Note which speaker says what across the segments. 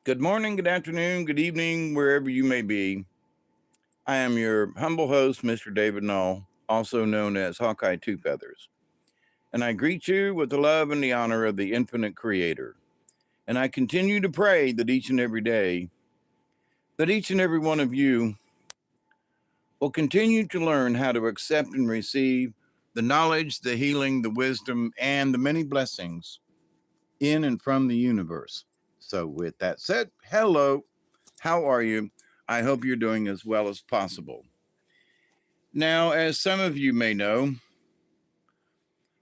Speaker 1: Good morning, good afternoon, good evening, wherever you may be. I am your humble host, Mr. David Null, also known as Hawkeye Two Feathers. And I greet you with the love and the honor of the infinite creator. And I continue to pray that each and every day, that each and every one of you will continue to learn how to accept and receive the knowledge, the healing, the wisdom, and the many blessings in and from the universe. So, with that said, hello, how are you? I hope you're doing as well as possible. Now, as some of you may know,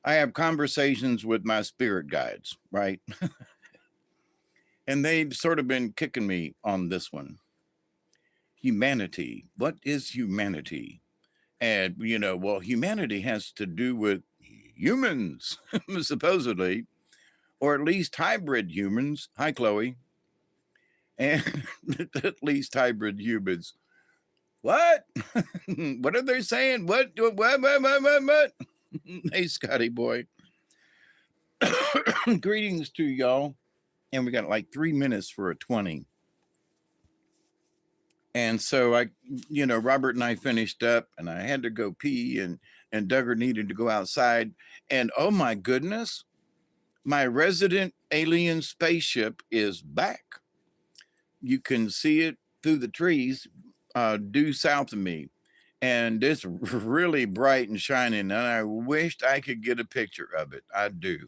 Speaker 1: I have conversations with my spirit guides, right? And they've sort of been kicking me on this one. Humanity. What is humanity? And, well, humanity has to do with humans, supposedly, or at least hybrid humans. Hi, Chloe. And at least hybrid humans. What? What are they saying? What? Hey, Scotty boy. Greetings to y'all. And we got like 3 minutes for a 20. And so Robert and I finished up and I had to go pee and Duggar needed to go outside. And oh my goodness, my resident alien spaceship is back. You can see it through the trees due south of me. And it's really bright and shining. And I wished I could get a picture of it. I do.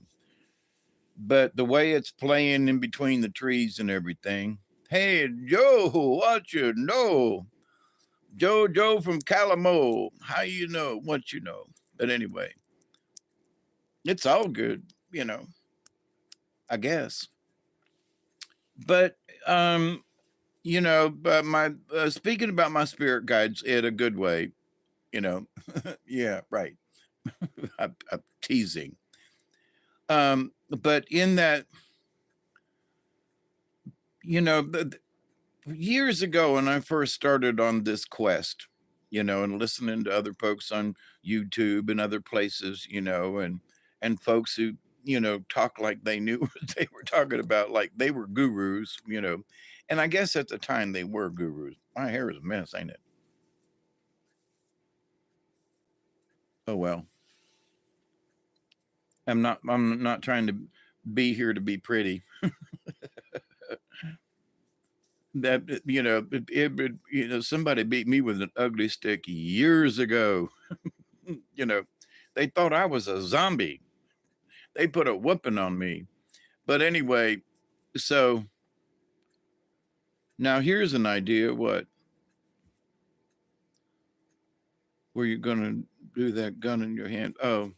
Speaker 1: But the way it's playing in between the trees and everything. Hey, Joe, what you know? Joe from Calamo. How you know what you know? But anyway, it's all good, I guess. But but my speaking about my spirit guides in a good way, yeah, right. I'm teasing. But in that, years ago when I first started on this quest, and listening to other folks on YouTube and other places, and folks who, talk like they knew what they were talking about, like they were gurus, and I guess at the time they were gurus. My hair is a mess, ain't it? Oh well. I'm not trying to be here to be pretty. That somebody beat me with an ugly stick years ago. They thought I was a zombie. They put a whooping on me. But anyway, so now here's an idea. What were you gonna do? That gun in your hand? Oh,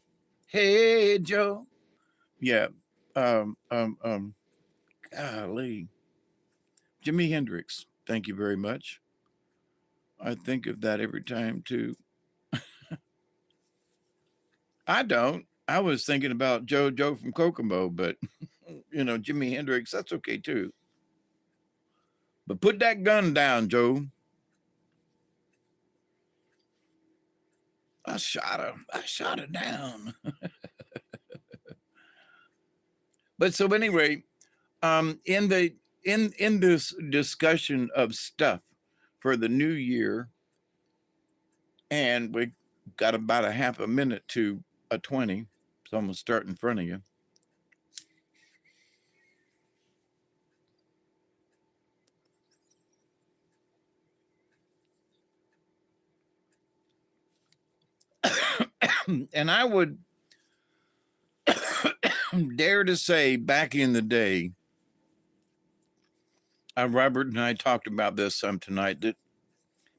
Speaker 1: hey Joe. Yeah. Golly, Jimi Hendrix. Thank you very much. I think of that every time too. I don't. I was thinking about Joe from Kokomo, but Jimi Hendrix, that's okay too. But put that gun down, Joe. I shot her. I shot her down. But so anyway, in this discussion of stuff for the new year, and we got about a half a minute to a 20, so I'm gonna start in front of you. And I would dare to say back in the day, Robert and I talked about this some tonight, that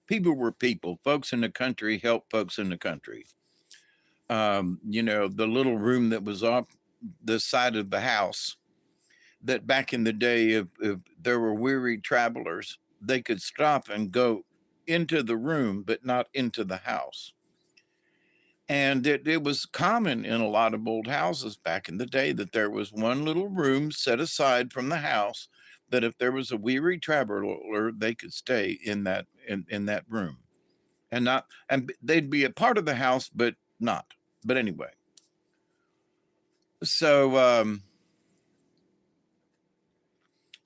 Speaker 1: people were people. Folks in the country help folks in the country. The little room that was off the side of the house, that back in the day, if there were weary travelers, they could stop and go into the room, but not into the house. And it was common in a lot of old houses back in the day that there was one little room set aside from the house, that if there was a weary traveler, they could stay in that room, and they'd be a part of the house, but not. But anyway, so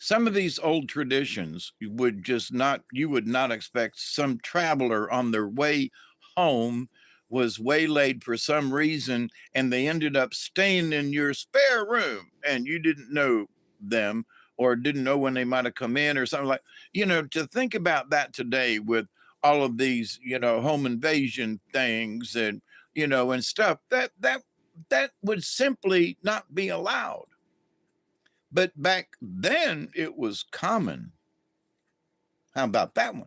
Speaker 1: some of these old traditions you would not expect some traveler on their way home was waylaid for some reason and they ended up staying in your spare room and you didn't know them or didn't know when they might have come in or something like, to think about that today with all of these, home invasion things and, and stuff that would simply not be allowed. But back then it was common. How about that one?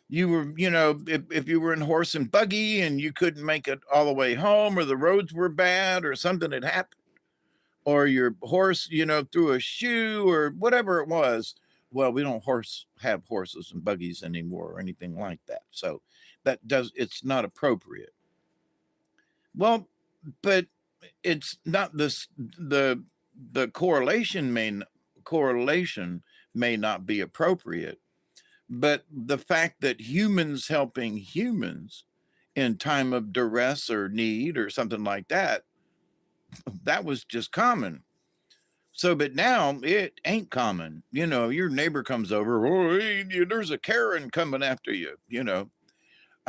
Speaker 1: You were, if you were in horse and buggy and you couldn't make it all the way home or the roads were bad or something had happened or your horse, threw a shoe or whatever it was. Well, we don't have horses and buggies anymore or anything like that. So it's not appropriate. Well, but it's not the correlation may not be appropriate, but the fact that humans helping humans in time of duress or need or something like that was just common. So, but now it ain't common. Your neighbor comes over, oh, hey, there's a Karen coming after you,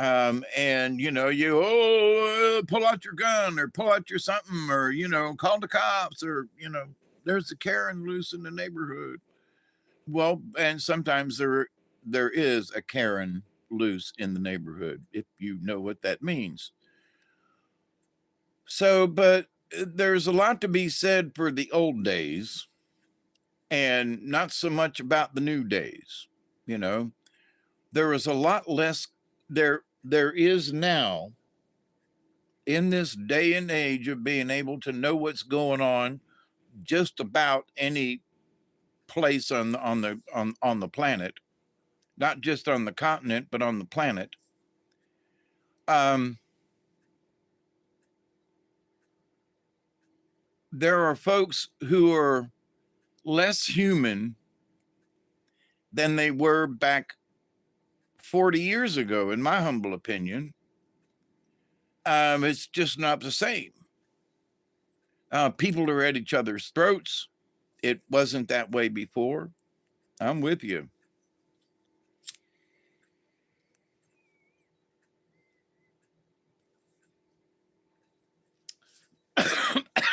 Speaker 1: and you pull out your gun or pull out your something or call the cops or there's a Karen loose in the neighborhood. Well, and sometimes there is a Karen loose in the neighborhood, if you know what that means. So, but there's a lot to be said for the old days and not so much about the new days. There is a lot less there is now in this day and age of being able to know what's going on just about any place on the planet, not just on the continent, but on the planet. There are folks who are less human than they were back 40 years ago, in my humble opinion. It's just not the same. People are at each other's throats. It wasn't that way before. I'm with you.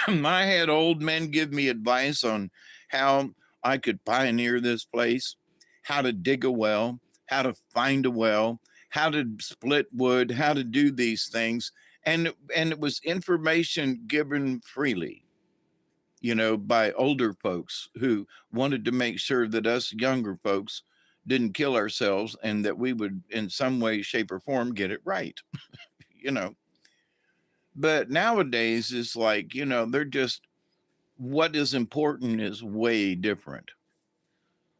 Speaker 1: I had old men give me advice on how I could pioneer this place, how to dig a well, how to find a well, how to split wood, how to do these things. And it was information given freely, by older folks who wanted to make sure that us younger folks didn't kill ourselves and that we would in some way, shape, or form get it right. But nowadays it's like, they're just, what is important is way different.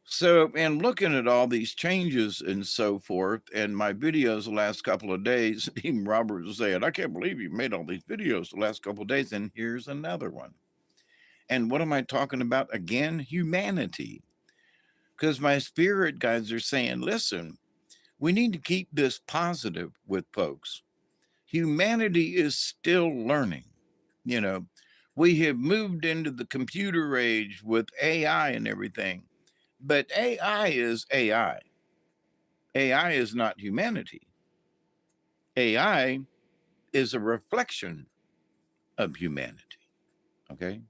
Speaker 1: So, and looking at all these changes and so forth, and my videos the last couple of days, even Robert was saying, I can't believe you made all these videos the last couple of days, and here's another one. And what am I talking about again? Humanity. Because my spirit guides are saying, listen, we need to keep this positive with folks. Humanity is still learning. We have moved into the computer age with AI and everything, but AI is AI. AI is not humanity. AI is a reflection of humanity. Okay?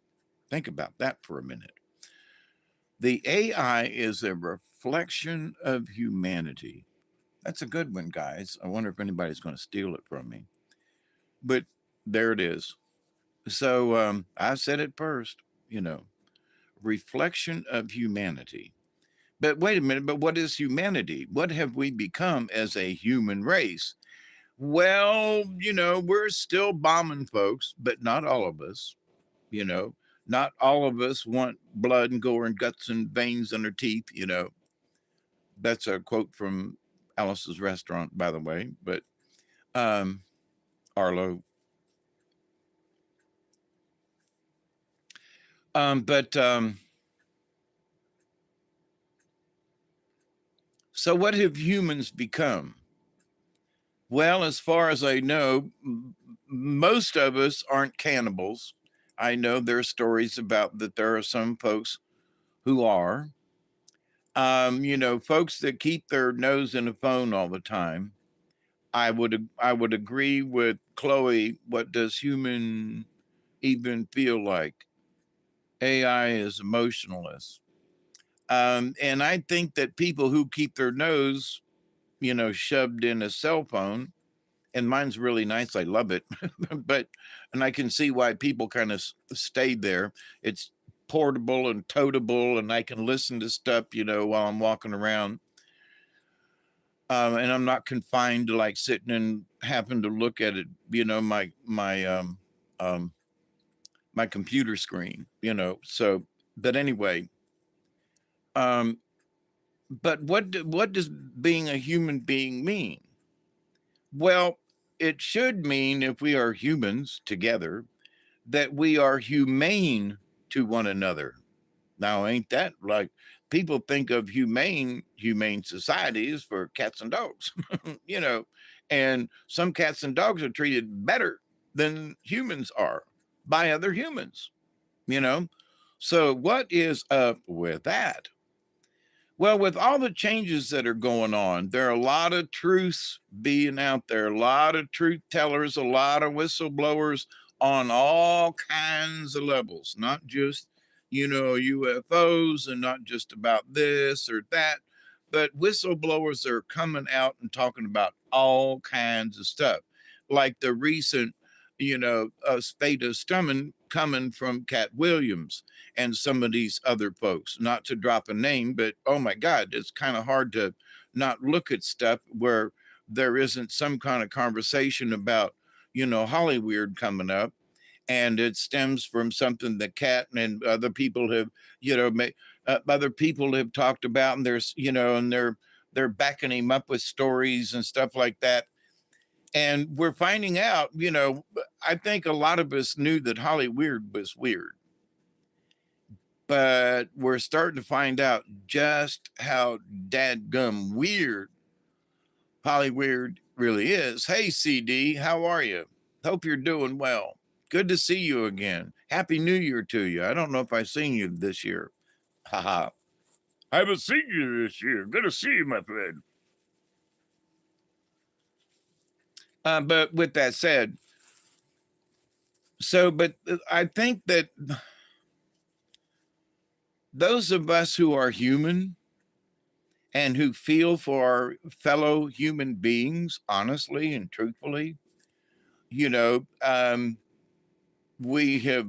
Speaker 1: Think about that for a minute. The AI is a reflection of humanity. That's a good one, guys. I wonder if anybody's going to steal it from me. But there it is. So I said it first, reflection of humanity. But wait a minute, but what is humanity? What have we become as a human race? Well, we're still bombing folks, but not all of us. Not all of us want blood and gore and guts and veins in our teeth. That's a quote from Alice's Restaurant, by the way. But Arlo. So what have humans become? Well, as far as I know, most of us aren't cannibals. I know there are stories about that there are some folks who are, folks that keep their nose in a phone all the time. I would agree with Chloe. What does human even feel like? AI is emotionless. And I think that people who keep their nose, shoved in a cell phone, and mine's really nice. I love it. And I can see why people kind of stayed there. It's portable and toteable, and I can listen to stuff, while I'm walking around. And I'm not confined to like sitting and having to look at it, um, my computer screen, So, but anyway, um, but what does being a human being mean? Well, it should mean, if we are humans together, that we are humane to one another. Now, ain't that like, people think of humane societies for cats and dogs, and some cats and dogs are treated better than humans are by other humans, you know? So, what is up with that? Well, with all the changes that are going on, there are a lot of truths being out there, a lot of truth tellers, a lot of whistleblowers on all kinds of levels, not just, UFOs, and not just about this or that, but whistleblowers are coming out and talking about all kinds of stuff, like the recent, spate of stomach coming from Cat Williams and some of these other folks. Not to drop a name, but oh my God, it's kind of hard to not look at stuff where there isn't some kind of conversation about, Hollyweird coming up. And it stems from something that Cat and other people have, other people have talked about, and there's, and they're backing him up with stories and stuff like that. And we're finding out, I think a lot of us knew that Hollyweird was weird, but we're starting to find out just how dadgum weird Hollyweird really is. Hey, CD, how are you? Hope you're doing well. Good to see you again. Happy New Year to you. I don't know if I've seen you this year. Haha.
Speaker 2: I haven't seen you this year. Good to see you, my friend.
Speaker 1: But with that said, I think that those of us who are human and who feel for our fellow human beings honestly and truthfully, you know, um, we have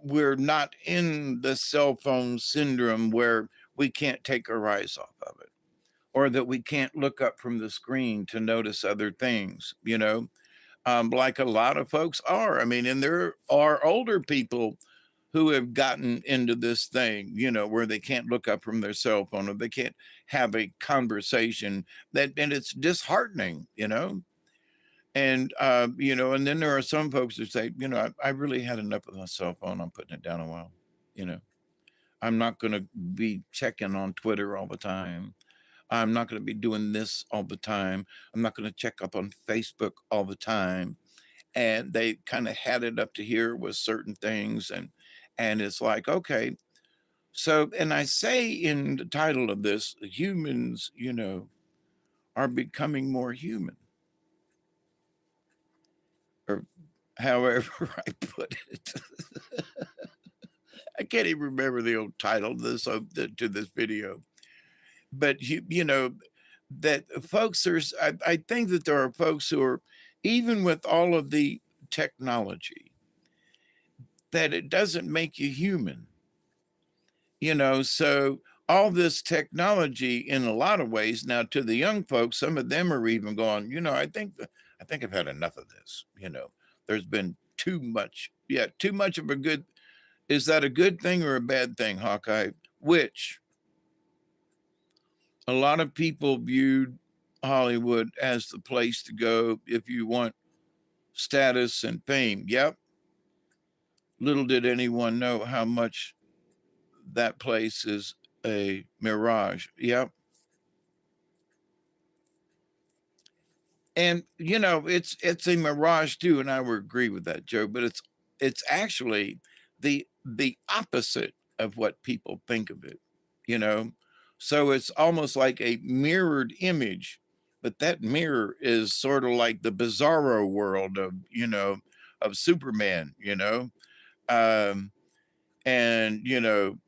Speaker 1: we're not in the cell phone syndrome where we can't take our eyes off of it, or that we can't look up from the screen to notice other things, like a lot of folks are. I mean, and there are older people who have gotten into this thing, where they can't look up from their cell phone, or they can't have a conversation, and it's disheartening, and then there are some folks that say, I really had enough of my cell phone. I'm putting it down a while. You know, I'm not going to be checking on Twitter all the time. I'm not going to be doing this all the time. I'm not going to check up on Facebook all the time. And they kind of had it up to here with certain things, and it's like, okay. So, and I say in the title of this, humans, are becoming more human, or however I put it. I can't even remember the old title to this video, but that folks I think that there are folks who are, even with all of the technology, that it doesn't make you human. So all this technology in a lot of ways now, to the young folks, some of them are even going, I think I've had enough of this. There's been too much. Yeah, too much of a good. Is that a good thing or a bad thing, Hawkeye? Which a lot of people viewed Hollywood as the place to go if you want status and fame. Yep. Little did anyone know how much that place is a mirage. Yep. And it's a mirage too, and I would agree with that, Joe. But it's actually the opposite of what people think of it, you know? So it's almost like a mirrored image, but that mirror is sort of like the bizarro world of, of Superman, Um, and,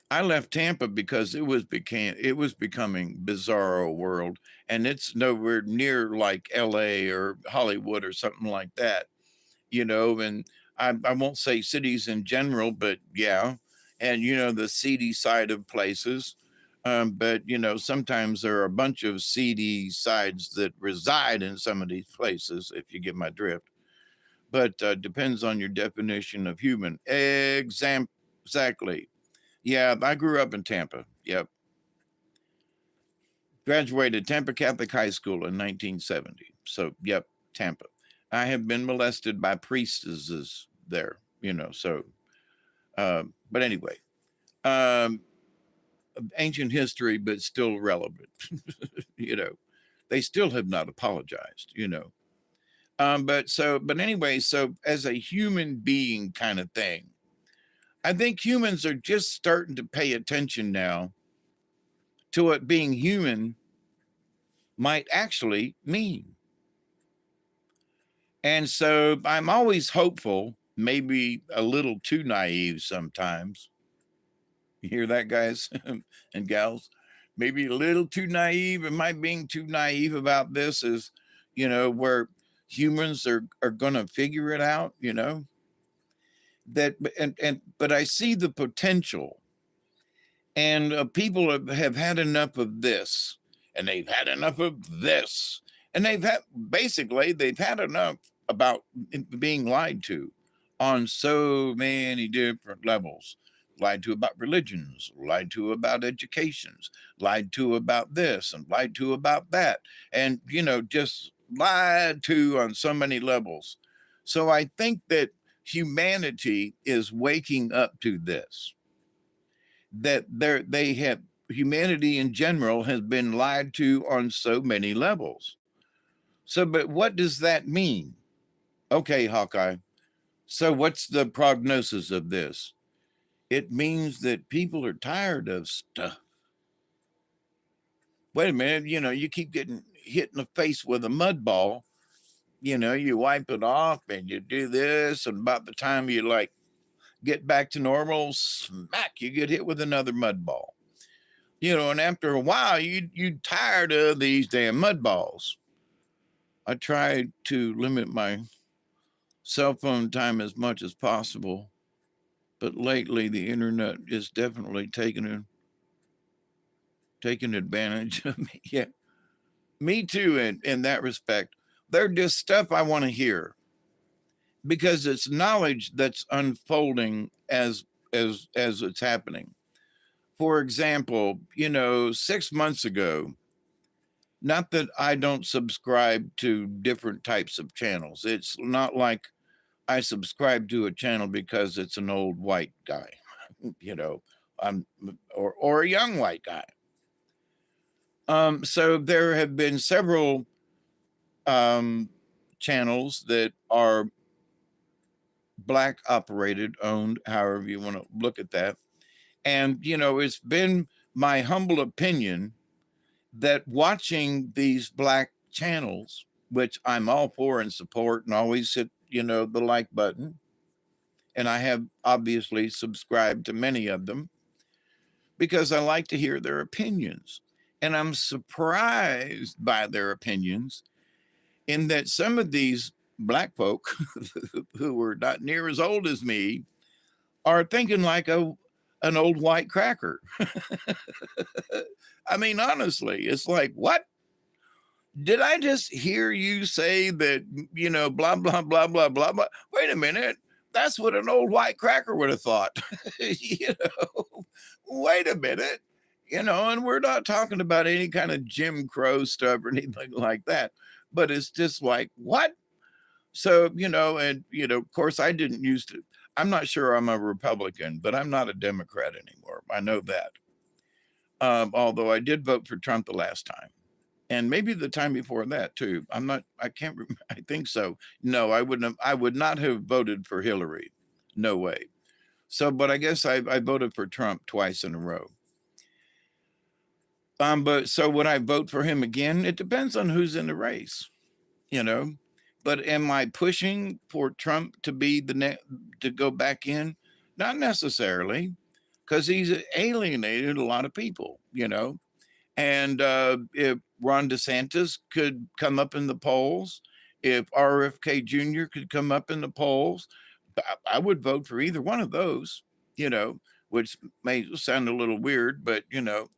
Speaker 1: I left Tampa because it was becoming bizarro world, and it's nowhere near like LA or Hollywood or something like that, and I won't say cities in general, but yeah, and the seedy side of places. But sometimes there are a bunch of seedy sides that reside in some of these places, if you get my drift. But depends on your definition of human. Exactly. Yeah, I grew up in Tampa. Yep. Graduated Tampa Catholic High School in 1970. So, yep, Tampa. I have been molested by priestesses there, so, but anyway, um, ancient history, but still relevant, you know, they still have not apologized, but anyway, so as a human being kind of thing, I think humans are just starting to pay attention now to what being human might actually mean. And so I'm always hopeful, maybe a little too naive sometimes. You hear that, guys and gals? Maybe a little too naive. Am I being too naive about this? Is, where humans are going to figure it out, that, but I see the potential, and people have had enough of this, and they've had enough of this, and they've had enough about being lied to on so many different levels. Lied to about religions, lied to about educations, lied to about this, and lied to about that, and just lied to on so many levels. So I think that humanity is waking up to this, that they have, humanity in general has been lied to on so many levels. So, but what does that mean? Okay, Hawkeye. So what's the prognosis of this? It means that people are tired of stuff. Wait a minute, you keep getting hit in the face with a mud ball, you wipe it off and you do this, and about the time you like get back to normal, smack, you get hit with another mud ball. And after a while, you tired of these damn mud balls. I try to limit my cell phone time as much as possible, but lately the internet is definitely taking advantage of me. Yeah, me too. In that respect, they're just stuff I want to hear because it's knowledge that's unfolding as it's happening. For example, 6 months ago, not that I don't subscribe to different types of channels. It's not like I subscribe to a channel because it's an old white guy, I'm or a young white guy. So there have been several channels that are black operated, owned, however you want to look at that. And it's been my humble opinion that watching these black channels, which I'm all for and support, and always hit, the like button. And I have obviously subscribed to many of them because I like to hear their opinions. And I'm surprised by their opinions in that some of these black folk who were not near as old as me are thinking like an old white cracker. I mean, honestly, it's like, what? Did I just hear you say that, blah, blah, blah, blah, blah, blah? Wait a minute. That's what an old white cracker would have thought. Wait a minute. And we're not talking about any kind of Jim Crow stuff or anything like that. But it's just like, what? So, and, of course, I didn't used to. I'm not sure I'm a Republican, but I'm not a Democrat anymore. I know that. Although I did vote for Trump the last time. And maybe the time before that too. I can't remember. I think so. No, I would not have voted for Hillary. No way. So, but I guess I voted for Trump twice in a row. But so would I vote for him again? It depends on who's in the race, you know. But am I pushing for Trump to be to go back in? Not necessarily, because he's alienated a lot of people, you know. And if Ron DeSantis could come up in the polls, if RFK Jr. could come up in the polls, I would vote for either one of those, you know, which may sound a little weird, but, you know,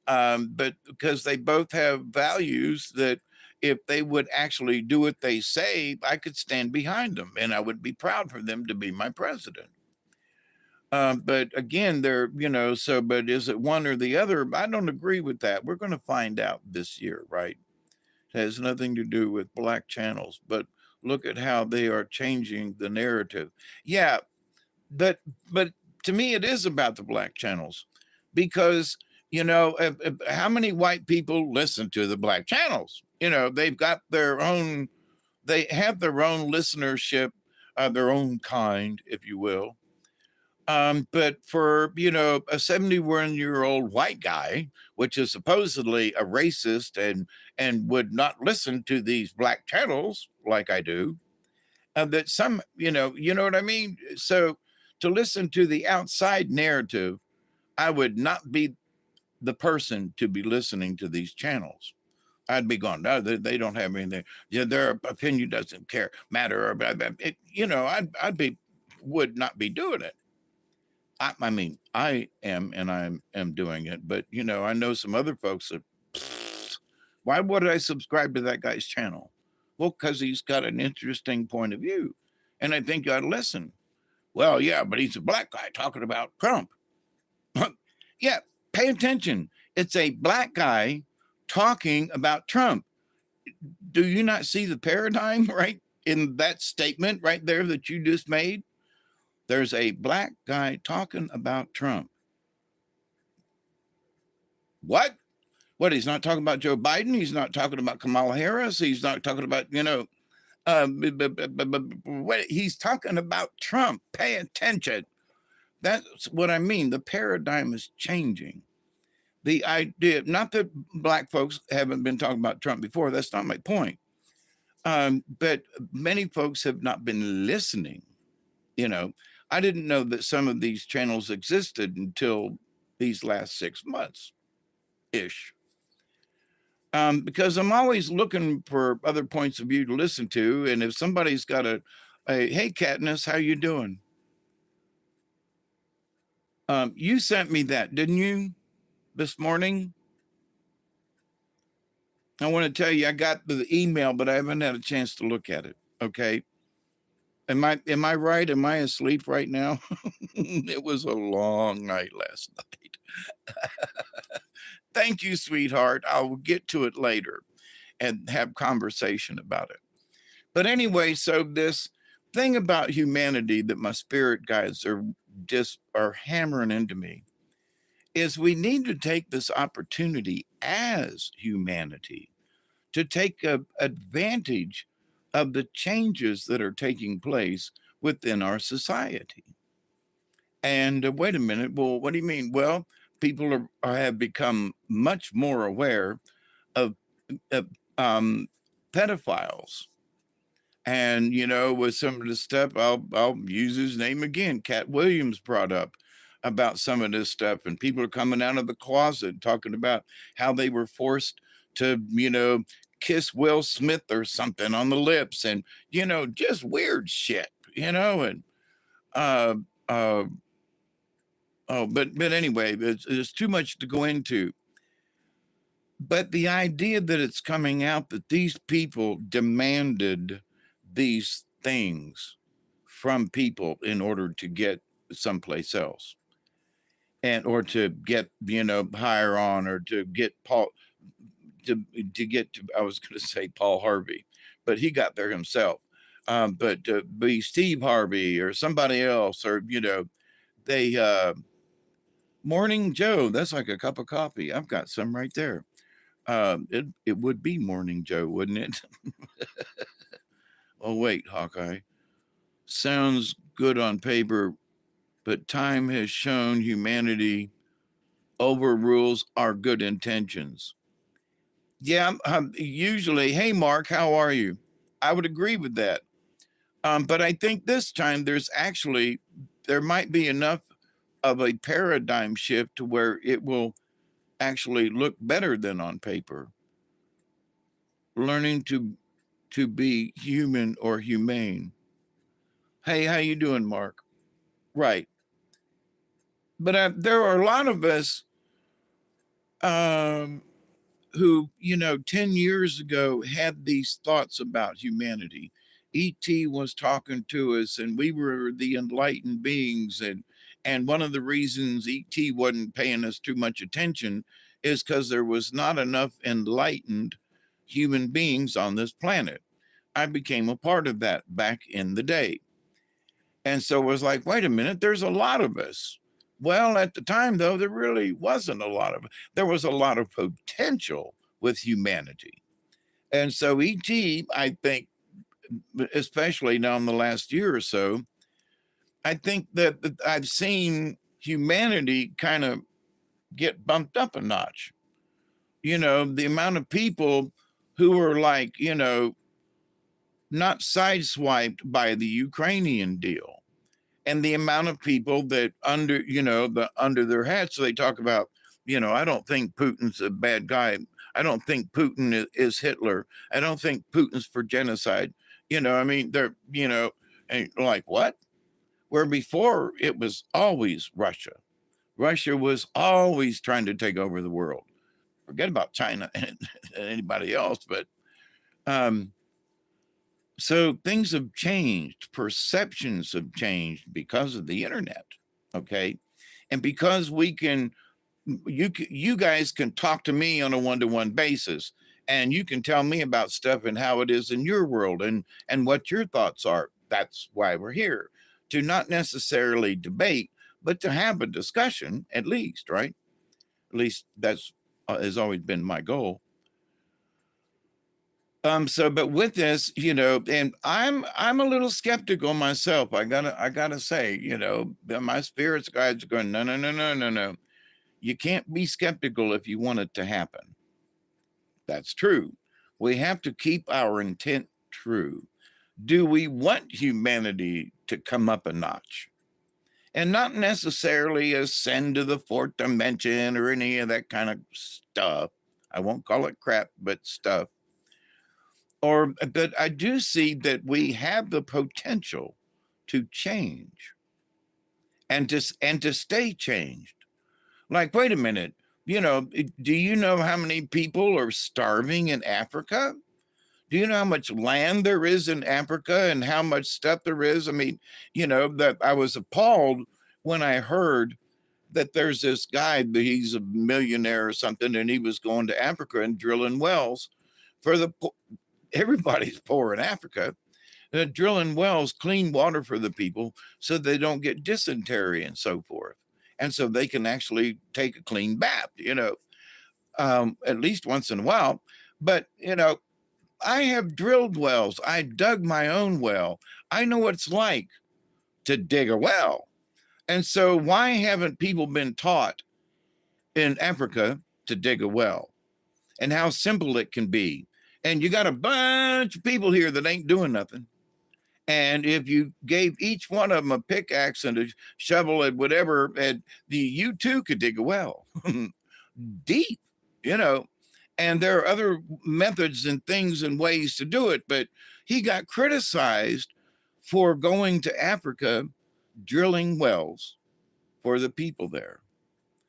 Speaker 1: but because they both have values that if they would actually do what they say, I could stand behind them and I would be proud for them to be my president. But again, they're, you know, so, but is it one or the other? I don't agree with that. We're going to find out this year, right? It has nothing to do with black channels, but look at how they are changing the narrative. Yeah, but to me, it is about the black channels because, you know, how many white people listen to the black channels? You know, they've got their own, they have their own listenership, their own kind, if you will. But for, you know, a 71-year-old white guy, which is supposedly a racist and would not listen to these black channels like I do, that some, you know what I mean? So to listen to the outside narrative, I would not be the person to be listening to these channels. I'd be going, no, they don't have anything. Yeah, their opinion doesn't matter. You know, I'd be, would not be doing it. I mean, I am, and I am doing it, but you know, I know some other folks that, why would I subscribe to that guy's channel? Well, because he's got an interesting point of view, and I think you ought to listen. Well, yeah, but he's a black guy talking about Trump. Yeah, pay attention. It's a black guy talking about Trump. Do you not see the paradigm right in that statement right there that you just made? There's a black guy talking about Trump. What? What? He's not talking about Joe Biden. He's not talking about Kamala Harris. He's not talking about, you know, what he's talking about Trump. Pay attention. That's what I mean. The paradigm is changing. The idea, not that black folks haven't been talking about Trump before. That's not my point. But many folks have not been listening. You know, I didn't know that some of these channels existed until these last 6 months ish. Because I'm always looking for other points of view to listen to. And if somebody's got a hey, Katniss, how you doing? You sent me that, didn't you, this morning? I want to tell you, I got the email, but I haven't had a chance to look at it. Okay. Am I right? Am I asleep right now? It was a long night last night. Thank you, sweetheart. I'll get to it later and have conversation about it. But anyway, so this thing about humanity that my spirit guides are hammering into me is we need to take this opportunity as humanity to take advantage of the changes that are taking place within our society. And wait a minute, well, what do you mean? Well, people have become much more aware of pedophiles. And you know, with some of the stuff, I'll use his name again. Cat Williams brought up about some of this stuff, and people are coming out of the closet talking about how they were forced to, you know, kiss Will Smith or something on the lips, and you know, just weird shit, you know, and uh, uh, oh, but anyway, there's too much to go into. But the idea that it's coming out that these people demanded these things from people in order to get someplace else and or to get, you know, higher on, or to get Paul to get to, I was going to say Paul Harvey, but he got there himself. But to be Steve Harvey or somebody else, or you know, they Morning Joe, that's like a cup of coffee. I've got some right there. It would be Morning Joe, wouldn't it? Oh wait, Hawkeye. Sounds good on paper. but time has shown humanity overrules our good intentions. Yeah, usually, hey, Mark, how are you? I would agree with that. But I think this time there might be enough of a paradigm shift to where it will actually look better than on paper. Learning to be human or humane. Hey, how you doing, Mark? Right. But there are a lot of us um, who, 10 years ago had these thoughts about humanity. ET was talking to us and we were the enlightened beings. And one of the reasons ET wasn't paying us too much attention is because there was not enough enlightened human beings on this planet. I became a part of that back in the day. And so it was like, wait a minute, there's a lot of us. Well, at the time, though, there really wasn't a lot of, there was a lot of potential with humanity. And so ET, I think, especially now in the last year or so, I think that I've seen humanity kind of get bumped up a notch. The amount of people who are like, not sideswiped by the Ukrainian deal, and the amount of people that under their hats they talk about, I don't think Putin's a bad guy. I don't think Putin is Hitler. I don't think Putin's for genocide. I mean, they're, and like what? Where before it was always Russia. Russia was always trying to take over the world. Forget about China and anybody else, but so things have changed, perceptions have changed because of the internet. Okay. And because you guys can talk to me on a one-to-one basis, and you can tell me about stuff and how it is in your world and what your thoughts are. That's why we're here, to not necessarily debate, but to have a discussion at least, right? At least that's has always been my goal. But with this, and I'm a little skeptical myself. I gotta say, my spirits guides are going, no, no, no, no, no, no. You can't be skeptical if you want it to happen. That's true. We have to keep our intent true. Do we want humanity to come up a notch? And not necessarily ascend to the fourth dimension or any of that kind of stuff. I won't call it crap, but stuff. But I do see that we have the potential to change and to stay changed. Like, wait a minute, do you know how many people are starving in Africa? Do you know how much land there is in Africa and how much stuff there is? I mean, that I was appalled when I heard that there's this guy, that he's a millionaire or something, and he was going to Africa and drilling wells for everybody's poor in Africa, drilling wells, clean water for the people so they don't get dysentery and so forth. And so they can actually take a clean bath, at least once in a while. But, I have drilled wells. I dug my own well. I know what it's like to dig a well. And so why haven't people been taught in Africa to dig a well and how simple it can be? And you got a bunch of people here that ain't doing nothing. And if you gave each one of them a pickaxe and a shovel and whatever, you too could dig a well deep, and there are other methods and things and ways to do it. But he got criticized for going to Africa, drilling wells for the people there.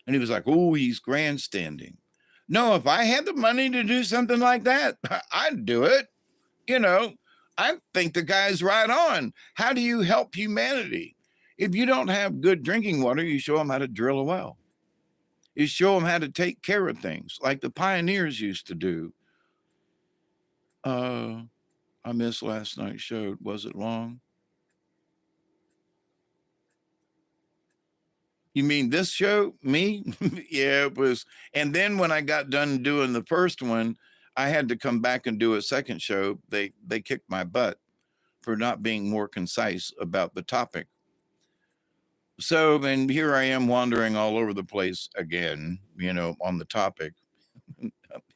Speaker 1: And he was like, oh, he's grandstanding. No, if I had the money to do something like that, I'd do it. I think the guy's right on. How do you help humanity? If you don't have good drinking water, you show them how to drill a well. You show them how to take care of things like the pioneers used to do. I missed last night's show. Was it long? You mean this show? Me? Yeah, it was. And then when I got done doing the first one, I had to come back and do a second show. They kicked my butt for not being more concise about the topic. So, and here I am wandering all over the place again, on the topic.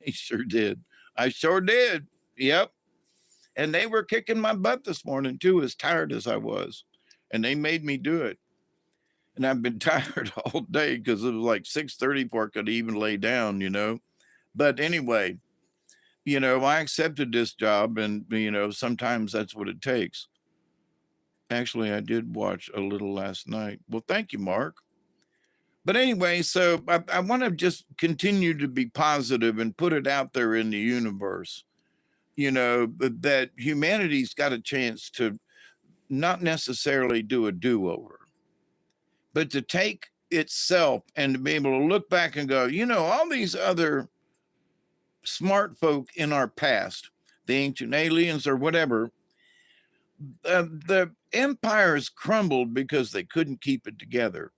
Speaker 1: He sure did. I sure did. Yep. And they were kicking my butt this morning too, as tired as I was. And they made me do it. And I've been tired all day because it was like 6:30 before I could even lay down. But anyway, I accepted this job and sometimes that's what it takes. Actually, I did watch a little last night. Well, thank you, Mark. But anyway, so I want to just continue to be positive and put it out there in the universe, that humanity's got a chance to not necessarily do a do-over, but to take itself and to be able to look back and go, all these other smart folk in our past, the ancient aliens or whatever, the empires crumbled because they couldn't keep it together.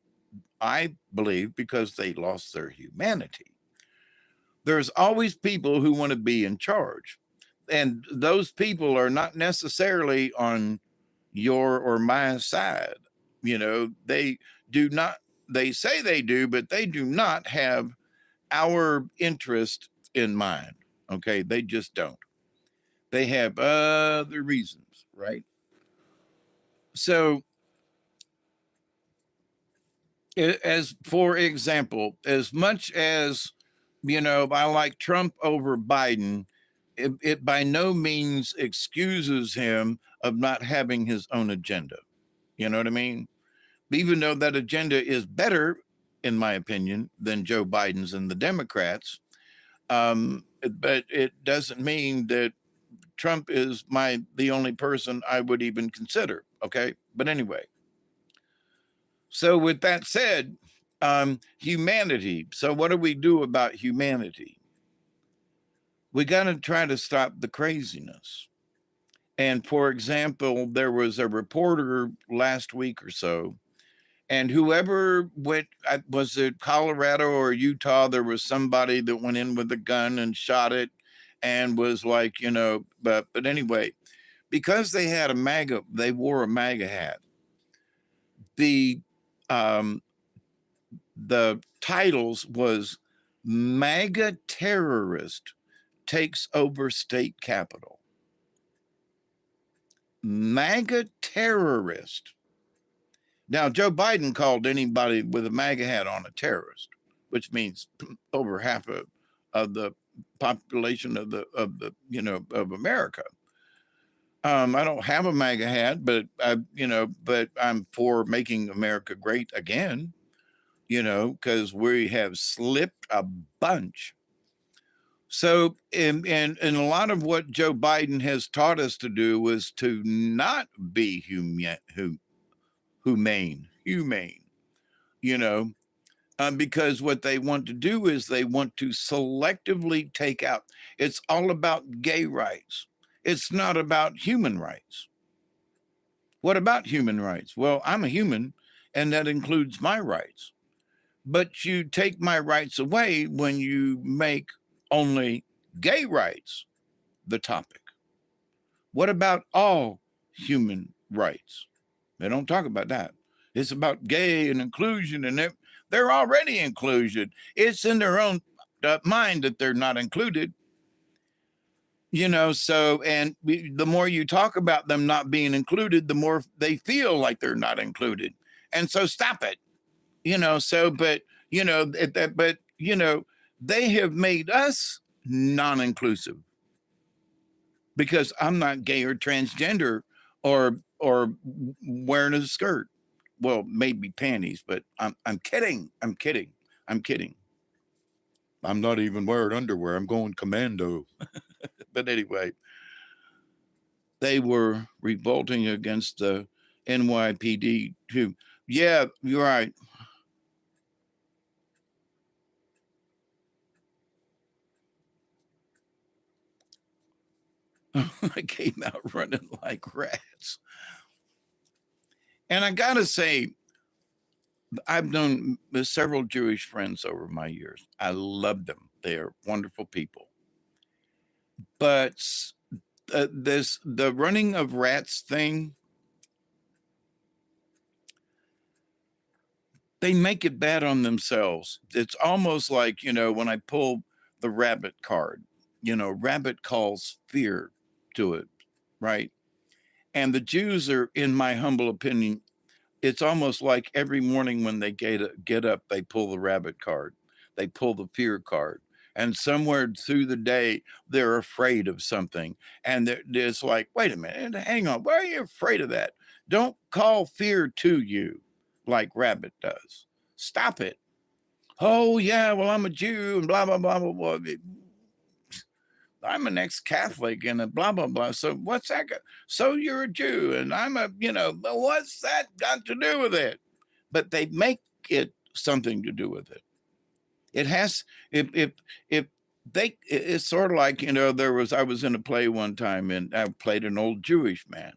Speaker 1: I believe because they lost their humanity. There's always people who want to be in charge. And those people are not necessarily on your or my side. They do not, they say they do, but they do not have our interest in mind. Okay. They just don't. They have other reasons, right? So, as for example, as much as, I like Trump over Biden, it by no means excuses him of not having his own agenda. You know what I mean? Even though that agenda is better, in my opinion, than Joe Biden's and the Democrats, but it doesn't mean that Trump is the only person I would even consider. Okay, but anyway. So with that said, humanity. So what do we do about humanity? We got to try to stop the craziness. And for example, there was a reporter last week or so, and whoever went, was it Colorado or Utah? There was somebody that went in with a gun and shot it and was like, but anyway, because they had they wore a MAGA hat. The titles was MAGA terrorist takes over state capitol. MAGA terrorist. Now, Joe Biden called anybody with a MAGA hat on a terrorist, which means over half of the population of America. I don't have a MAGA hat, but but I'm for making America great again, because we have slipped a bunch. So, and a lot of what Joe Biden has taught us to do was to not be humane, because what they want to do is they want to selectively take out. It's all about gay rights. It's not about human rights. What about human rights? Well, I'm a human, and that includes my rights. But you take my rights away when you make only gay rights the topic. What about all human rights? They don't talk about that. It's about gay and inclusion, and they're already inclusion. It's in their own mind that they're not included. So, and the more you talk about them not being included, the more they feel like they're not included. And so stop it. But they have made us non-inclusive because I'm not gay or transgender or wearing a skirt. Well, maybe panties, but I'm kidding. I'm kidding. I'm not even wearing underwear. I'm going commando. But anyway, they were revolting against the NYPD too. Yeah, you're right. I came out running like rats. And I got to say, I've known several Jewish friends over my years. I love them. They're wonderful people. But the running of rats thing, they make it bad on themselves. It's almost like, when I pull the rabbit card, rabbit calls fear to it, right? And the Jews are, in my humble opinion, it's almost like every morning when they get up, they pull the rabbit card, they pull the fear card. And somewhere through the day, they're afraid of something. And it's like, wait a minute, hang on, why are you afraid of that? Don't call fear to you like rabbit does. Stop it. Oh, yeah, well, I'm a Jew and blah, blah, blah, blah, blah. I'm an ex-Catholic and a blah, blah, blah. So what's that? So you're a Jew and I'm but what's that got to do with it? But they make it something to do with it. It has, if they, it's sort of like, I was in a play one time and I played an old Jewish man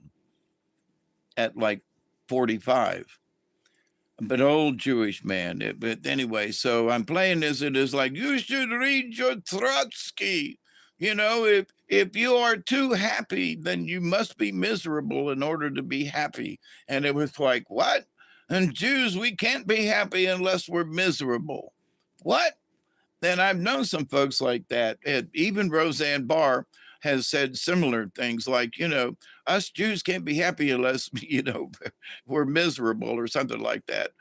Speaker 1: at like 45. But old Jewish man. But anyway, so I'm playing this. It is like, you should read your Trotsky. If you are too happy, then you must be miserable in order to be happy. And it was like, what? And Jews, we can't be happy unless we're miserable. What? And I've known some folks like that. Even Roseanne Barr has said similar things like, us Jews can't be happy unless, we're miserable or something like that.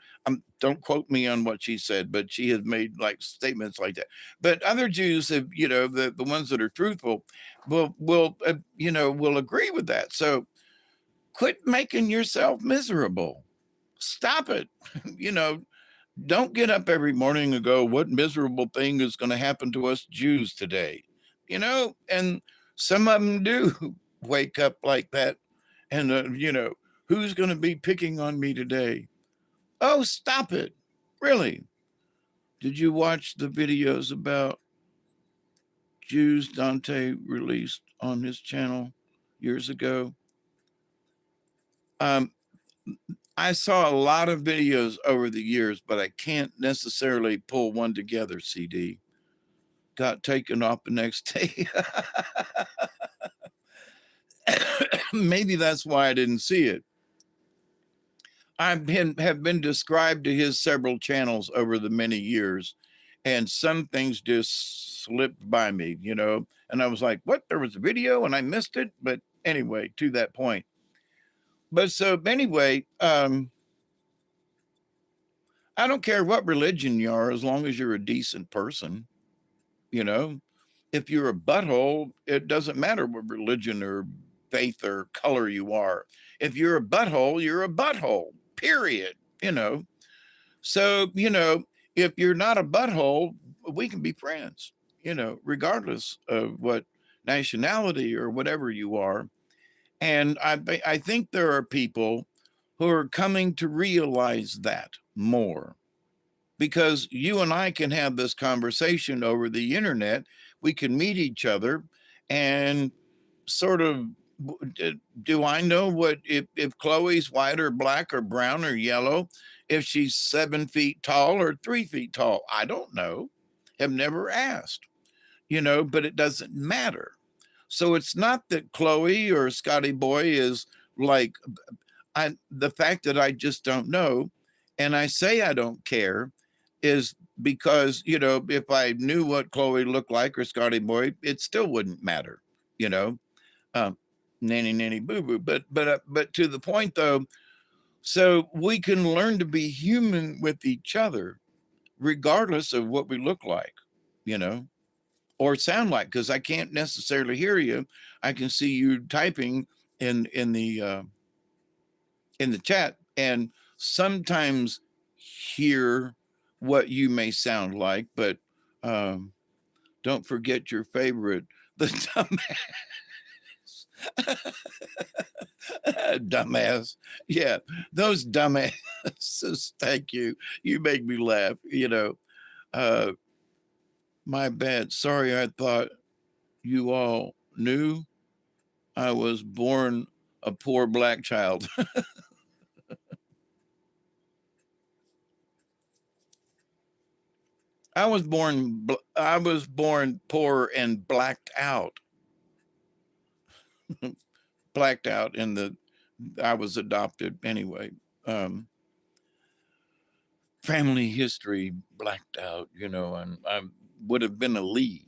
Speaker 1: Don't quote me on what she said, but she has made like statements like that. But other Jews have, the ones that are truthful will agree with that. So quit making yourself miserable. Stop it. Don't get up every morning and go, what miserable thing is going to happen to us Jews today? And some of them do wake up like that. And, who's going to be picking on me today? Oh, stop it. Really? Did you watch the videos about Jews Dante released on his channel years ago? I saw a lot of videos over the years, but I can't necessarily pull one together, CD. Got taken off the next day. Maybe that's why I didn't see it. Have been described to his several channels over the many years, and some things just slipped by me, and I was like, what? There was a video and I missed it. But anyway, to that point. But so anyway, I don't care what religion you are, as long as you're a decent person. If you're a butthole, it doesn't matter what religion or faith or color you are. If you're a butthole, you're a butthole, period. So, if you're not a butthole, we can be friends, regardless of what nationality or whatever you are. And I think there are people who are coming to realize that more, because you and I can have this conversation over the internet. We can meet each other and sort of, do I know what if Chloe's white or black or brown or yellow, if she's 7 feet tall or 3 feet tall? I don't know. Have never asked, but it doesn't matter. So it's not that Chloe or Scotty Boy is like, the fact that I just don't know, and I say I don't care, is because, if I knew what Chloe looked like or Scotty Boy, it still wouldn't matter, nanny boo boo. But to the point though, so we can learn to be human with each other, regardless of what we look like, or sound like, because I can't necessarily hear you. I can see you typing in the chat, and sometimes hear what you may sound like. But don't forget your favorite, the dumbass. Yeah, those dumbasses. Thank you. You make me laugh. My bad. Sorry, I thought you all knew I was born a poor black child. I was born poor and blacked out. Blacked out I was adopted anyway. family history blacked out, and I would have been a Lee.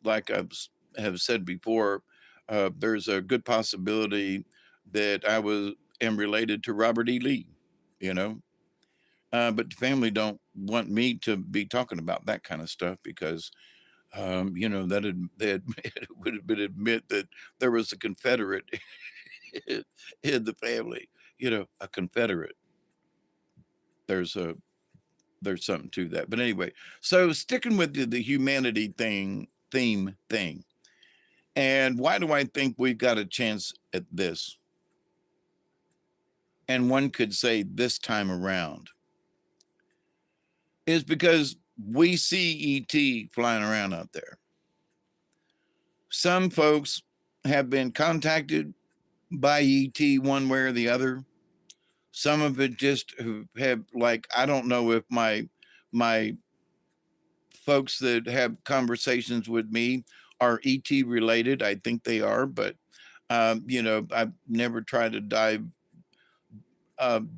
Speaker 1: Like have said before, there's a good possibility that am related to Robert E. Lee, you know. But the family don't want me to be talking about that kind of stuff because, it would have been admit that there was a Confederate in the family, a Confederate. There's something to that. But anyway, so sticking with the humanity theme thing. And why do I think we've got a chance at this? And one could say this time around is because we see ET flying around out there. Some folks have been contacted by ET one way or the other. Some of it just have like, I don't know if my folks that have conversations with me are ET related. I think they are, but I've never tried to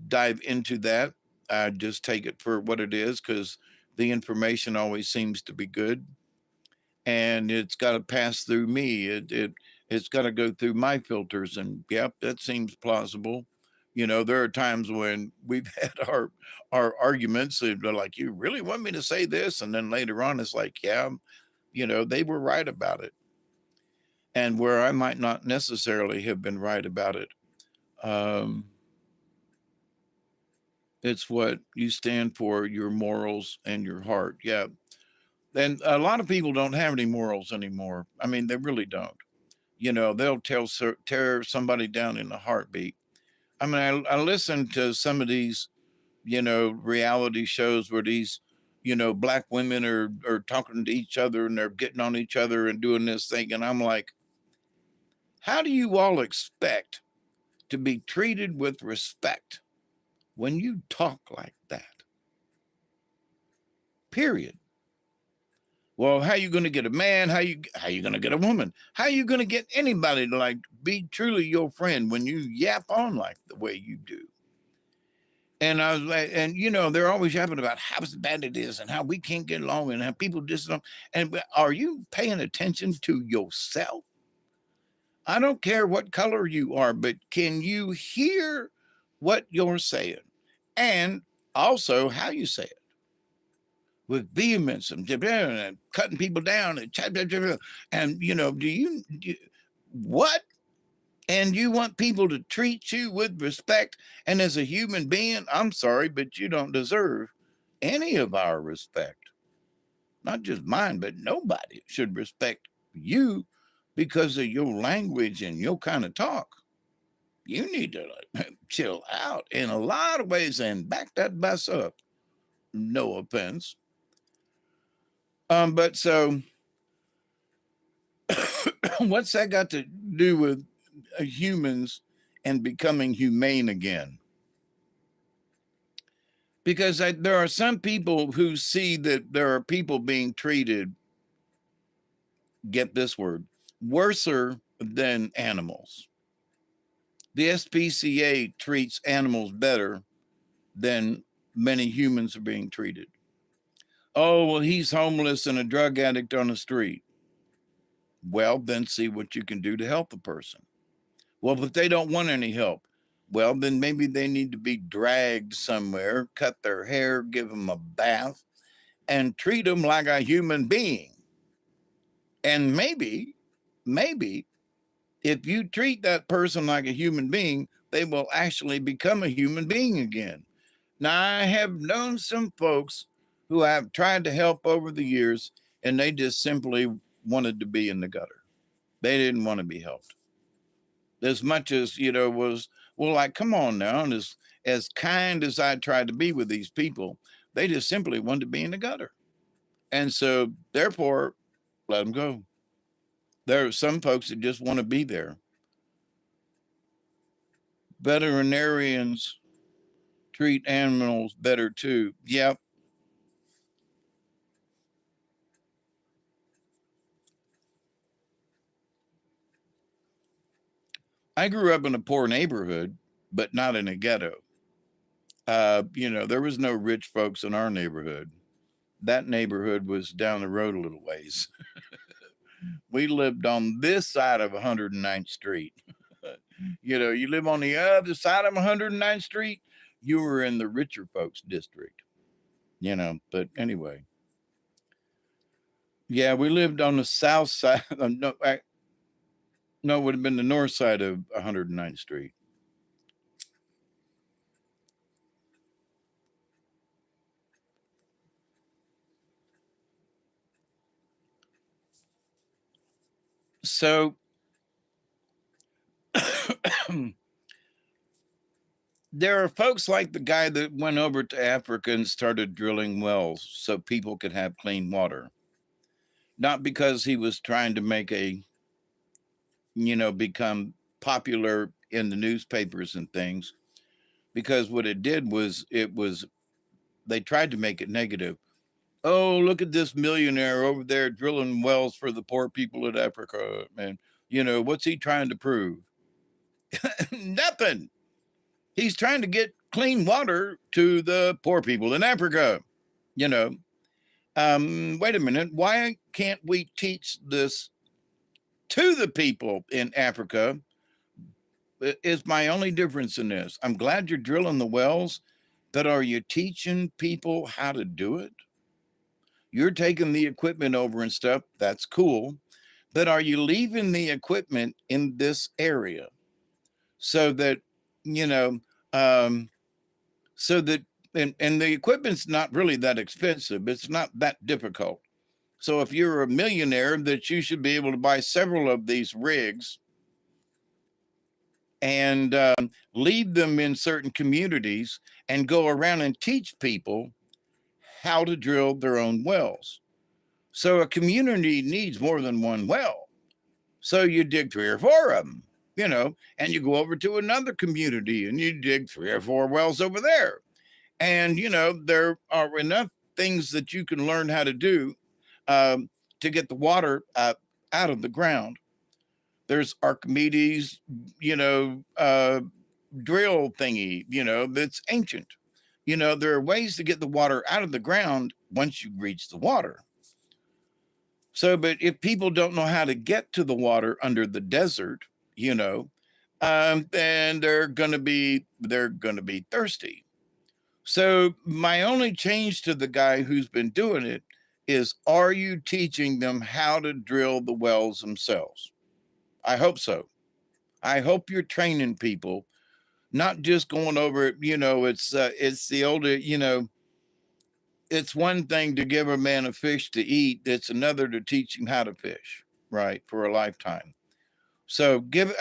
Speaker 1: dive into that. I just take it for what it is because the information always seems to be good, and it's got to pass through me. It's got to go through my filters, and yep, that seems plausible. There are times when we've had our arguments, and they're like, "You really want me to say this?" And then later on, it's like, "Yeah, they were right about it," and where I might not necessarily have been right about it. It's what you stand for, your morals and your heart. Yeah. And a lot of people don't have any morals anymore. I mean, they really don't. They'll tear somebody down in a heartbeat. I mean, I listen to some of these, reality shows where these, black women are talking to each other and they're getting on each other and doing this thing. And I'm like, how do you all expect to be treated with respect when you talk like that? Period. Well, how you going to get a man? How you going to get a woman? How you going to get anybody to like be truly your friend when you yap on like the way you do? And I was like, and they're always yapping about how bad it is and how we can't get along and how people just don't. And are you paying attention to yourself? I don't care what color you are, but can you hear what you're saying? And also how you say it. With vehemence and cutting people down and what? And you want people to treat you with respect, and as a human being, I'm sorry, but you don't deserve any of our respect. Not just mine, but nobody should respect you because of your language and your kind of talk. You need to chill out in a lot of ways and back that bus up. No offense. But so what's that got to do with humans and becoming humane again? Because there are some people who see that there are people being treated, get this word, worser than animals. The SPCA treats animals better than many humans are being treated. Oh, well, he's homeless and a drug addict on the street. Well, then see what you can do to help the person. Well, but they don't want any help. Well, then maybe they need to be dragged somewhere, cut their hair, give them a bath, and treat them like a human being. And maybe, if you treat that person like a human being, they will actually become a human being again. Now, I have known some folks who I've tried to help over the years, and they just simply wanted to be in the gutter. They didn't want to be helped. As much as, was, well, like, come on now. And as kind as I tried to be with these people, they just simply wanted to be in the gutter. And so, therefore, let them go. There are some folks that just want to be there. Veterinarians treat animals better too. Yep. I grew up in a poor neighborhood, but not in a ghetto. There was no rich folks in our neighborhood. That neighborhood was down the road a little ways. We lived on this side of 109th Street. You live on the other side of 109th Street, you were in the richer folks district, but anyway. Yeah, we lived on the south side. No, it would have been the north side of 109th Street. So there are folks like the guy that went over to Africa and started drilling wells so people could have clean water. Not because he was trying to make become popular in the newspapers and things, because what it did was they tried to make it negative. Oh, look at this millionaire over there drilling wells for the poor people of Africa. And, what's he trying to prove? Nothing. He's trying to get clean water to the poor people in Africa. Wait a minute. Why can't we teach this to the people in Africa? Is my only difference in this. I'm glad you're drilling the wells, but are you teaching people how to do it? You're taking the equipment over and stuff. That's cool. But are you leaving the equipment in this area so that, so that, and the equipment's not really that expensive. It's not that difficult. So if you're a millionaire, that you should be able to buy several of these rigs and leave them in certain communities and go around and teach people how to drill their own wells. So a community needs more than one well. So you dig 3 or 4 of them, and you go over to another community and you dig 3 or 4 wells over there. And, there are enough things that you can learn how to do to get the water out of the ground. There's Archimedes, drill thingy, that's ancient. There are ways to get the water out of the ground once you reach the water. So, but if people don't know how to get to the water under the desert, then they're gonna be thirsty. So my only change to the guy who's been doing it is, are you teaching them how to drill the wells themselves? I hope so. I hope you're training people, not just going over it. It's the older, it's one thing to give a man a fish to eat. It's another to teach him how to fish, right? For a lifetime. So give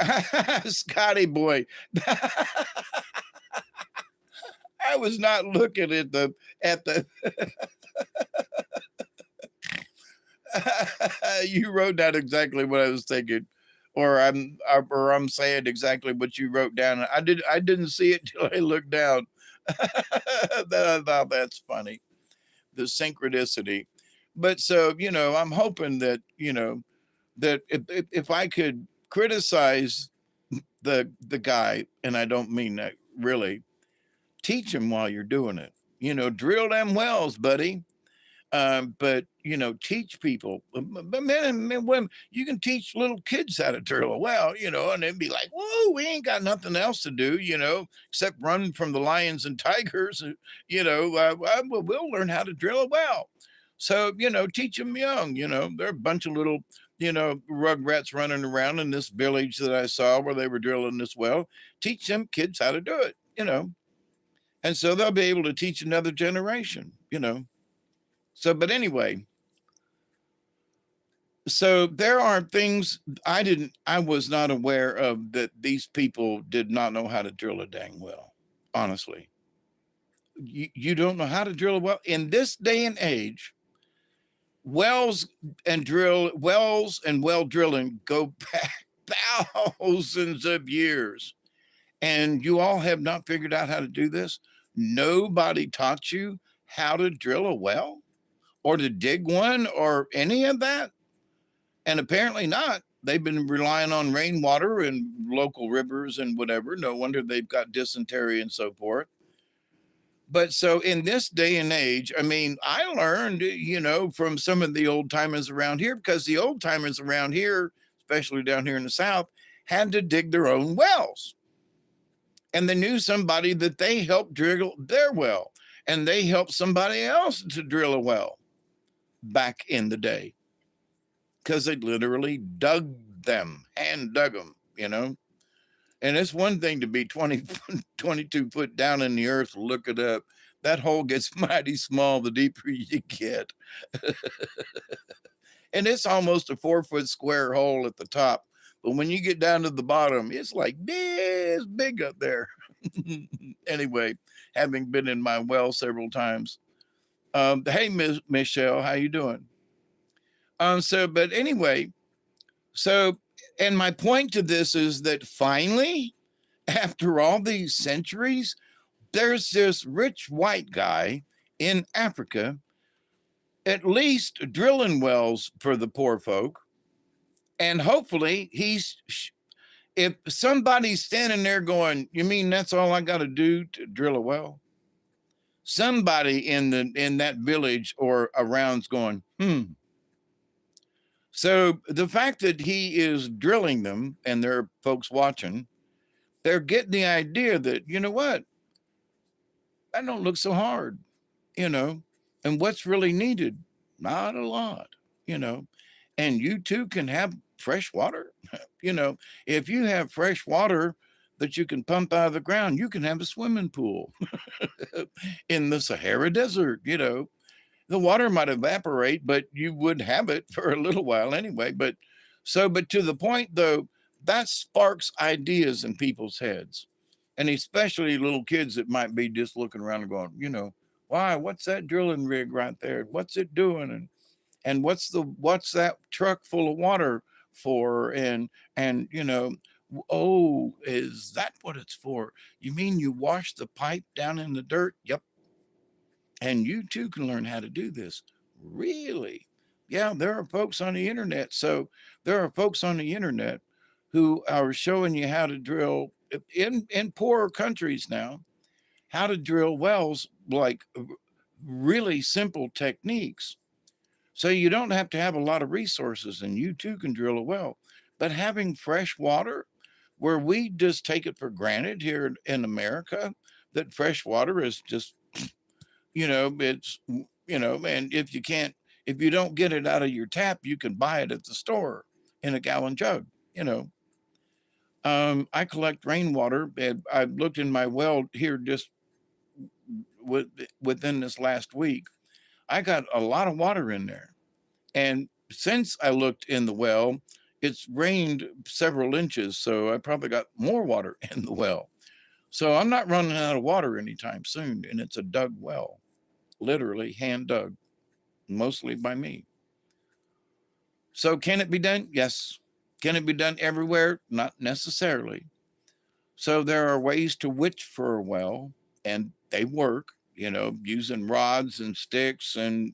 Speaker 1: Scotty boy. I was not looking at the you wrote down exactly what I was thinking, or I'm saying exactly what you wrote down. I didn't see it till I looked down. I thought that's funny, the synchronicity. But so I'm hoping that that if I could criticize the guy, and I don't mean that really, teach him while you're doing it. Drill them wells, buddy. But teach people. But men and women, you can teach little kids how to drill a well, and they'd be like, "Whoa, we ain't got nothing else to do, except run from the lions and tigers." We'll learn how to drill a well. So teach them young. There are a bunch of little rugrats running around in this village that I saw where they were drilling this well. Teach them kids how to do it. And so they'll be able to teach another generation. So, but anyway, so there are things I was not aware of, that these people did not know how to drill a dang well. Honestly, you don't know how to drill a well in this day and age. Wells and well drilling go back thousands of years, and you all have not figured out how to do this. Nobody taught you how to drill a well or to dig one or any of that. And apparently not. They've been relying on rainwater and local rivers and whatever. No wonder they've got dysentery and so forth. But so in this day and age, I mean, I learned, from some of the old timers around here, because the old timers around here, especially down here in the South, had to dig their own wells. And they knew somebody that they helped drill their well, and they helped somebody else to drill a well back in the day, because they literally hand dug them. And it's one thing to be 22 foot down in the earth, look it up. That hole gets mighty small the deeper you get. And it's almost a 4-foot square hole at the top. But when you get down to the bottom, it's like this big up there. Anyway, having been in my well several times. Hey, Miss Michelle, how you doing? But anyway, and my point to this is that finally, after all these centuries, there's this rich white guy in Africa, at least drilling wells for the poor folk. And hopefully if somebody's standing there going, you mean that's all I got to do to drill a well? Somebody in that village or around's going, So the fact that he is drilling them and there are folks watching, they're getting the idea that, you know what? That don't look so hard, and what's really needed? Not a lot, and you too can have fresh water. If you have fresh water that you can pump out of the ground, you can have a swimming pool in the Sahara Desert. The water might evaporate, but you would have it for a little while anyway. But to the point though, that sparks ideas in people's heads, and especially little kids that might be just looking around and going, why? What's that drilling rig right there? What's it doing? And what's that truck full of water for? And oh, is that what it's for? You mean you wash the pipe down in the dirt? Yep. And you too can learn how to do this. Really? Yeah, there are folks on the internet. So there are folks on the internet who are showing you how to drill in poorer countries now, how to drill wells, like really simple techniques. So you don't have to have a lot of resources, and you too can drill a well. But having fresh water, where we just take it for granted here in America, that fresh water is just, it's, and if you don't get it out of your tap, you can buy it at the store in a gallon jug, I collect rainwater. And I've looked in my well here just within this last week. I got a lot of water in there. And since I looked in the well, it's rained several inches. So I probably got more water in the well. So I'm not running out of water anytime soon. And it's a dug well, literally hand dug, mostly by me. So can it be done? Yes. Can it be done everywhere? Not necessarily. So there are ways to witch for a well, and they work, using rods and sticks. And,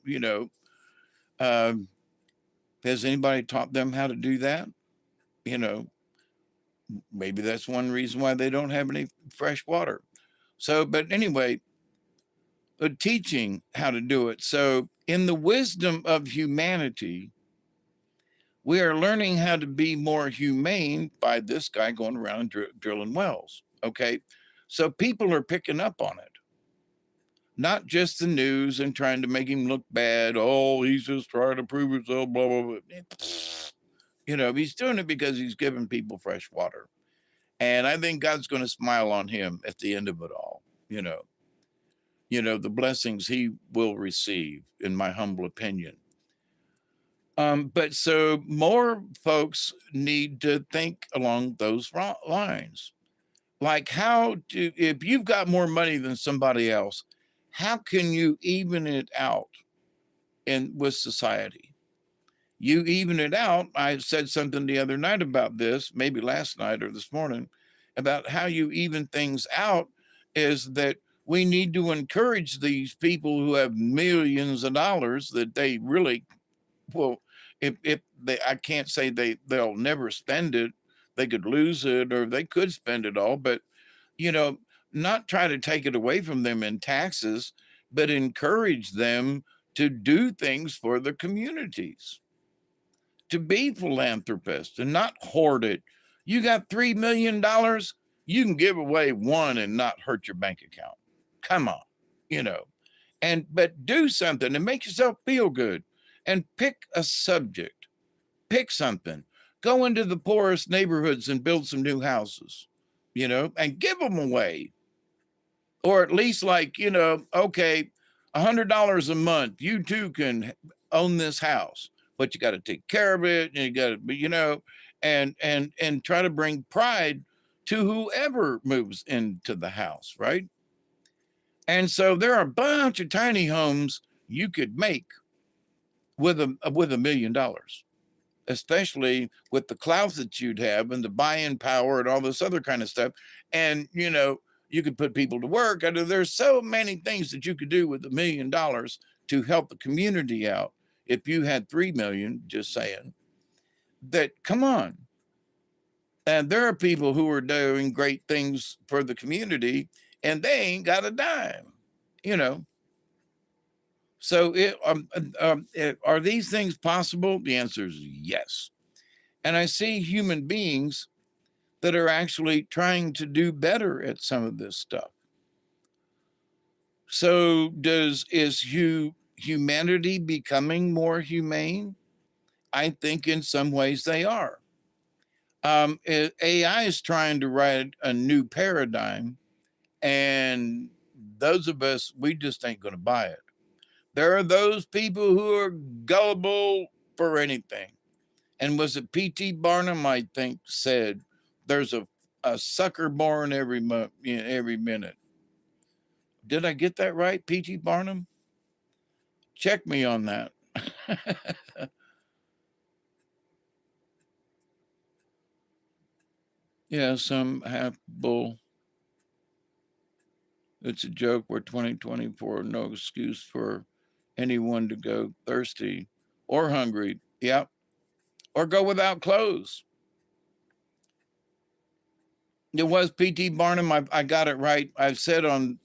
Speaker 1: has anybody taught them how to do that? Maybe that's one reason why they don't have any fresh water. So, but anyway, teaching how to do it. So in the wisdom of humanity, we are learning how to be more humane by this guy going around drilling wells. Okay. So people are picking up on it, not just the news and trying to make him look bad. Oh, he's just trying to prove himself, blah, blah, blah. He's doing it because he's giving people fresh water. And I think God's going to smile on him at the end of it all. The blessings he will receive, in my humble opinion. But so more folks need to think along those lines. Like if you've got more money than somebody else, how can you even it out with society? You even it out. I said something the other night about this, maybe last night or this morning, about how you even things out is that we need to encourage these people who have millions of dollars that they really, well, if they, I can't say they'll never spend it. They could lose it, or they could spend it all. But not try to take it away from them in taxes, but encourage them to do things for the communities, to be philanthropists and not hoard it. You got $3 million, you can give away one and not hurt your bank account. Come on, but do something and make yourself feel good and pick a subject, pick something, go into the poorest neighborhoods and build some new houses, and give them away. Or at least okay, $100 a month, you too can own this house, but you got to take care of it, and you got to, and try to bring pride to whoever moves into the house, right? And so there are a bunch of tiny homes you could make with $1 million, especially with the clout that you'd have and the buy-in power and all this other kind of stuff. And you could put people to work. There's so many things that you could do with $1 million to help the community out. If you had 3 million, just saying, that, come on. And there are people who are doing great things for the community and they ain't got a dime, So are these things possible? The answer is yes. And I see human beings that are actually trying to do better at some of this stuff. So is humanity becoming more humane? I think in some ways they are. AI is trying to write a new paradigm, and those of us, we just ain't going to buy it. There are those people who are gullible for anything. And was it P.T. Barnum, I think, said, there's a sucker born every month, every minute. Did I get that right, P.T. Barnum? Check me on that. Yeah, some half bull. It's a joke. We're 2024. No excuse for anyone to go thirsty or hungry. Yep. Or go without clothes. It was P.T. Barnum. I got it right. I've said on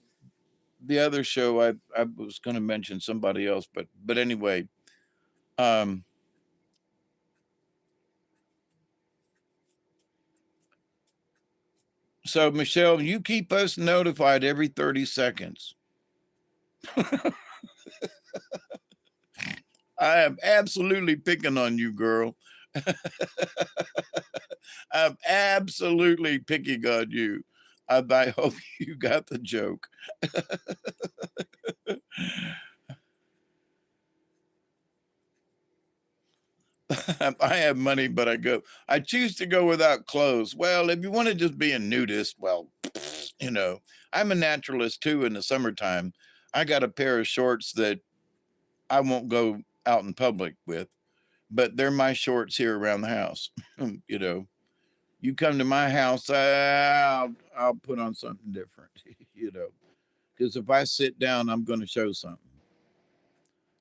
Speaker 1: the other show, I was going to mention somebody else, but anyway, so Michelle, you keep us notified every 30 seconds. I am absolutely picking on you, girl. I'm absolutely picking on you. I hope you got the joke. I have money, but I choose to go without clothes. Well, if you want to just be a nudist, well, I'm a naturalist too in the summertime. I got a pair of shorts that I won't go out in public with, but they're my shorts here around the house. You come to my house, I'll put on something different, because if I sit down, I'm going to show something.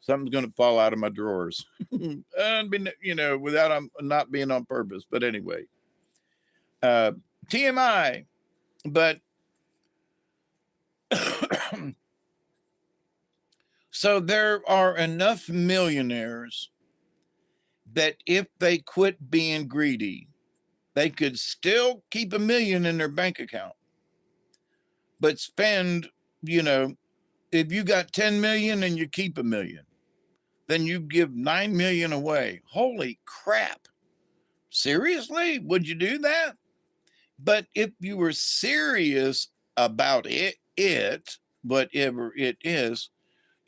Speaker 1: Something's going to fall out of my drawers, without not being on purpose. But anyway, TMI. But so there are enough millionaires that if they quit being greedy, they could still keep $1 million in their bank account, but spend, if you got 10 million and you keep $1 million, then you give 9 million away. Holy crap. Seriously? Would you do that? But if you were serious about it, whatever it is,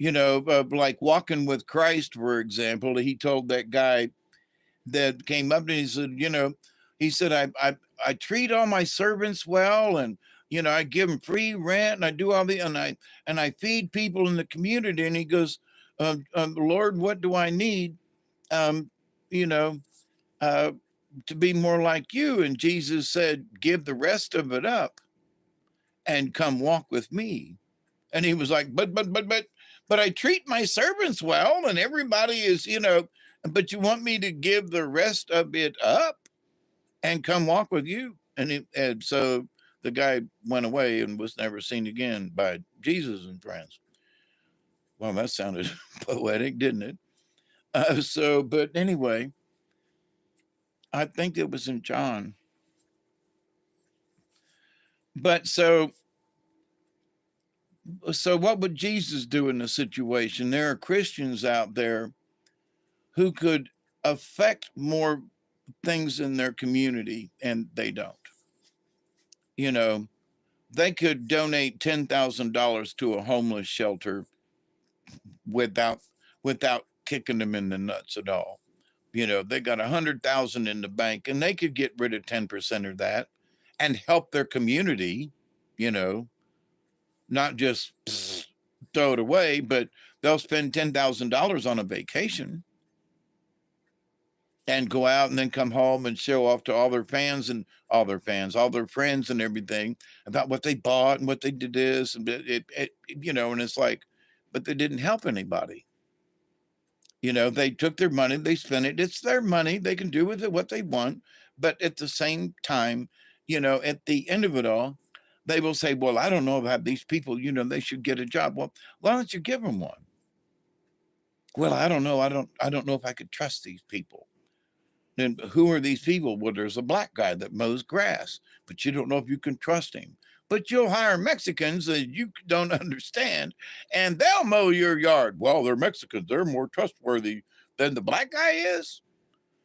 Speaker 1: like Walking with Christ, for example, he told that guy that came up and he said, I treat all my servants well, and I give them free rent, and I do all the and I feed people in the community. And he goes, Lord, what do I need? To be more like you. And Jesus said, give the rest of it up and come walk with me. And he was like, but I treat my servants well, and everybody is, but you want me to give the rest of it up and come walk with you? And so the guy went away and was never seen again by Jesus and friends. Well, that sounded poetic, didn't it? But anyway, I think it was in John. But so what would Jesus do in the situation? There are Christians out there who could affect more things in their community, and they don't. You know, they could donate $10,000 to a homeless shelter without kicking them in the nuts at all. You know, they got 100,000 in the bank, and they could get rid of 10% of that and help their community. You know, not just throw it away, but they'll spend $10,000 on a vacation and go out and then come home and show off to all their friends and everything about what they bought and what they did this and you know, and it's like, but they didn't help anybody. You know, they took their money, they spent it. It's their money. They can do with it what they want. But at the same time, you know, at the end of it all, they will say, well, I don't know about these people, you know, they should get a job. Well, why don't you give them one? Well, I don't know. I don't know if I could trust these people. And who are these people? Well, there's a black guy that mows grass, but you don't know if you can trust him. But you'll hire Mexicans that you don't understand, and they'll mow your yard. Well, they're Mexicans. They're more trustworthy than the black guy is,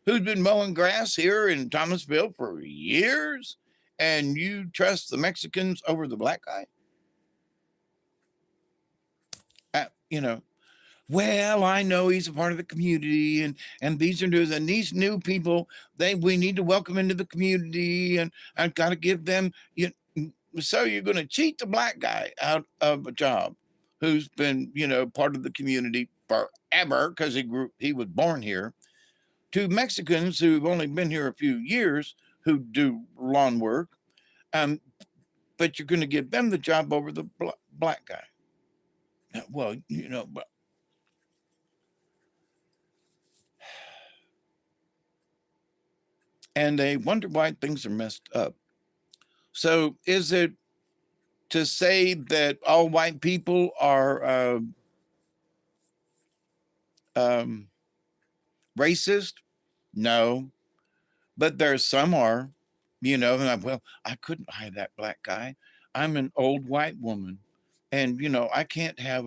Speaker 1: who's been mowing grass here in Thomasville for years, and you trust the Mexicans over the black guy? You know, well, I know he's a part of the community, and these are new, and these new people, we need to welcome into the community, and I've got to give them, so you're going to cheat the black guy out of a job who's been, you know, part of the community forever because he was born here, to Mexicans who've only been here a few years who do lawn work, but you're going to give them the job over the black guy. Well, you know, but and they wonder why things are messed up. So is it to say that all white people are racist? No, but there's some are, you know, and well, I couldn't hire that black guy. I'm an old white woman, and, you know, I can't have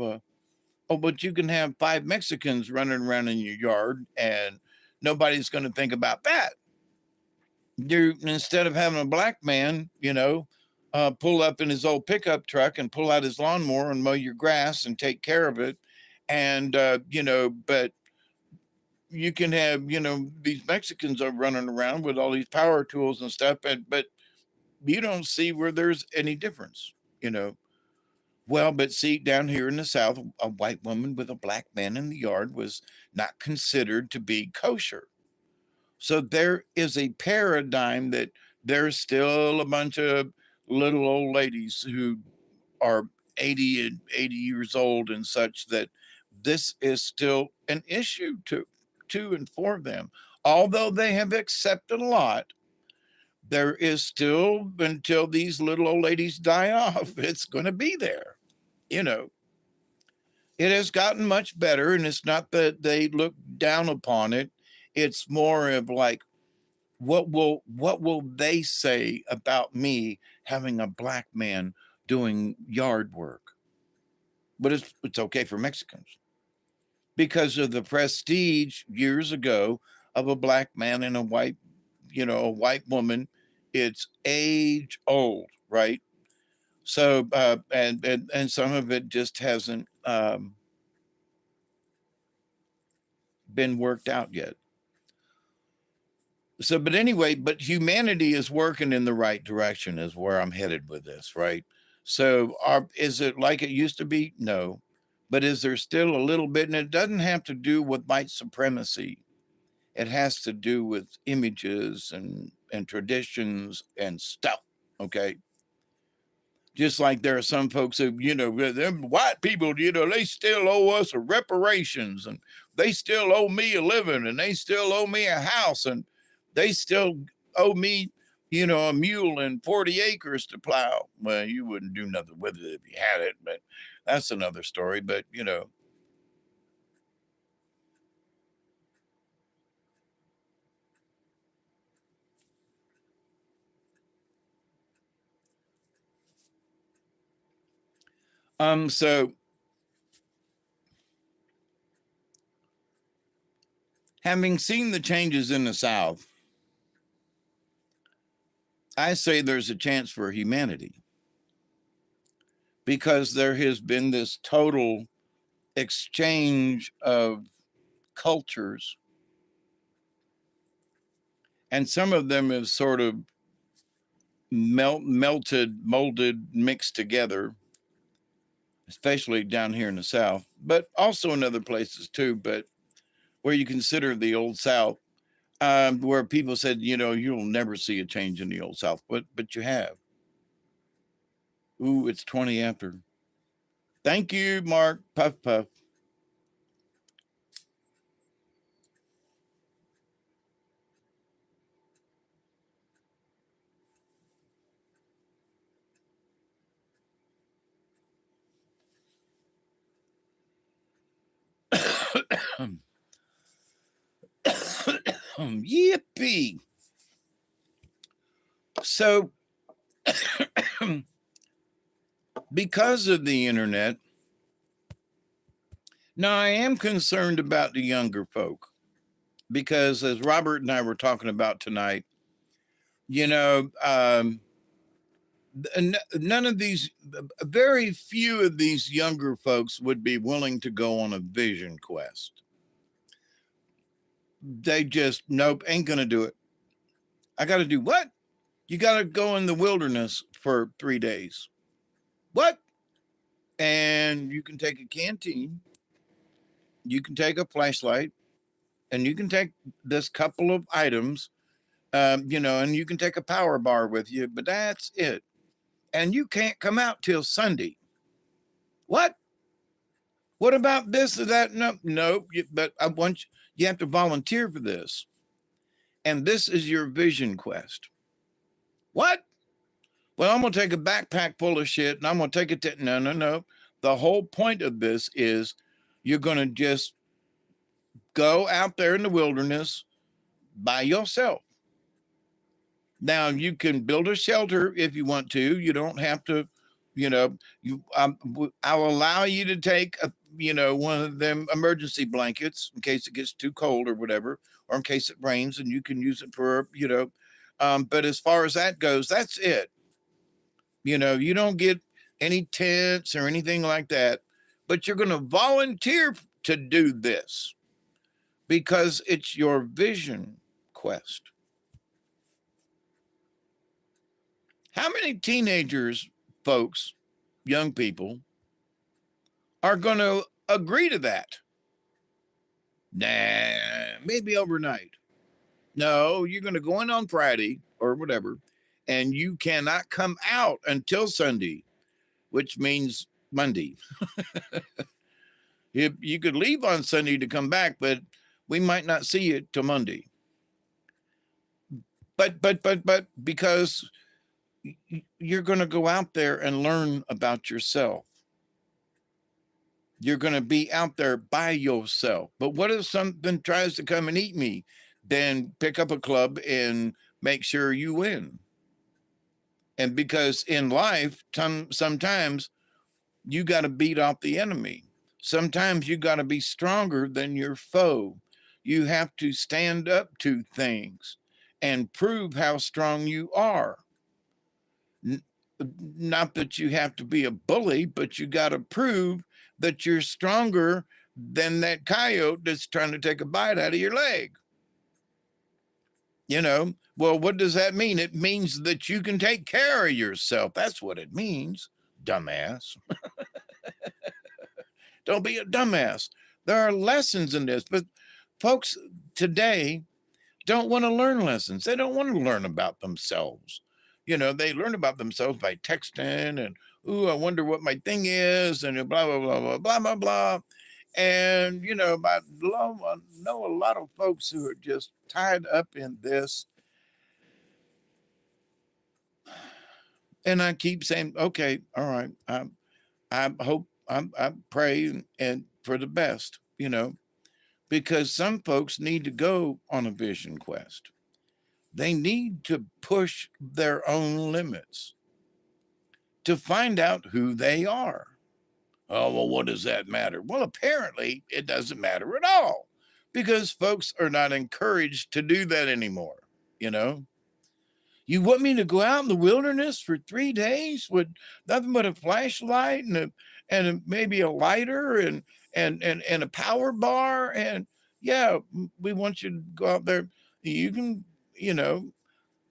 Speaker 1: but you can have 5 Mexicans running around in your yard, and nobody's going to think about that. Instead of having a black man, you know, pull up in his old pickup truck and pull out his lawnmower and mow your grass and take care of it. And, you know, but you can have, you know, these Mexicans are running around with all these power tools and stuff, but you don't see where there's any difference, you know. Well, but see, down here in the South, a white woman with a black man in the yard was not considered to be kosher. So there is a paradigm that there's still a bunch of little old ladies who are 80 years old and such, that this is still an issue to and for them. Although they have accepted a lot, there is still, until these little old ladies die off, it's going to be there. You know, it has gotten much better, and it's not that they look down upon it. It's more of like, what will they say about me having a black man doing yard work? But it's okay for Mexicans because of the prestige years ago of a black man and a white, you know, a white woman. It's age old, right? So and some of it just hasn't been worked out yet. So, but anyway, but humanity is working in the right direction is where I'm headed with this, right? So is it like it used to be? No. But is there still a little bit? And it doesn't have to do with white supremacy. It has to do with images and traditions and stuff, okay? Just like there are some folks who, you know, them white people, you know, they still owe us a reparations, and they still owe me a living, and they still owe me a house, and they still owe me a mule and 40 acres to plow. Well, you wouldn't do nothing with it if you had it, but that's another story. But, so having seen the changes in the South, I say there's a chance for humanity because there has been this total exchange of cultures, and some of them have sort of melted, molded, mixed together, especially down here in the South, but also in other places too. But where you consider the Old South, where people said, you'll never see a change in the Old South, but you have. Ooh, it's 20 after. Thank you, Mark. Puff, puff. Yippee. So, because of the internet, now I am concerned about the younger folk because, as Robert and I were talking about tonight, none of these, very few of these younger folks would be willing to go on a vision quest. They just, nope, ain't going to do it. I got to do what? You got to go in the wilderness for 3 days. What? And you can take a canteen, you can take a flashlight, and you can take this couple of items, and you can take a power bar with you, but that's it. And you can't come out till Sunday. What? What about this or that? No, but I want you have to volunteer for this. And this is your vision quest. What? Well, I'm going to take a backpack full of shit and I'm going to take it to, no. The whole point of this is you're going to just go out there in the wilderness by yourself. Now, you can build a shelter if you want to. You don't have to, I'll allow you to take one of them emergency blankets in case it gets too cold or whatever, or in case it rains, and you can use it for, but as far as that goes, that's it. You don't get any tents or anything like that, but you're going to volunteer to do this because it's your vision quest. How many teenagers, folks, young people, are going to agree to that? Nah, maybe overnight. No, you're going to go in on Friday or whatever, and you cannot come out until Sunday, which means Monday. You could leave on Sunday to come back, but we might not see you till Monday. But because you're going to go out there and learn about yourself. You're going to be out there by yourself. But what if something tries to come and eat me? Then pick up a club and make sure you win. And because in life, sometimes you got to beat off the enemy. Sometimes you got to be stronger than your foe. You have to stand up to things and prove how strong you are. Not that you have to be a bully, but you got to prove that you're stronger than that coyote that's trying to take a bite out of your leg. Well, what does that mean? It means that you can take care of yourself. That's what it means, dumbass. Don't be a dumbass. There are lessons in this, but folks today don't want to learn lessons. They don't want to learn about themselves. They learn about themselves by texting and, ooh, I wonder what my thing is, and blah, blah, blah, blah, blah, blah, blah. And, I know a lot of folks who are just tied up in this. And I keep saying, okay, all right. I hope I pray and for the best, because some folks need to go on a vision quest. They need to push their own limits to find out who they are. Oh, well, what does that matter? Well, apparently it doesn't matter at all because folks are not encouraged to do that anymore. You want me to go out in the wilderness for 3 days with nothing but a flashlight and maybe a lighter and a power bar? And yeah, we want you to go out there. You can,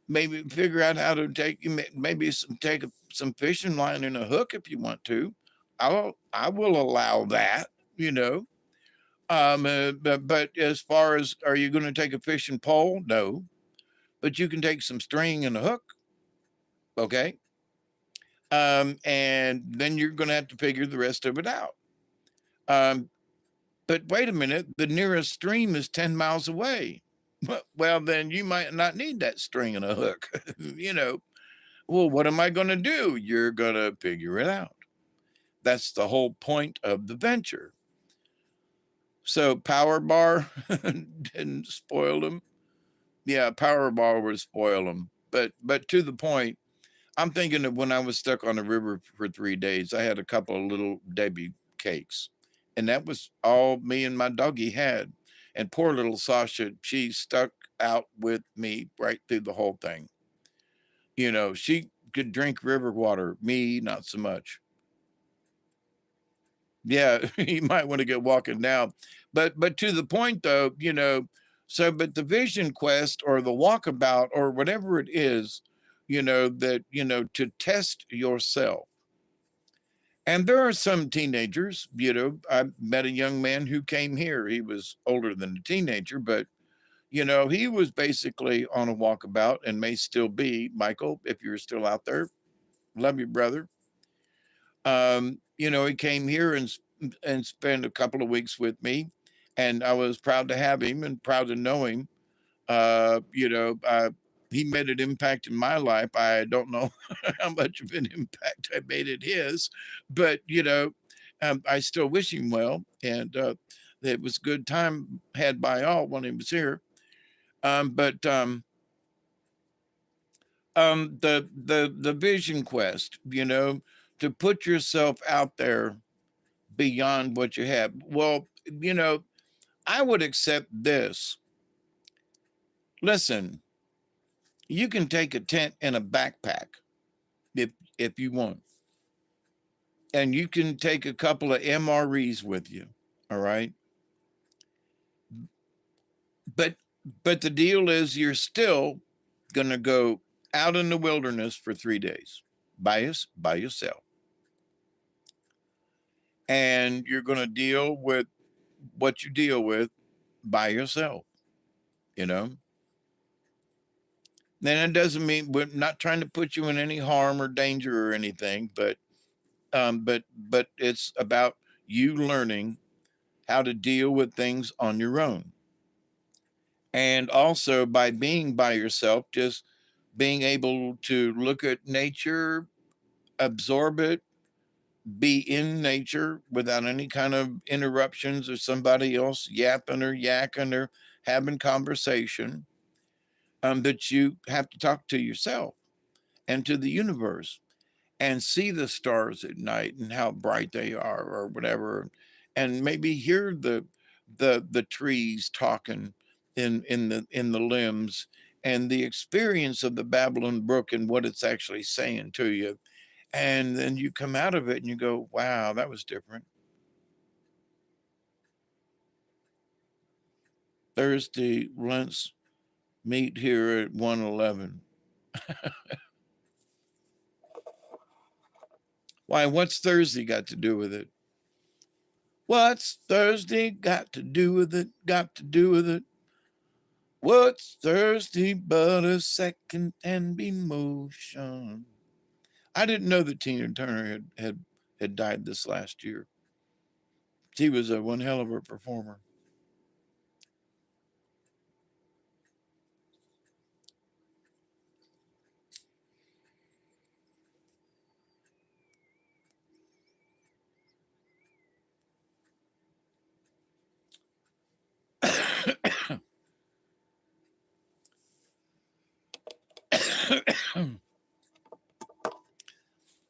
Speaker 1: maybe figure out how to take some fishing line and a hook if you want to. I will allow that, but as far as, are you going to take a fishing pole? No, but you can take some string and a hook. Okay. And then you're going to have to figure the rest of it out. But wait a minute, the nearest stream is 10 miles away. Well, then you might not need that string and a hook. Well, what am I going to do? You're going to figure it out. That's the whole point of the venture. So power bar didn't spoil them. Yeah, power bar would spoil them. But to the point, I'm thinking of when I was stuck on the river for 3 days, I had a couple of little Debbie cakes, and that was all me and my doggy had. And poor little Sasha, she stuck out with me right through the whole thing. She could drink river water, me, not so much. Yeah, you might want to get walking now. But to the point though, but the vision quest or the walkabout or whatever it is, to test yourself. And there are some teenagers, I met a young man who came here. He was older than a teenager, but he was basically on a walkabout and may still be. Michael, if you're still out there, love you, brother. He came here and spent a couple of weeks with me, and I was proud to have him and proud to know him. He made an impact in my life. I don't know how much of an impact I made in his, but I still wish him well, and it was a good time had by all when he was here. The vision quest, to put yourself out there beyond what you have. Well, I would accept this. Listen, you can take a tent and a backpack if you want. And you can take a couple of MREs with you. All right. But the deal is you're still going to go out in the wilderness for 3 days by yourself. And you're going to deal with what you deal with by yourself, Then it doesn't mean we're not trying to put you in any harm or danger or anything, but it's about you learning how to deal with things on your own. And also by being by yourself, just being able to look at nature, absorb it, be in nature without any kind of interruptions or somebody else yapping or yakking or having conversation. That you have to talk to yourself and to the universe and see the stars at night and how bright they are or whatever, and maybe hear the trees talking in the limbs, and the experience of the Babylon Brook and what it's actually saying to you. And then you come out of it and you go, wow, that was different. Thursday, let's meet here at 111. Why, what's Thursday got to do with it? What's Thursday got to do with it? Got to do with it? What's Thursday but a second-hand emotion? I didn't know that Tina Turner had died this last year. She was one hell of a performer.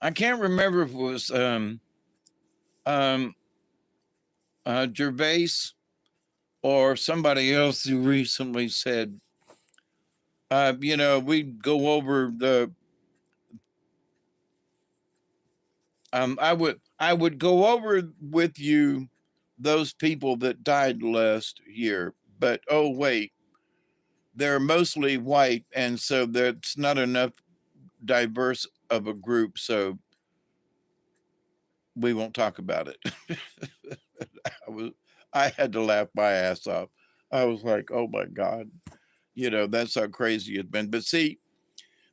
Speaker 1: I can't remember if it was um, Gervais or somebody else who recently said, we'd go over the. I would go over with you those people that died last year, but oh wait, they're mostly white, and so that's not enough diverse of a group, so we won't talk about it. I had to laugh my ass off. I was like, oh my God, that's how crazy it's been. But see,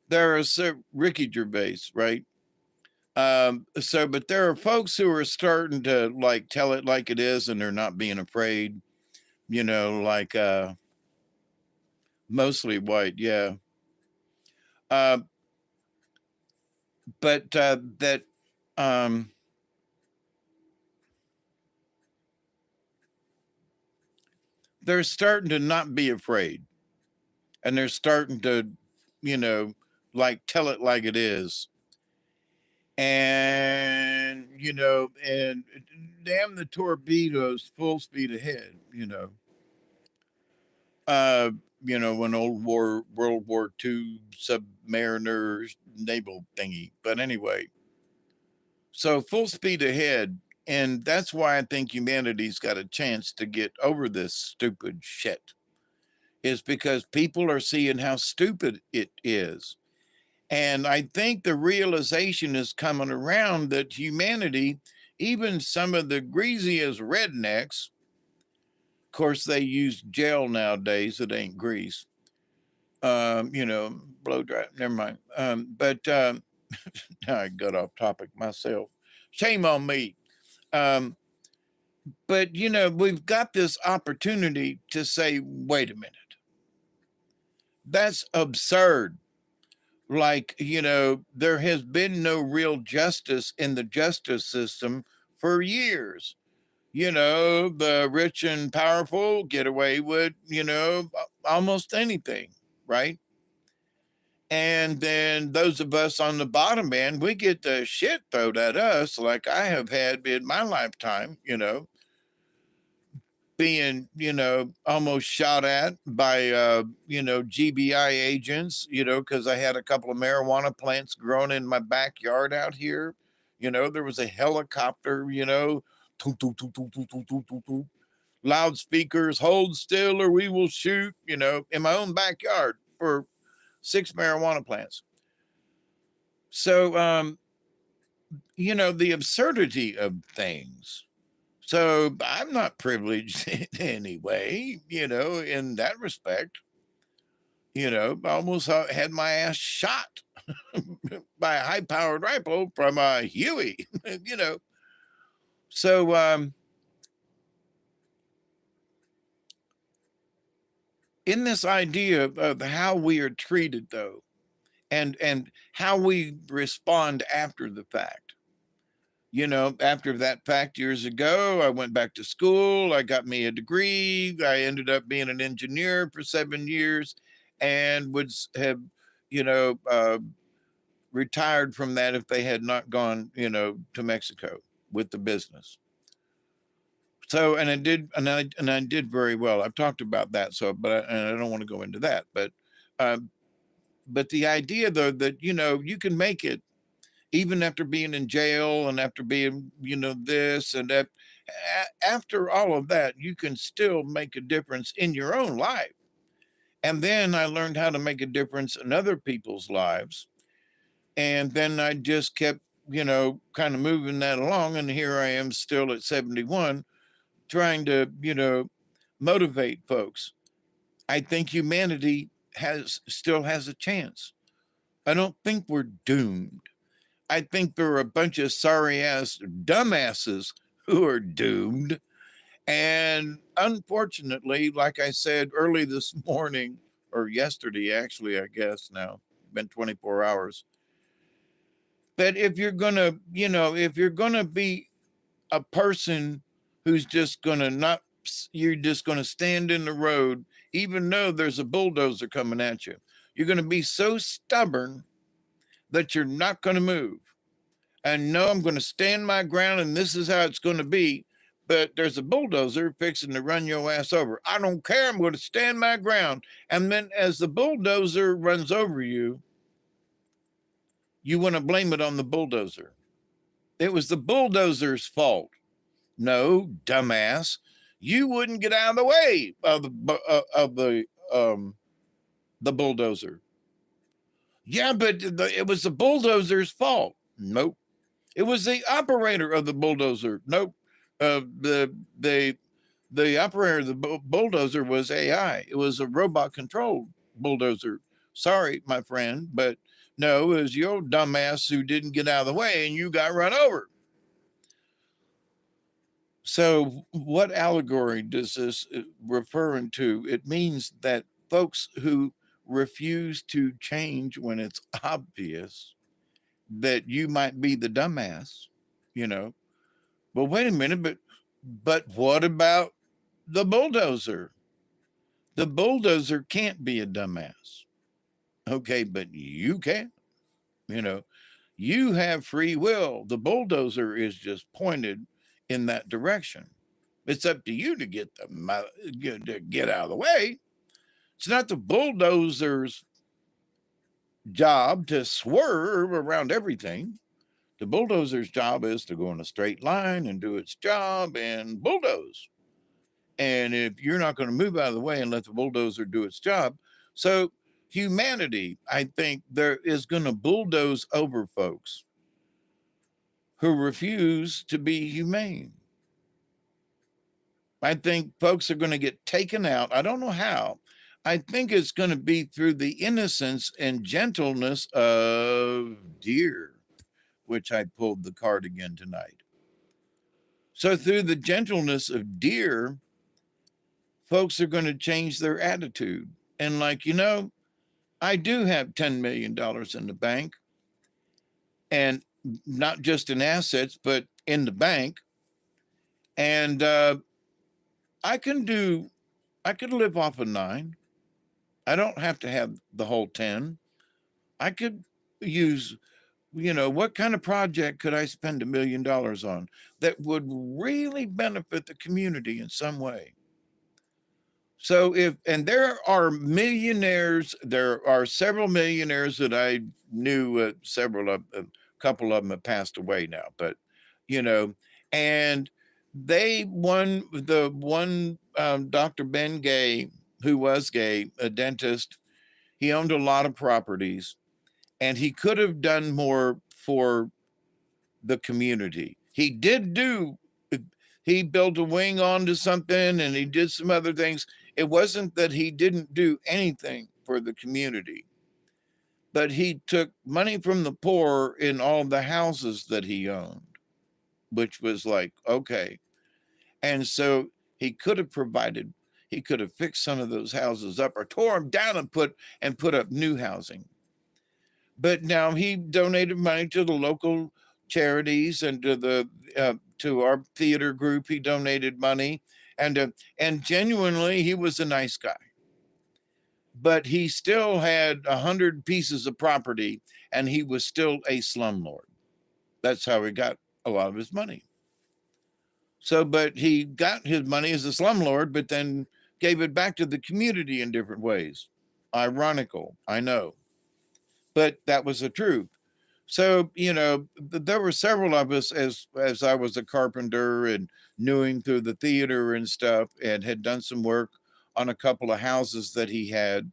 Speaker 1: there are Ricky Gervais, right? But there are folks who are starting to like tell it like it is, and they're not being afraid, like mostly white, yeah. Uh, but that they're starting to not be afraid, and they're starting to, like tell it like it is. And and damn the torpedoes full speed ahead, uh when World War II submariners naval thingy. But anyway, so full speed ahead, and that's why I think humanity's got a chance to get over this stupid shit, is because people are seeing how stupid it is. And I think the realization is coming around that humanity, even some of the greasiest rednecks, of course, they use gel nowadays. It ain't grease. Blow dry. Never mind. I got off topic myself. Shame on me. But we've got this opportunity to say, wait a minute, that's absurd. Like, there has been no real justice in the justice system for years. The rich and powerful get away with, almost anything, right? And then those of us on the bottom end, we get the shit thrown at us, like I have had in my lifetime, being, almost shot at by, GBI agents, because I had a couple of marijuana plants growing in my backyard out here. There was a helicopter, toot, toot, toot, toot, toot, toot, toot, toot, toot. Loudspeakers, hold still or we will shoot, in my own backyard for 6 marijuana plants. So, the absurdity of things. So I'm not privileged in any way, in that respect. I almost had my ass shot by a high powered rifle from a Huey, So in this idea of how we are treated, though, and how we respond after the fact. After that fact years ago, I went back to school. I got me a degree. I ended up being an engineer for 7 years and would have, retired from that if they had not gone, to Mexico with the business. So, and I did very well. I've talked about that. So, but I don't want to go into that. But the idea, though, that, you can make it even after being in jail and after being, this and that, after all of that, you can still make a difference in your own life. And then I learned how to make a difference in other people's lives. And then I just kept, kind of moving that along. And here I am still at 71, trying to, motivate folks. I think humanity still has a chance. I don't think we're doomed. I think there are a bunch of sorry ass dumbasses who are doomed. And unfortunately, like I said early this morning, or yesterday, actually, I guess now, been 24 hours. But if you're gonna, if you're gonna be a person who's just gonna you're just gonna stand in the road, even though there's a bulldozer coming at you. You're going to be so stubborn that you're not going to move. And no, I'm going to stand my ground and this is how it's going to be. But there's a bulldozer fixing to run your ass over. I don't care. I'm going to stand my ground. And then as the bulldozer runs over you, you want to blame it on the bulldozer. It was the bulldozer's fault. No, dumbass. You wouldn't get out of the way of the bulldozer. Yeah, but it was the bulldozer's fault. Nope. It was the operator of the bulldozer. Nope. The operator of the bulldozer was AI. It was a robot controlled bulldozer. Sorry, my friend, but no, it was your dumbass who didn't get out of the way and you got run over. So what allegory does this referring to? It means that folks who refuse to change when it's obvious that you might be the dumbass, you know. Well, wait a minute, but what about the bulldozer? The bulldozer can't be a dumbass. Okay, but you can, you know. You have free will. The bulldozer is just pointed in that direction. It's up to you to get out of the way. It's not the bulldozer's job to swerve around everything. The bulldozer's job is to go in a straight line and do its job and bulldoze. And if you're not going to move out of the way and let the bulldozer do its job, so humanity, I think, there is going to bulldoze over folks who refuse to be humane. I think folks are going to get taken out. I don't know how. I think it's going to be through the innocence and gentleness of deer, which I pulled the card again tonight. So through the gentleness of deer, folks are going to change their attitude. And like, you know, I do have $10 million in the bank, and not just in assets, but in the bank. And I could live off of 9. I don't have to have the whole 10. I could use, you know, what kind of project could I spend $1 million on that would really benefit the community in some way? So and there are millionaires, there are several millionaires that I knew, a couple of them have passed away now, but, you know, and the one Dr. Ben Gay, who was gay, a dentist, he owned a lot of properties and he could have done more for the community. He built a wing onto something and he did some other things. It wasn't that he didn't do anything for the community, but he took money from the poor in all the houses that he owned, which was like, okay. And so he could have fixed some of those houses up or tore them down and put up new housing. But now he donated money to the local charities and to our theater group. He donated money, and genuinely he was a nice guy. But he still had 100 pieces of property, and he was still a slumlord. That's how he got a lot of his money. So, but he got his money as a slumlord, but then gave it back to the community in different ways. Ironical, I know, but that was the truth. So, you know, there were several of us as I was a carpenter and knew him through the theater and stuff, and had done some work on a couple of houses that he had,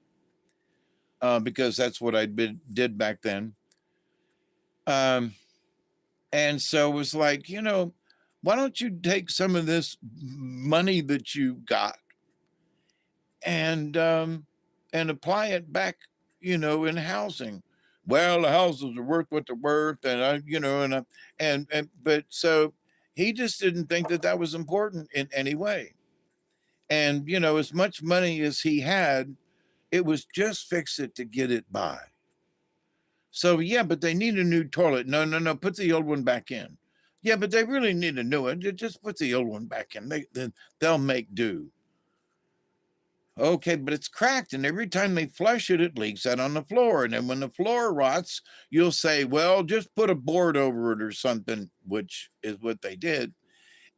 Speaker 1: because that's what I did back then. And so it was like, you know, why don't you take some of this money that you got and apply it back, you know, in housing? Well, the houses are worth what they're worth, and but so he just didn't think that was important in any way. And you know, as much money as he had, it was just fix it to get it by. So yeah, but they need a new toilet. No, put the old one back in. Yeah, but they really need a new one. Just put the old one back in. They'll make do. Okay, but it's cracked, and every time they flush it, it leaks out on the floor. And then when the floor rots, you'll say, well, just put a board over it or something, which is what they did.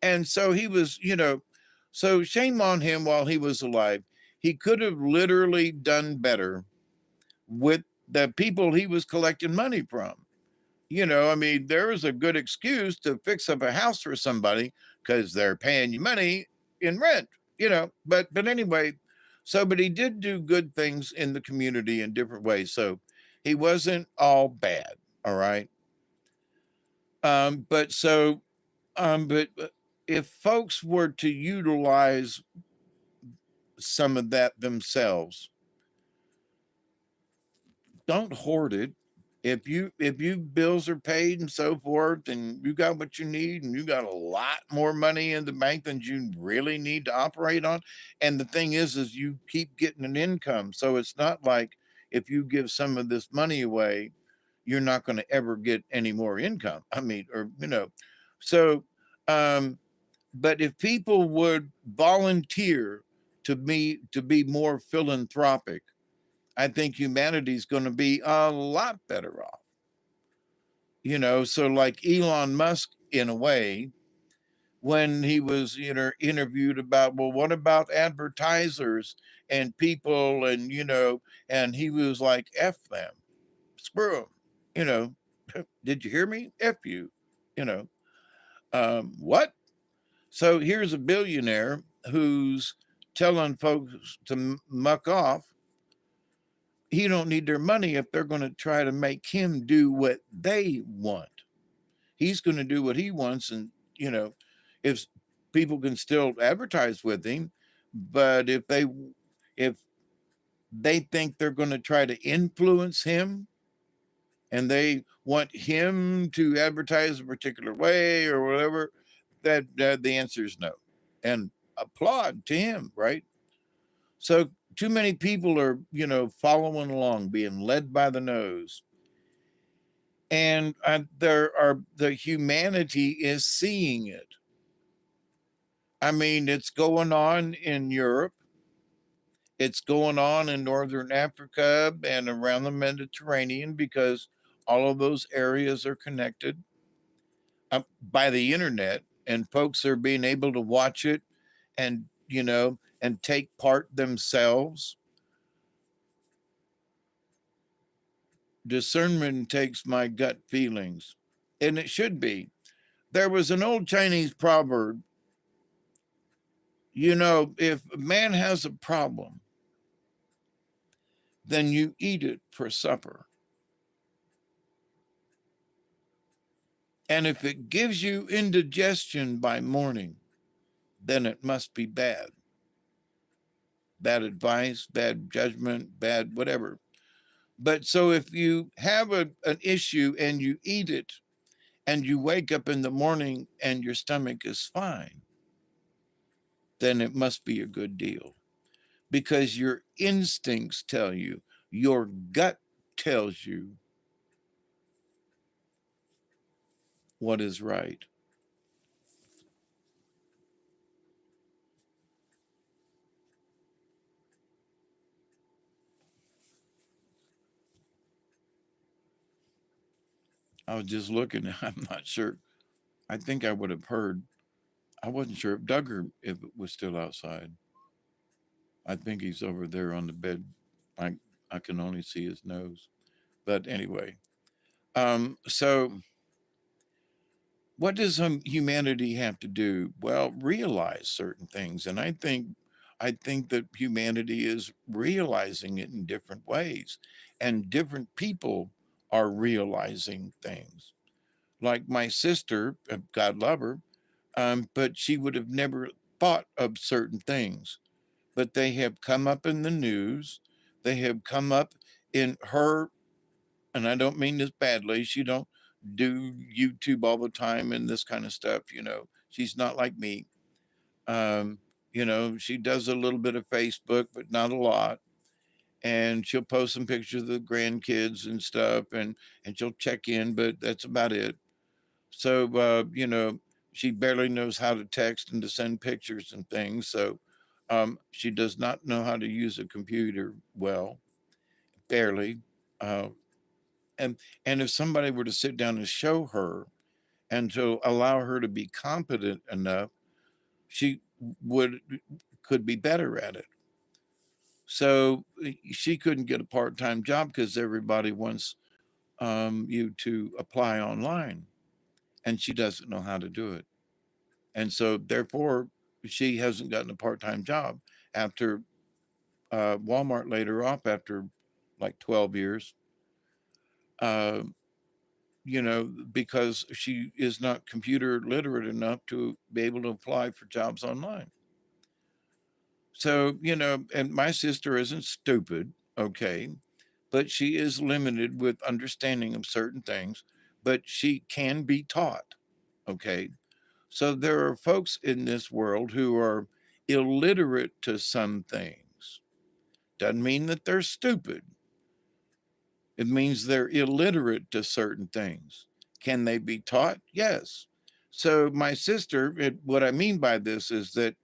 Speaker 1: And so he was, so shame on him while he was alive. He could have literally done better with the people he was collecting money from. I mean, there is a good excuse to fix up a house for somebody because they're paying you money in rent, but anyway, but he did do good things in the community in different ways. So he wasn't all bad. All right. But so, but if folks were to utilize some of that themselves, don't hoard it. If you bills are paid and so forth, and you got what you need, and you got a lot more money in the bank than you really need to operate on, and the thing is you keep getting an income, so it's not like if you give some of this money away, you're not going to ever get any more income. I mean, or so um but if people would volunteer to be more philanthropic, I think humanity's going to be a lot better off. So like Elon Musk, in a way, when he was interviewed about, well, what about advertisers and people, and he was like, F them, screw them, you know, did you hear me? F you, you know, what? So here's a billionaire who's telling folks to muck off. He don't need their money if they're going to try to make him do what they want. He's going to do what he wants, and if people can still advertise with him, but if they think they're going to try to influence him and they want him to advertise a particular way or whatever, that the answer is no. And applaud to him, right? So too many people are, following along, being led by the nose. And the humanity is seeing it. I mean, it's going on in Europe. It's going on in Northern Africa and around the Mediterranean because all of those areas are connected by the internet, and folks are being able to watch it and, and take part themselves. Discernment takes my gut feelings, and it should be. There was an old Chinese proverb, if a man has a problem, then you eat it for supper. And if it gives you indigestion by morning, then it must be bad. Bad advice, bad judgment, bad whatever. But so if you have an issue and you eat it and you wake up in the morning and your stomach is fine, then it must be a good deal, because your instincts tell you, your gut tells you what is right. I was just looking, I'm not sure. I think I would have heard. I wasn't sure if Duggar, if it was still outside. I think he's over there on the bed. I can only see his nose. But anyway, so what does humanity have to do? Well, realize certain things, and I think that humanity is realizing it in different ways, and different people are realizing things. Like my sister, God love her, but she would have never thought of certain things, but they have come up in the news. They have come up in her, and I don't mean this badly. She don't do YouTube all the time and this kind of stuff. She's not like me. Um, she does a little bit of Facebook, but not a lot. And she'll post some pictures of the grandkids and stuff, and she'll check in, but that's about it. So she barely knows how to text and to send pictures and things. So She does not know how to use a computer well, barely. Uh, and if somebody were to sit down and show her and to allow her to be competent enough, she would could be better at it. So she couldn't get a part-time job because everybody wants you to apply online, and she doesn't know how to do it. And so therefore she hasn't gotten a part-time job after Walmart laid her off after like 12 years. Uh, because she is not computer literate enough to be able to apply for jobs online. So, and my sister isn't stupid, okay, but she is limited with understanding of certain things, but she can be taught, okay? So there are folks in this world who are illiterate to some things. Doesn't mean that they're stupid. It means they're illiterate to certain things. Can they be taught? Yes. So my sister, what I mean by this is that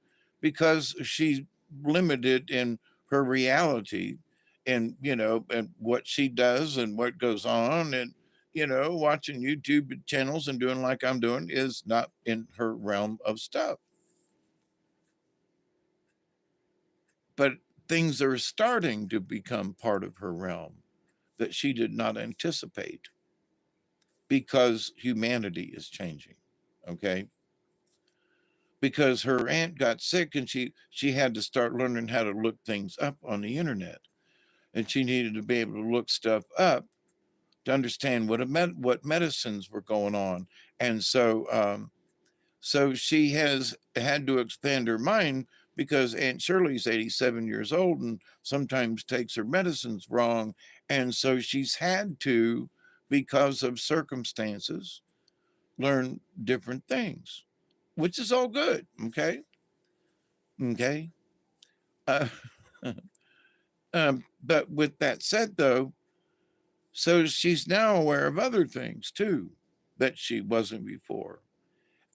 Speaker 1: because she's limited in her reality and, and what she does and what goes on and, watching YouTube channels and doing like I'm doing is not in her realm of stuff. But things are starting to become part of her realm that she did not anticipate because humanity is changing, okay? Because her aunt got sick and she had to start learning how to look things up on the internet, and she needed to be able to look stuff up to understand what medicines were going on. And so she has had to expand her mind because Aunt Shirley's 87 years old and sometimes takes her medicines wrong. And so she's had to, because of circumstances, learn different things, which is all good. Okay. Okay. Uh, but with that said, though, so she's now aware of other things too that she wasn't before.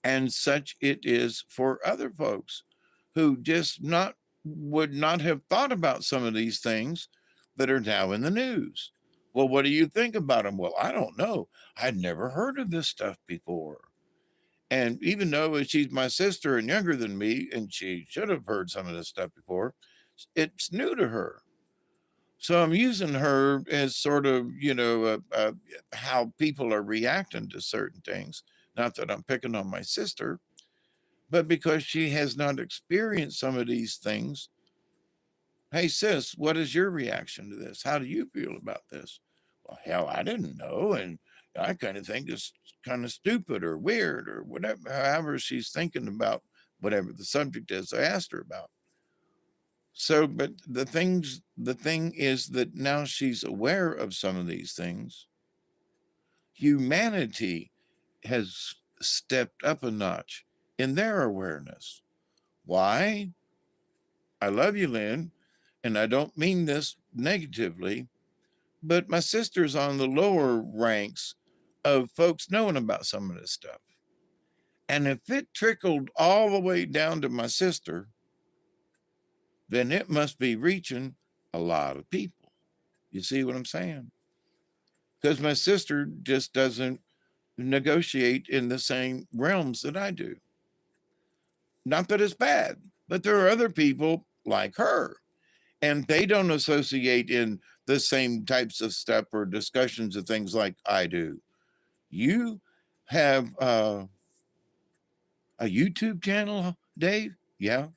Speaker 1: And such it is for other folks who just would not have thought about some of these things that are now in the news. Well, what do you think about them? Well, I don't know. I'd never heard of this stuff before. And even though she's my sister and younger than me, and she should have heard some of this stuff before, it's new to her. So I'm using her as sort of, how people are reacting to certain things. Not that I'm picking on my sister, but because she has not experienced some of these things. Hey, sis, what is your reaction to this? How do you feel about this? Well, hell, I didn't know. And I kind of think it's kind of stupid or weird or whatever, however she's thinking about whatever the subject is I asked her about. So, but the thing is that now she's aware of some of these things. Humanity has stepped up a notch in their awareness. Why? I love you, Lynn, and I don't mean this negatively, but my sister's on the lower ranks of folks knowing about some of this stuff. And if it trickled all the way down to my sister, then it must be reaching a lot of people. You see what I'm saying? Because my sister just doesn't negotiate in the same realms that I do. Not that it's bad, but there are other people like her, and they don't associate in the same types of stuff or discussions of things like I do. You have a YouTube channel, Dave? Yeah.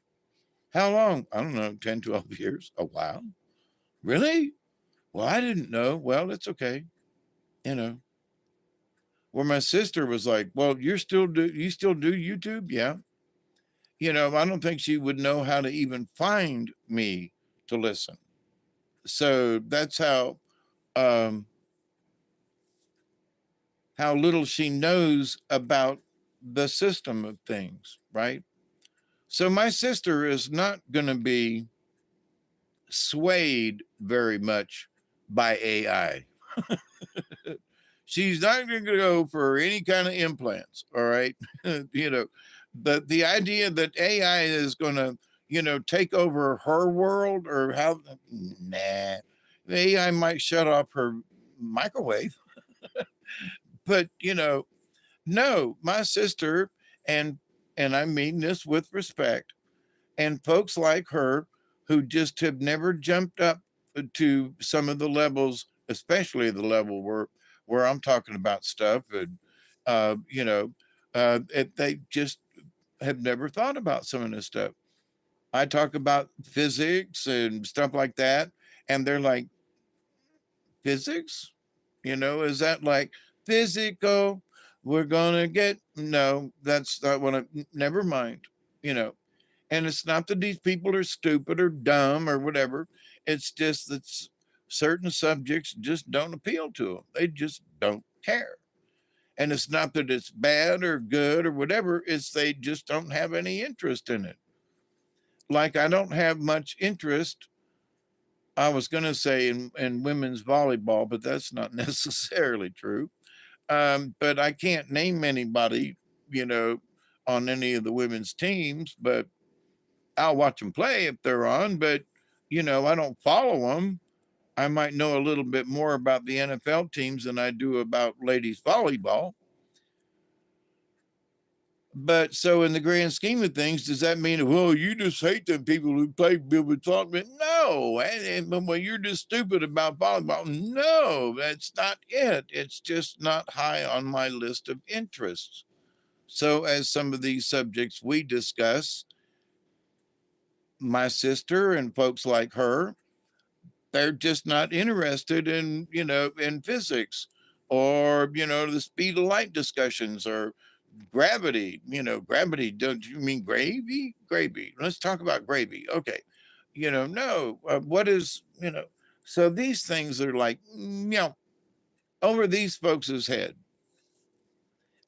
Speaker 1: How long? I don't know, 10, 12 years. A while. Really? Well, I didn't know. Well, it's okay. Where my sister was like, well, you still do YouTube? Yeah. I don't think she would know how to even find me to listen. So that's how little she knows about the system of things, right? So my sister is not going to be swayed very much by AI. She's not going to go for any kind of implants, all right? The idea that AI is going to, take over her world or how? Nah. AI might shut off her microwave, but no, my sister, and I mean this with respect, and folks like her who just have never jumped up to some of the levels, especially the level where I'm talking about stuff, and they just have never thought about some of this stuff. I talk about physics and stuff like that, and they're like, physics? Is that like physical? We're gonna get no, that's not what never mind, you know. And it's not that these people are stupid or dumb or whatever. It's just that certain subjects just don't appeal to them. They just don't care. And it's not that it's bad or good or whatever, it's they just don't have any interest in it. Like I don't have much interest, I was going to say in women's volleyball, but that's not necessarily true. But I can't name anybody, you know, on any of the women's teams, but I'll watch them play if they're on. But, I don't follow them. I might know a little bit more about the NFL teams than I do about ladies volleyball. But so in the grand scheme of things, does that mean, well, you just hate them people who play with soccer? No, well, you're just stupid about volleyball. No, that's not it. It's just not high on my list of interests. So as some of these subjects we discuss, my sister and folks like her, they're just not interested in physics or, the speed of light discussions or gravity, gravity. Don't you mean gravy? Gravy. Let's talk about gravy. Okay. No, what is, so these things are like, over these folks' head.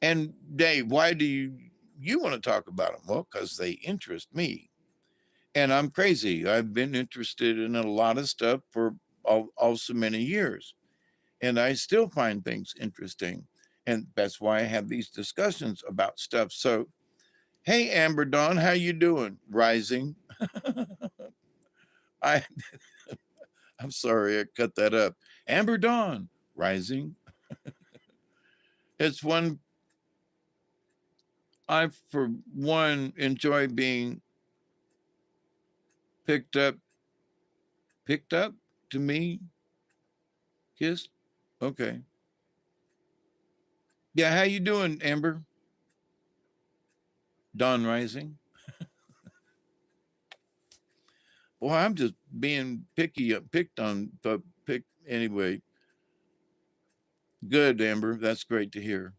Speaker 1: And Dave, why do you want to talk about them? Well, because they interest me. And I'm crazy. I've been interested in a lot of stuff for also many years. And I still find things interesting. And that's why I have these discussions about stuff. So, hey, Amber Dawn, how you doing? Rising. I'm sorry, I cut that up. Amber Dawn, rising. It's one, I, for one, enjoy being picked up to me, kissed. Okay. Yeah, how you doing, Amber? Dawn rising. Well, I'm just being picked on, but anyway. Good, Amber. That's great to hear.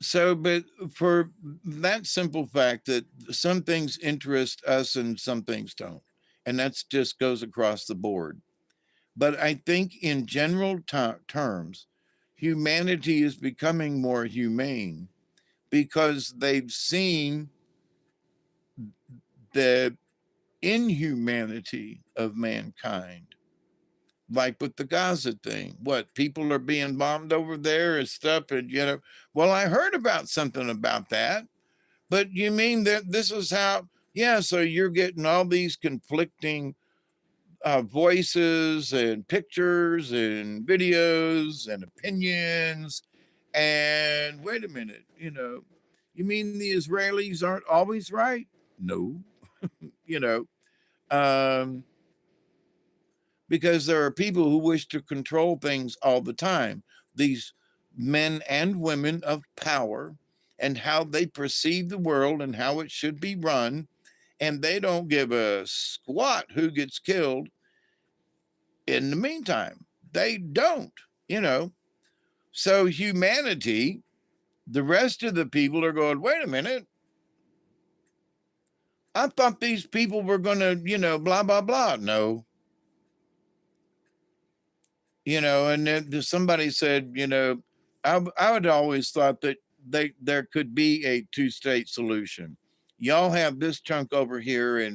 Speaker 1: So, but for that simple fact that some things interest us and some things don't, and that's just goes across the board. But I think in general terms, humanity is becoming more humane because they've seen the inhumanity of mankind. Like with the Gaza thing, what people are being bombed over there and stuff. And, well, I heard about something about that, but you mean that this is how, yeah, so you're getting all these conflicting voices and pictures and videos and opinions. And wait a minute, you mean the Israelis aren't always right? No, you know, um, because there are people who wish to control things all the time. These men and women of power and how they perceive the world and how it should be run. And they don't give a squat who gets killed in the meantime. They don't, you know. So humanity, the rest of the people are going, wait a minute. I thought these people were going to, blah, blah, blah. No. And then somebody said, I would always thought that there could be a two-state solution. Y'all have this chunk over here,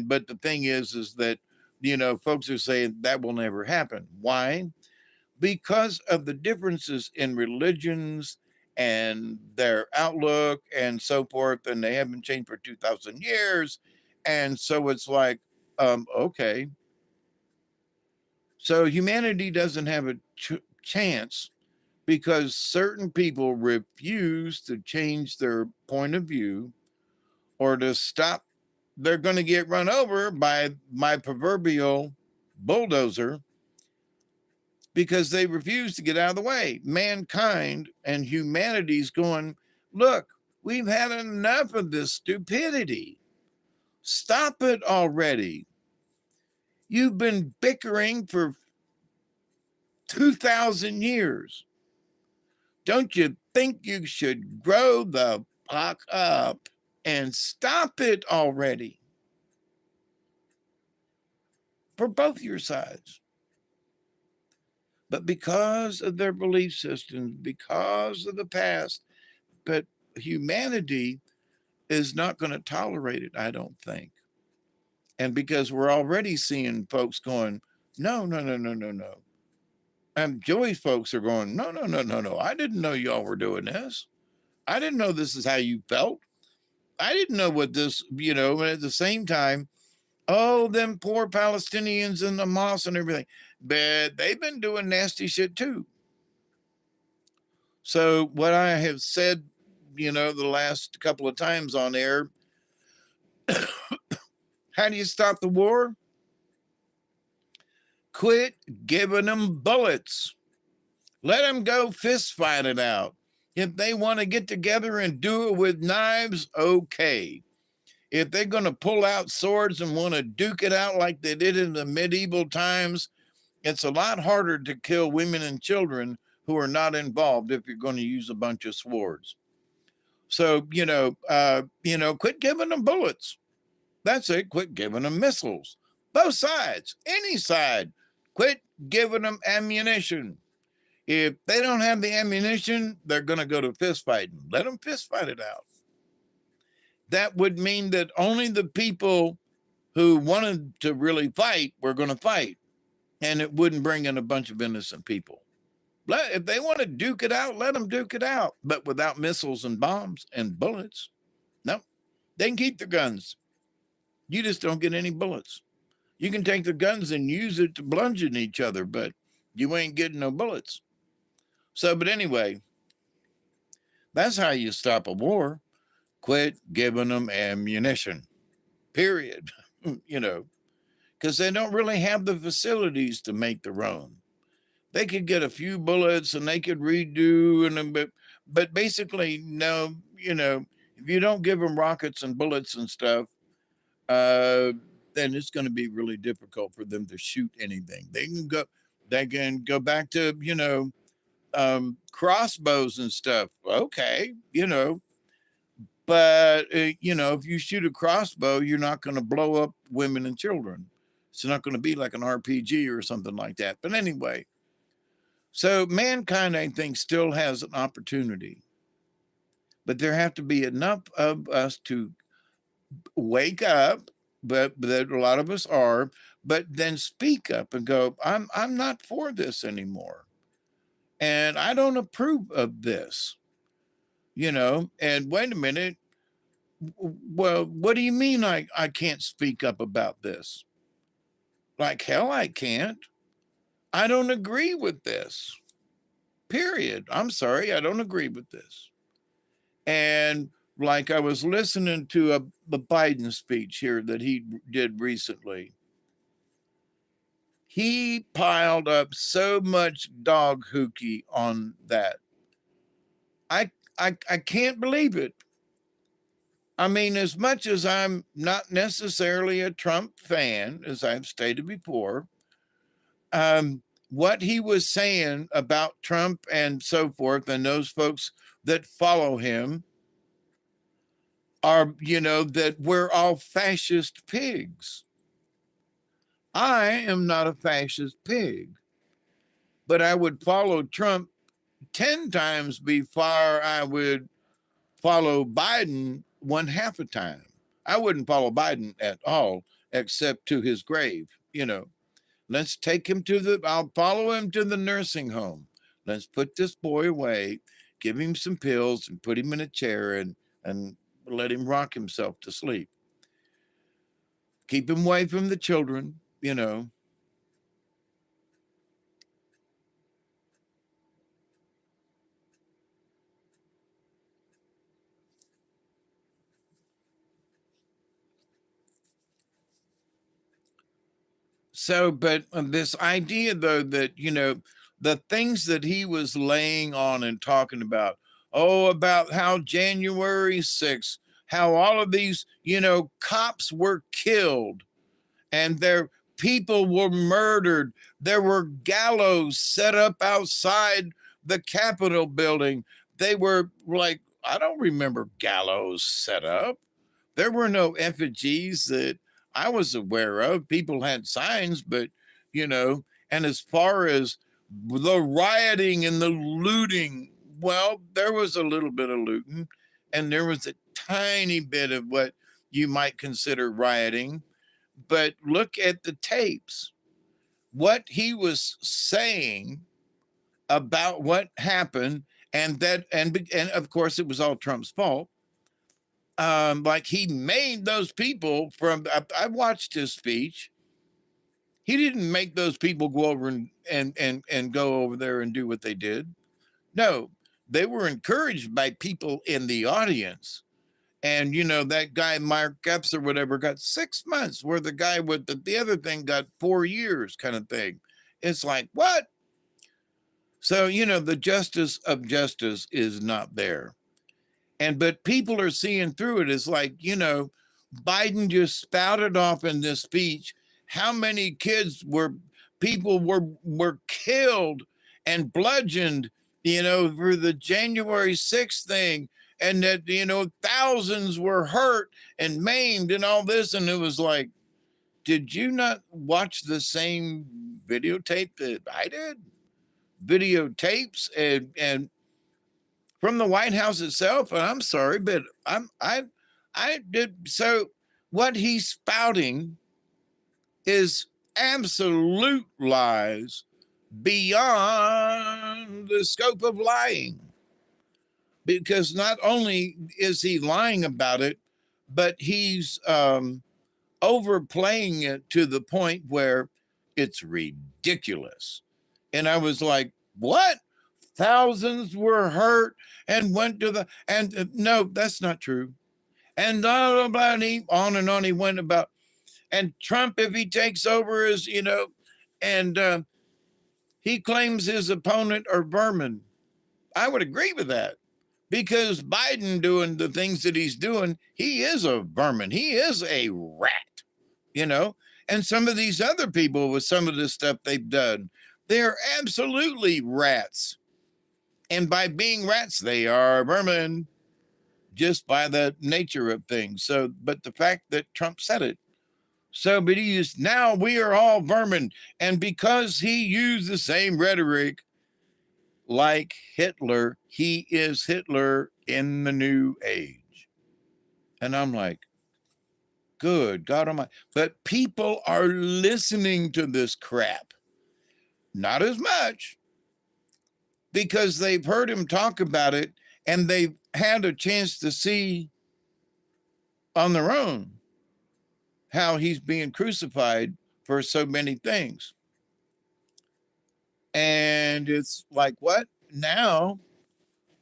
Speaker 1: but the thing is that, folks are saying that will never happen. Why? Because of the differences in religions and their outlook and so forth, and they haven't changed for 2,000 years. And so it's like, okay. So humanity doesn't have a chance because certain people refuse to change their point of view or to stop. They're going to get run over by my proverbial bulldozer because they refuse to get out of the way. Mankind and humanity's going, look, we've had enough of this stupidity. Stop it already. You've been bickering for 2,000 years. Don't you think you should grow the fuck up and stop it already? For both your sides. But because of their belief systems, because of the past, but humanity is not going to tolerate it, I don't think. And because we're already seeing folks going, no. And Joey's folks are going, no. I didn't know y'all were doing this. I didn't know this is how you felt. I didn't know what this, and at the same time, oh, them poor Palestinians in the mosque and everything. But they've been doing nasty shit too. So what I have said, the last couple of times on air, how do you stop the war? Quit giving them bullets. Let them go fist fight it out. If they want to get together and do it with knives, okay. If they're going to pull out swords and want to duke it out like they did in the medieval times, it's a lot harder to kill women and children who are not involved if you're going to use a bunch of swords. So, quit giving them bullets. That's it. Quit giving them missiles. Both sides, any side, quit giving them ammunition. If they don't have the ammunition, they're going to go to fist fighting. Let them fist fight it out. That would mean that only the people who wanted to really fight were going to fight, and it wouldn't bring in a bunch of innocent people. If they want to duke it out, let them duke it out, but without missiles and bombs and bullets. No, they can keep their guns. You just don't get any bullets. You can take the guns and use it to bludgeon each other, but you ain't getting no bullets. So, but anyway, that's how you stop a war. Quit giving them ammunition, period. Because they don't really have the facilities to make their own. They could get a few bullets and they could redo, but basically, no, if you don't give them rockets and bullets and stuff, then it's going to be really difficult for them to shoot anything. They can go back to, crossbows and stuff. Okay, but if you shoot a crossbow, you're not going to blow up women and children. It's not going to be like an RPG or something like that. But anyway, so mankind, I think, still has an opportunity, but there have to be enough of us to wake up, but a lot of us are, but then speak up and go, I'm not for this anymore. And I don't approve of this, and wait a minute. Well, what do you mean I can't speak up about this? Like hell, I can't. I don't agree with this. Period. I'm sorry, I don't agree with this. And like I was listening to a Biden speech here that he did recently. He piled up so much dog hooky on that. I can't believe it. I mean, as much as I'm not necessarily a Trump fan, as I've stated before, what he was saying about Trump and so forth, and those folks that follow him are, that we're all fascist pigs. I am not a fascist pig, but I would follow Trump 10 times before I would follow Biden 1/2 a time. I wouldn't follow Biden at all, except to his grave. Let's take him I'll follow him to the nursing home. Let's put this boy away. give him some pills and put him in a chair and let him rock himself to sleep. Keep him away from the children, you know. So, but this idea, though, that, you know, the things that he was laying on and talking about, oh, about how January 6th, how all of these, you know, cops were killed and their people were murdered. There were gallows set up outside the Capitol building. They were like, I don't remember gallows set up. There were no effigies that I was aware of. People had signs, but, you know, and as far as the rioting and the looting, well, there was a little bit of looting and there was a tiny bit of what you might consider rioting. But look at the tapes. What he was saying about what happened, and that, and of course, it was all Trump's fault. Like he made those people from. I watched his speech. He didn't make those people go over and go over there and do what they did. No, they were encouraged by people in the audience. And, you know, that guy, Mark Epps or whatever, got 6 months, where the guy with the other thing got 4 years kind of thing. It's like, what? So, you know, the justice of justice is not there. But people are seeing through it. It's like, you know, Biden just spouted off in this speech how many people were killed and bludgeoned, you know, for the January 6th thing, and that, you know, thousands were hurt and maimed and all this. And it was like, did you not watch the same videotape that I did? Videotapes and from the White House itself. And I'm sorry, but I did. So what he's spouting is absolute lies beyond the scope of lying. Because not only is he lying about it, but he's overplaying it to the point where it's ridiculous. And I was like, what? Thousands were hurt and went to the, and no, that's not true. And blah, blah, blah, and on and on he went about, and Trump, if he takes over, is, you know, and he claims his opponent are vermin. I would agree with that. Because Biden doing the things that he's doing, he is a vermin. He is a rat, you know? And some of these other people with some of the stuff they've done, they're absolutely rats. And by being rats, they are vermin just by the nature of things. So, but the fact that Trump said it. So, but he is, now we are all vermin. And because he used the same rhetoric like Hitler, he is Hitler in the new age. And I'm like, good God Almighty. But people are listening to this crap. Not as much, because they've heard him talk about it and they've had a chance to see on their own how he's being crucified for so many things. And it's like, what? Now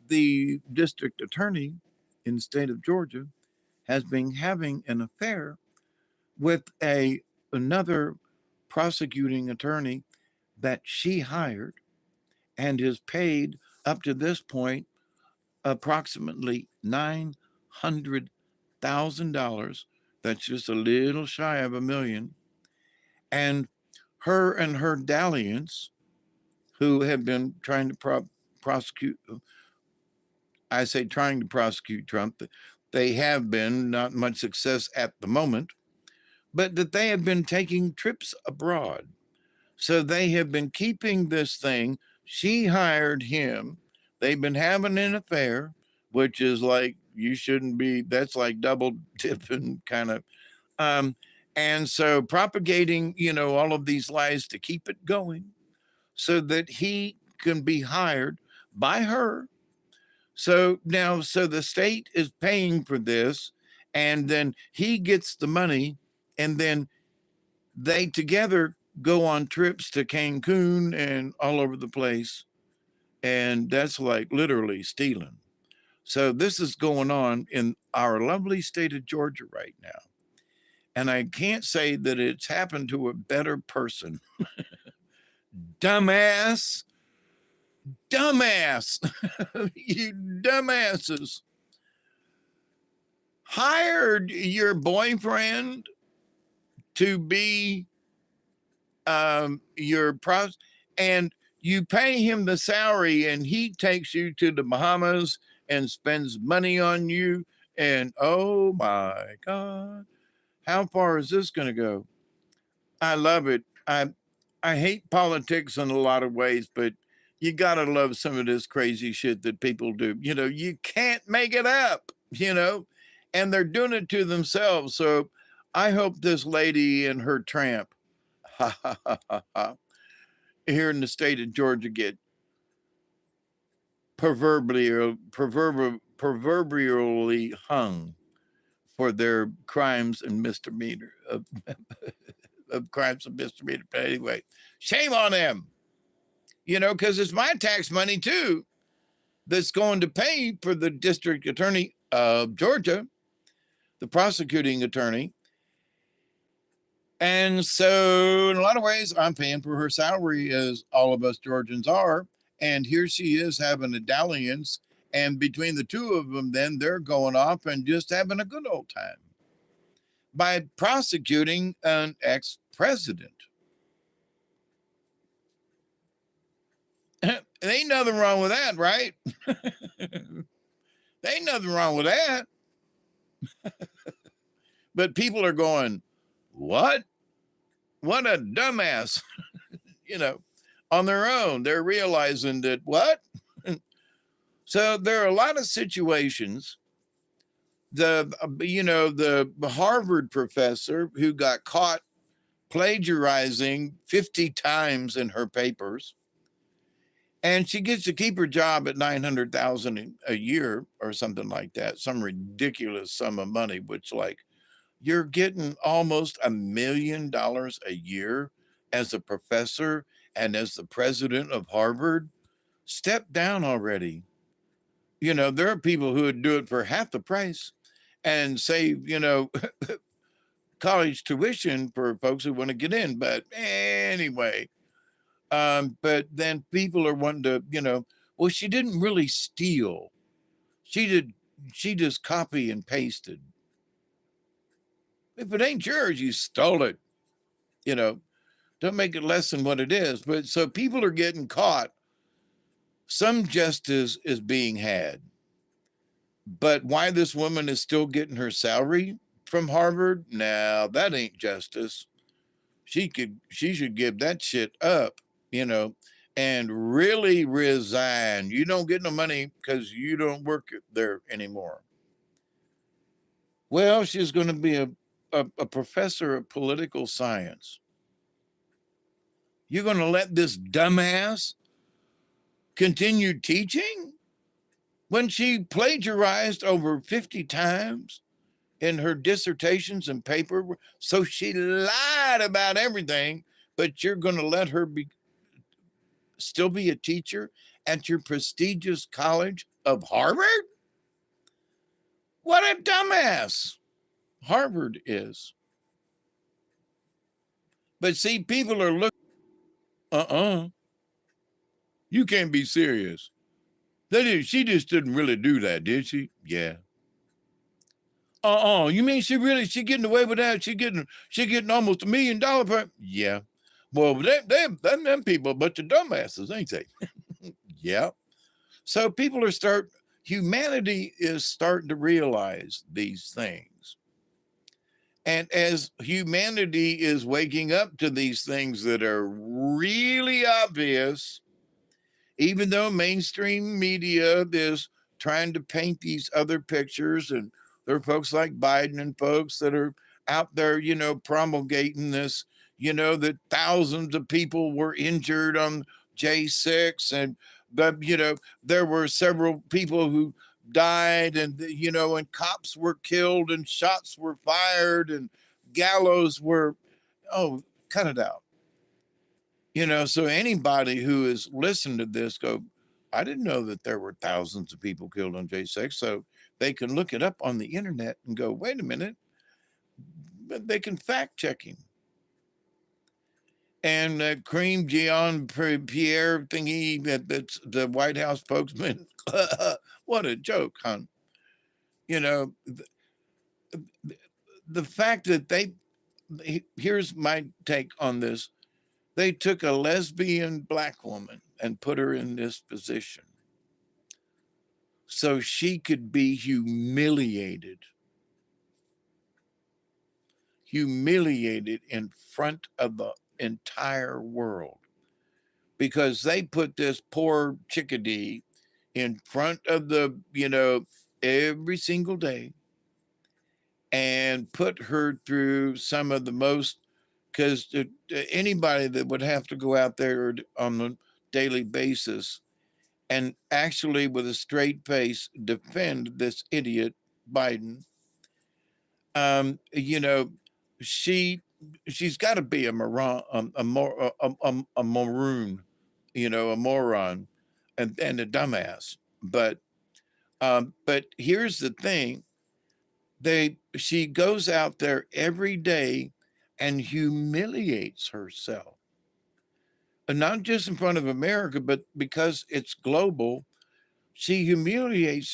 Speaker 1: the district attorney in the state of Georgia has been having an affair with another prosecuting attorney that she hired and is paid up to this point approximately $900,000. That's just a little shy of $1 million. And her dalliance, who have been trying to prosecute, I say trying to prosecute Trump, they have been, not much success at the moment, but that they have been taking trips abroad. So they have been keeping this thing. She hired him. They've been having an affair, which is like, you shouldn't be, that's like double dipping kind of. And so propagating, you know, all of these lies to keep it going so that he can be hired by her So now, so the state is paying for this, and then he gets the money, and then they together go on trips to Cancun and all over the place. And that's like literally stealing. So this is going on in our lovely state of Georgia right now. And I can't say that it's happened to a better person. Dumbass. Dumbass. You dumbasses. Hired your boyfriend to be your pros, and you pay him the salary, and he takes you to the Bahamas and spends money on you. And oh my God, how far is this going to go? I love it. I hate politics in a lot of ways, but you gotta love some of this crazy shit that people do. You know, you can't make it up, you know, and they're doing it to themselves. So I hope this lady and her tramp here in the state of Georgia get proverbially hung for their crimes and misdemeanor of crimes and misdemeanor. But anyway, shame on them, you know, because it's my tax money too that's going to pay for the district attorney of Georgia, the prosecuting attorney. And so in a lot of ways, I'm paying for her salary, as all of us Georgians are. And here she is having a dalliance. And between the two of them, then they're going off and just having a good old time by prosecuting an ex-president. There ain't nothing wrong with that, right? There ain't nothing wrong with that. But people are going, what? What a dumbass. You know, on their own, they're realizing that what? So there are a lot of situations. The Harvard professor who got caught plagiarizing 50 times in her papers, and she gets to keep her job at $900,000 a year or something like that, some ridiculous sum of money, which, like, you're getting almost $1 million a year as a professor and as the president of Harvard. Step down already. You know, there are people who would do it for half the price and save, you know, college tuition for folks who want to get in. But anyway, but then people are wanting to, you know, well, she didn't really steal. She just copy and pasted. If it ain't yours, you stole it. You know, don't make it less than what it is. But so people are getting caught. Some justice is being had. But why this woman is still getting her salary from Harvard? Now, that ain't justice. She should give that shit up, you know, and really resign. You don't get no money because you don't work there anymore. Well, she's going to be a professor of political science. You're going to let this dumbass continue teaching when she plagiarized over 50 times in her dissertations and paper? So she lied about everything, but you're going to let her still be a teacher at your prestigious college of Harvard? What a dumbass Harvard is. But see, people are looking, you can't be serious. She just didn't really do that, did she? Yeah. You mean she getting away with that? She getting almost $1 million per? Yeah. Well, them people, a bunch of dumbasses, ain't they? Yeah. So humanity is starting to realize these things. And as humanity is waking up to these things that are really obvious, even though mainstream media is trying to paint these other pictures, and there are folks like Biden and folks that are out there, you know, promulgating this, you know, that thousands of people were injured on J6 and
Speaker 3: but there were several people who died, and and cops were killed, and shots were fired, and gallows were. Oh, cut it out. So anybody who is listening to this go, I didn't know that there were thousands of people killed on J6. So they can look it up on the internet and go, wait a minute, but they can fact check him. And Cream Jean Pierre thingy, that's the White House spokesman. What a joke, hon. The fact that here's my take on this. They took a lesbian black woman and put her in this position so she could be humiliated in front of the entire world, because they put this poor chickadee in front of the, every single day, and put her through some of the most, because anybody that would have to go out there on a daily basis and actually with a straight face defend this idiot Biden, she's got to be a moron, a maroon, a moron, and a dumbass. But here's the thing: she goes out there every day and humiliates herself, and not just in front of America, but because it's global. She humiliates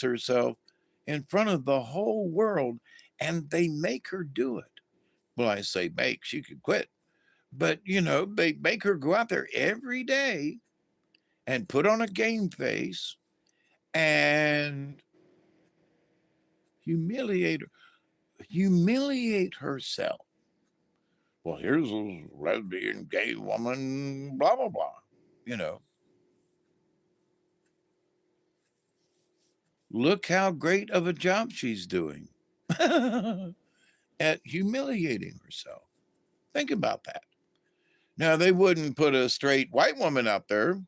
Speaker 3: herself in front of the whole world, and they make her do it. Well, I say make, she could quit. But, they make her go out there every day and put on a game face and humiliate herself. Well, here's a lesbian, gay woman, blah, blah, blah, Look how great of a job she's doing at humiliating herself. Think about that. Now, they wouldn't put a straight white woman out there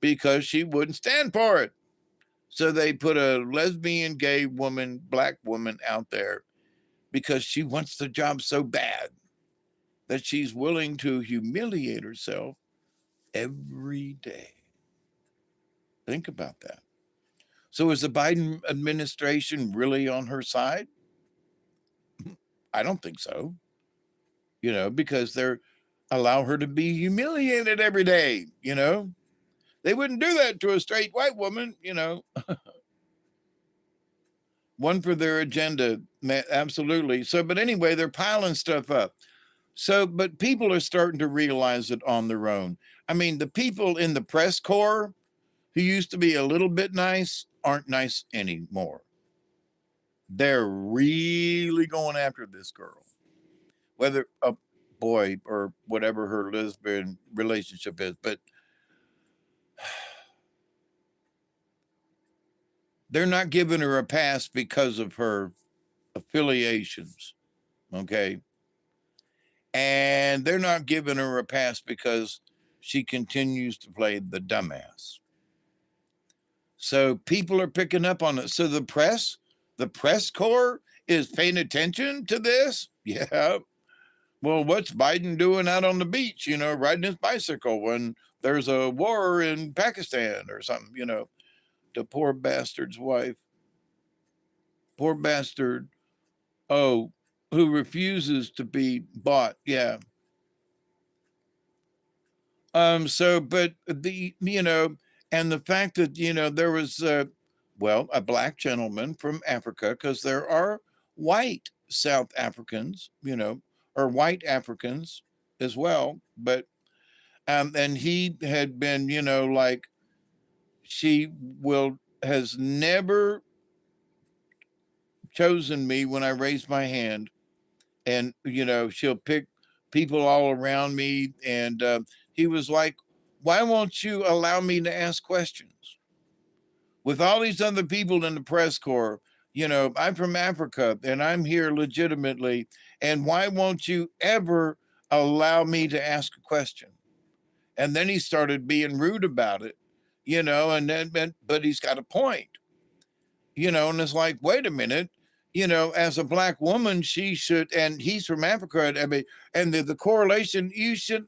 Speaker 3: because she wouldn't stand for it. So they put a lesbian, gay woman, black woman out there because she wants the job so bad that she's willing to humiliate herself every day. Think about that. So is the Biden administration really on her side? I don't think so. Because they're allow her to be humiliated every day. They wouldn't do that to a straight white woman. One for their agenda, absolutely. So, but anyway, they're piling stuff up. So, but people are starting to realize it on their own. I mean, the people in the press corps who used to be a little bit nice aren't nice anymore. They're really going after this girl, whether a boy or whatever her lesbian relationship is. But they're not giving her a pass because of her affiliations, okay? And they're not giving her a pass because she continues to play the dumbass. So people are picking up on it. So the press corps is paying attention to this. Yeah. Well, what's Biden doing out on the beach, riding his bicycle when there's a war in Pakistan or something, the poor bastard's wife. Poor bastard. Oh, who refuses to be bought. Yeah. So, but and the fact that, there was, a black gentleman from Africa, because there are white South Africans, or white Africans as well. But, and he had been, she has never chosen me when I raised my hand. And, she'll pick people all around me. And he was like, why won't you allow me to ask questions? With all these other people in the press corps, I'm from Africa and I'm here legitimately. And why won't you ever allow me to ask a question? And then he started being rude about it, but he's got a point, and it's like, wait a minute, as a black woman, she should, and he's from Africa. I mean, and the correlation, you should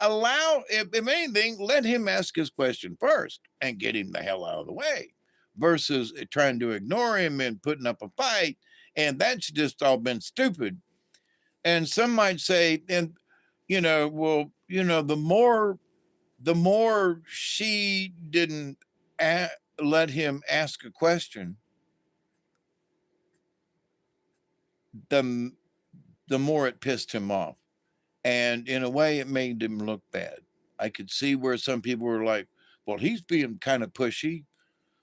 Speaker 3: allow, if anything, let him ask his question first and get him the hell out of the way versus trying to ignore him and putting up a fight. And that's just all been stupid. And some might say, and, well, the more she didn't let him ask a question, the more it pissed him off. And in a way, it made him look bad. I could see where some people were like, well, he's being kind of pushy.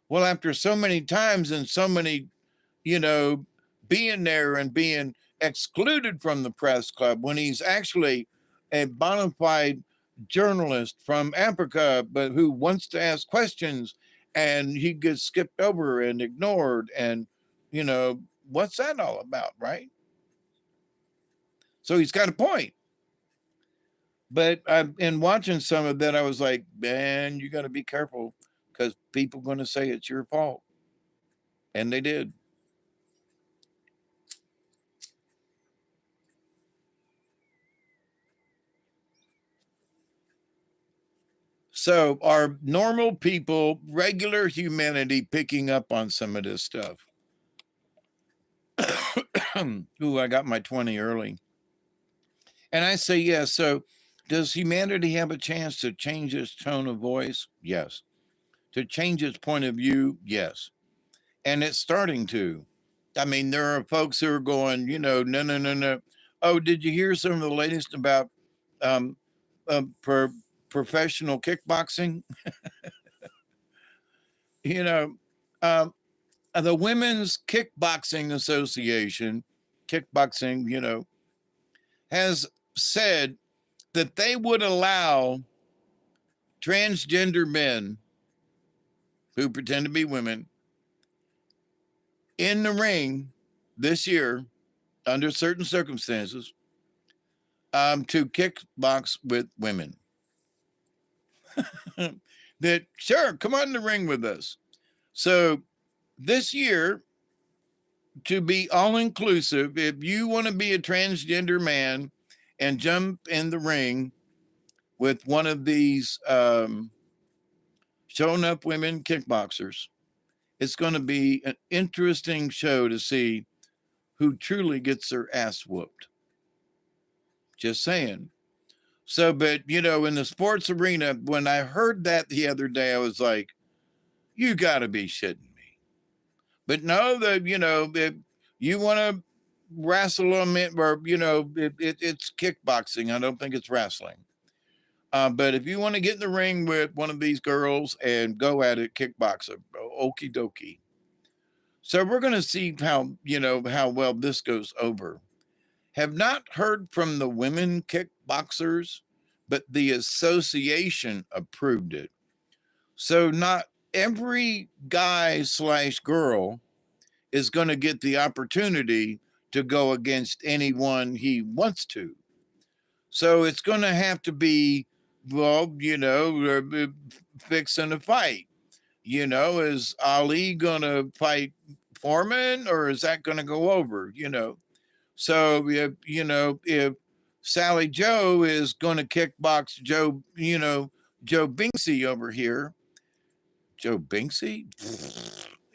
Speaker 3: Well, after so many times and so many, being there and being excluded from the press club when he's actually a bona fide journalist from Africa, but who wants to ask questions, and he gets skipped over and ignored. And, what's that all about, right? So he's got a point. But in watching some of that, I was like, man, you got to be careful because people are going to say it's your fault. And they did. So are normal people, regular humanity, picking up on some of this stuff? Ooh, I got my 20 early. And I say yes. So does humanity have a chance to change its tone of voice? Yes. To change its point of view? Yes. And it's starting to. I mean, there are folks who are going, no. Oh, did you hear some of the latest about professional kickboxing? The Women's Kickboxing Association, kickboxing, has said that they would allow transgender men who pretend to be women in the ring this year under certain circumstances to kickbox with women. That, sure, come on in the ring with us. So this year, to be all inclusive, if you want to be a transgender man and jump in the ring with one of these shown up women kickboxers, it's going to be an interesting show to see who truly gets their ass whooped. Just saying. So, but, in the sports arena, when I heard that the other day, I was like, you got to be shitting me. But no, if you want to wrestle them, or, it's kickboxing. I don't think it's wrestling. But if you want to get in the ring with one of these girls and go at it, kickboxer, okie dokie. So we're going to see how well this goes over. Have not heard from the women kickboxers, but the association approved it. So not every guy / girl is going to get the opportunity to go against anyone he wants to. So it's going to have to be, fixing a fight. Is Ali going to fight Foreman, or is that going to go over? So if Sally Joe is going to kickbox Joe Binksy over here, Joe Binksy,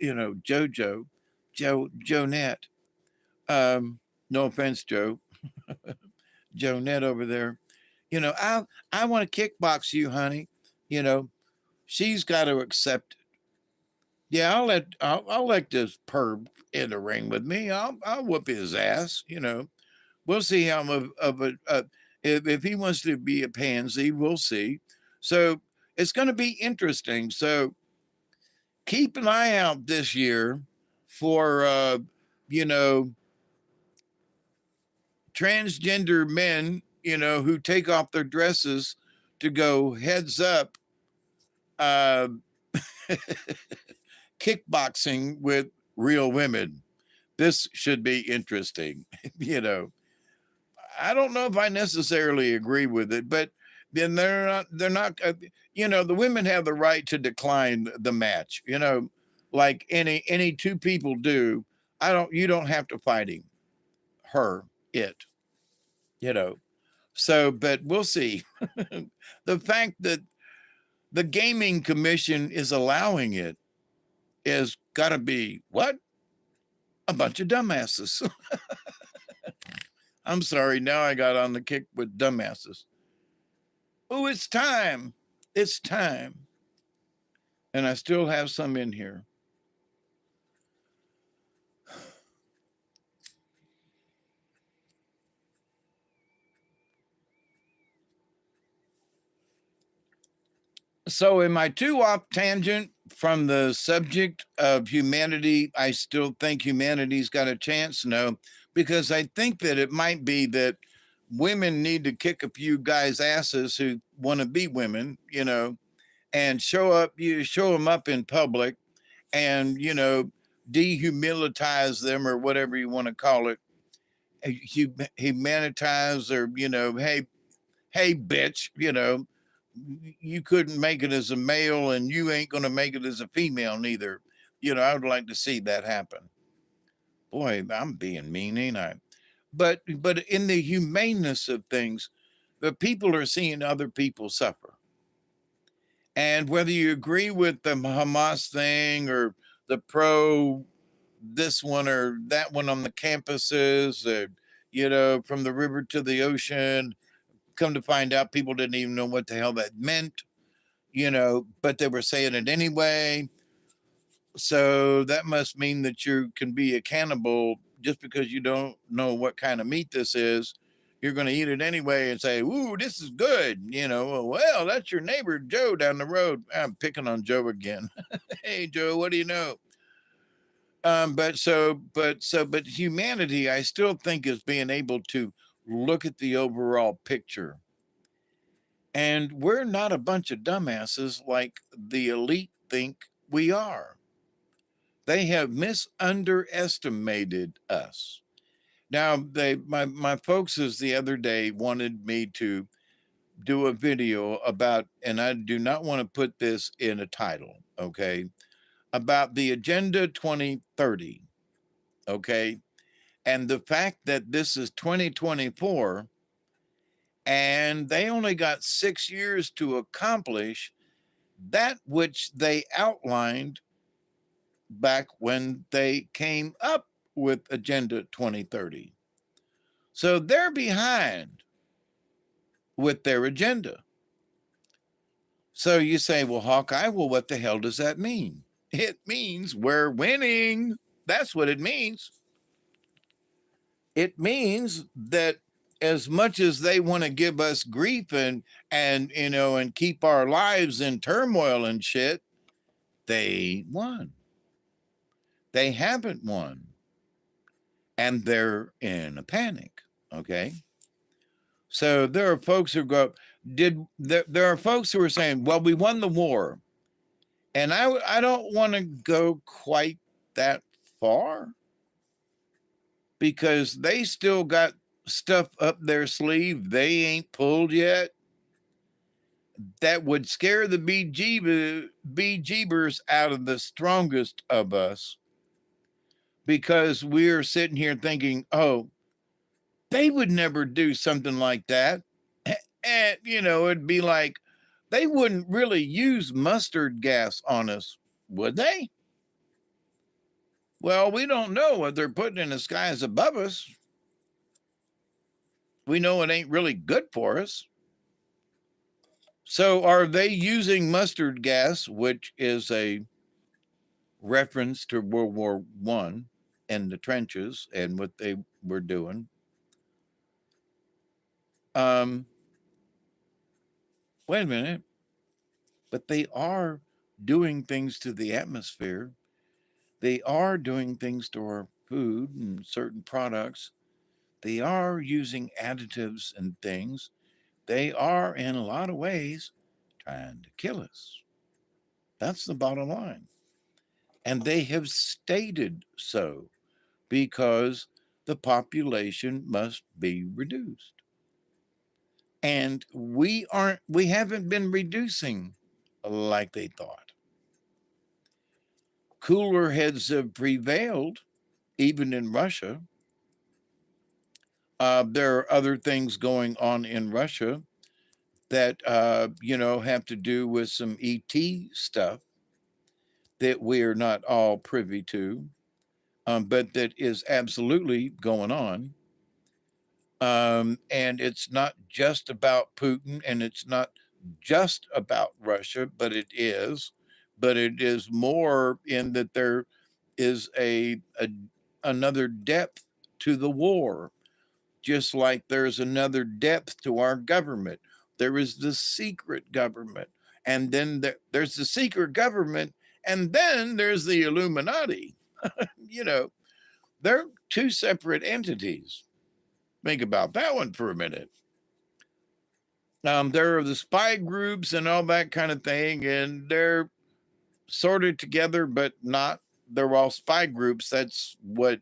Speaker 3: Jonette. No offense, Joe. Jonette over there. I want to kickbox you, honey. She's got to accept it. Yeah, I'll let this perv in the ring with me. I'll whoop his ass. We'll see how if he wants to be a pansy, we'll see. So it's going to be interesting. So keep an eye out this year for transgender men, who take off their dresses to go heads up kickboxing with real women. This should be interesting. I don't know if I necessarily agree with it, but then they're not, the women have the right to decline the match, like any two people do. You don't have to fight him, her, it, you know. So, but we'll see. The fact that the gaming commission is allowing it is got to be what? A bunch of dumbasses. I'm sorry. Now I got on the kick with dumbasses. Oh, it's time. It's time. And I still have some in here. So, am I too off tangent from the subject of humanity? I still think humanity's got a chance. No, because I think that it might be that women need to kick a few guys' asses who want to be women, and show them up in public and, dehumanize them or whatever you want to call it. Humanitize or, hey, bitch, you couldn't make it as a male and you ain't going to make it as a female neither. I would like to see that happen. Boy, I'm being mean, ain't I? But in the humaneness of things, the people are seeing other people suffer. And whether you agree with the Hamas thing or the pro this one or that one on the campuses, from the river to the ocean, come to find out people didn't even know what the hell that meant, but they were saying it anyway. So that must mean that you can be a cannibal just because you don't know what kind of meat this is. You're going to eat it anyway and say, ooh, this is good. Well, that's your neighbor, Joe, down the road. I'm picking on Joe again. Hey, Joe, what do you know? But humanity, I still think, is being able to look at the overall picture. And we're not a bunch of dumbasses like the elite think we are. They have misunderestimated us. Now, my folks the other day wanted me to do a video about, and I do not want to put this in a title, okay, about the Agenda 2030, okay, and the fact that this is 2024 and they only got 6 years to accomplish that which they outlined back when they came up with Agenda 2030. So they're behind with their agenda. So you say, well, Hawkeye, well, what the hell does that mean? It means we're winning. That's what it means. It means that as much as they want to give us grief and keep our lives in turmoil and shit, they won. They haven't won. And they're in a panic. Okay. So there are folks who there are folks who are saying, well, we won the war. And I don't want to go quite that far because they still got stuff up their sleeve they ain't pulled yet that would scare the bejeebers out of the strongest of us, because we're sitting here thinking, oh, they would never do something like that. And, it'd be like, they wouldn't really use mustard gas on us, would they? Well, we don't know what they're putting in the skies above us. We know it ain't really good for us. So are they using mustard gas, which is a reference to World War I and the trenches and what they were doing? Wait a minute. But they are doing things to the atmosphere. They are doing things to our food and certain products. They are using additives and things. They are, in a lot of ways, trying to kill us. That's the bottom line. And they have stated so because the population must be reduced. And we haven't been reducing like they thought. Cooler heads have prevailed, even in Russia. There are other things going on in Russia that, have to do with some ET stuff that we are not all privy to, but that is absolutely going on. And it's not just about Putin, and it's not just about Russia, but it is. But it is more in that there is another depth to the war, just like there's another depth to our government. There is the secret government, and then there's the secret government, and then there's the Illuminati. They're two separate entities. Think about that one for a minute. There are the spy groups and all that kind of thing, and they're sorted together, but not. They're all spy groups. That's what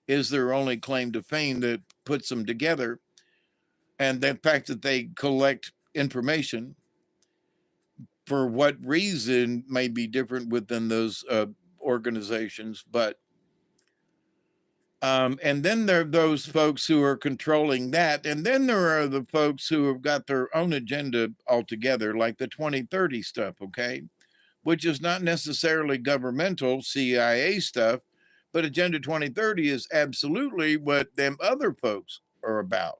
Speaker 3: is their only claim to fame that puts them together. And the fact that they collect information, for what reason may be different within those organizations, but and then there are those folks who are controlling that. And then there are the folks who have got their own agenda altogether, like the 2030 stuff, okay? Which is not necessarily governmental CIA stuff, but Agenda 2030 is absolutely what them other folks are about.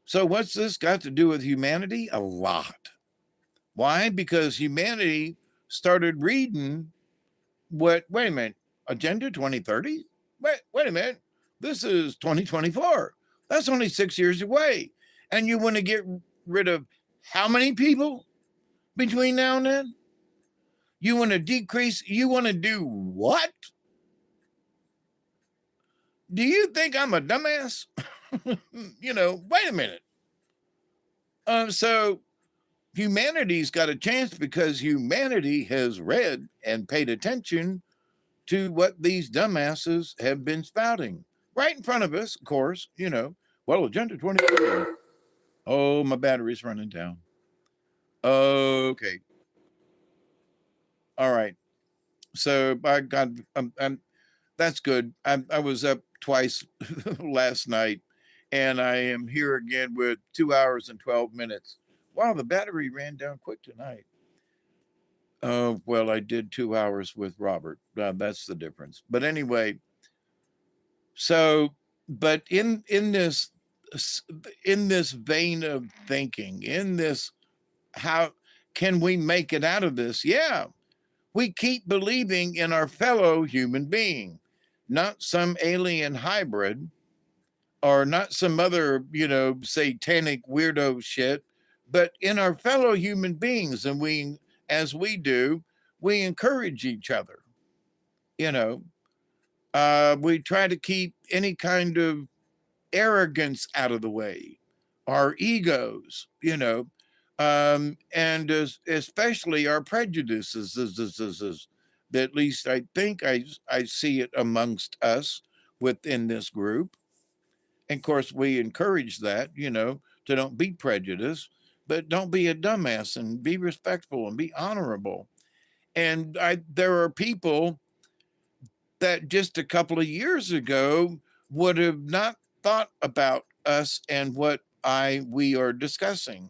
Speaker 3: So what's this got to do with humanity? A lot. Why? Because humanity started reading wait a minute, Agenda 2030? Wait a minute. This is 2024. That's only 6 years away. And you want to get rid of how many people between now and then? You want to decrease? You want to do what? Do you think I'm a dumbass? Wait a minute. So humanity's got a chance because humanity has read and paid attention to what these dumbasses have been spouting right in front of us, of course. Well, Agenda 2030. Oh, my battery's running down. Okay. All right. So I got, that's good. I was up twice last night, and I am here again with 2 hours and 12 minutes. Wow, the battery ran down quick tonight. Well, I did 2 hours with Robert. That's the difference. But anyway, so, but in this vein of thinking, in this, how can we make it out of this? Yeah, we keep believing in our fellow human being, not some alien hybrid or not some other, satanic weirdo shit, but in our fellow human beings. And as we do, we encourage each other. We try to keep any kind of arrogance out of the way, our egos, and especially our prejudices. That at least I think I see it amongst us within this group. And of course, we encourage that, to don't be prejudiced, but don't be a dumbass, and be respectful and be honorable. And there are people that just a couple of years ago would have not thought about us and what we are discussing.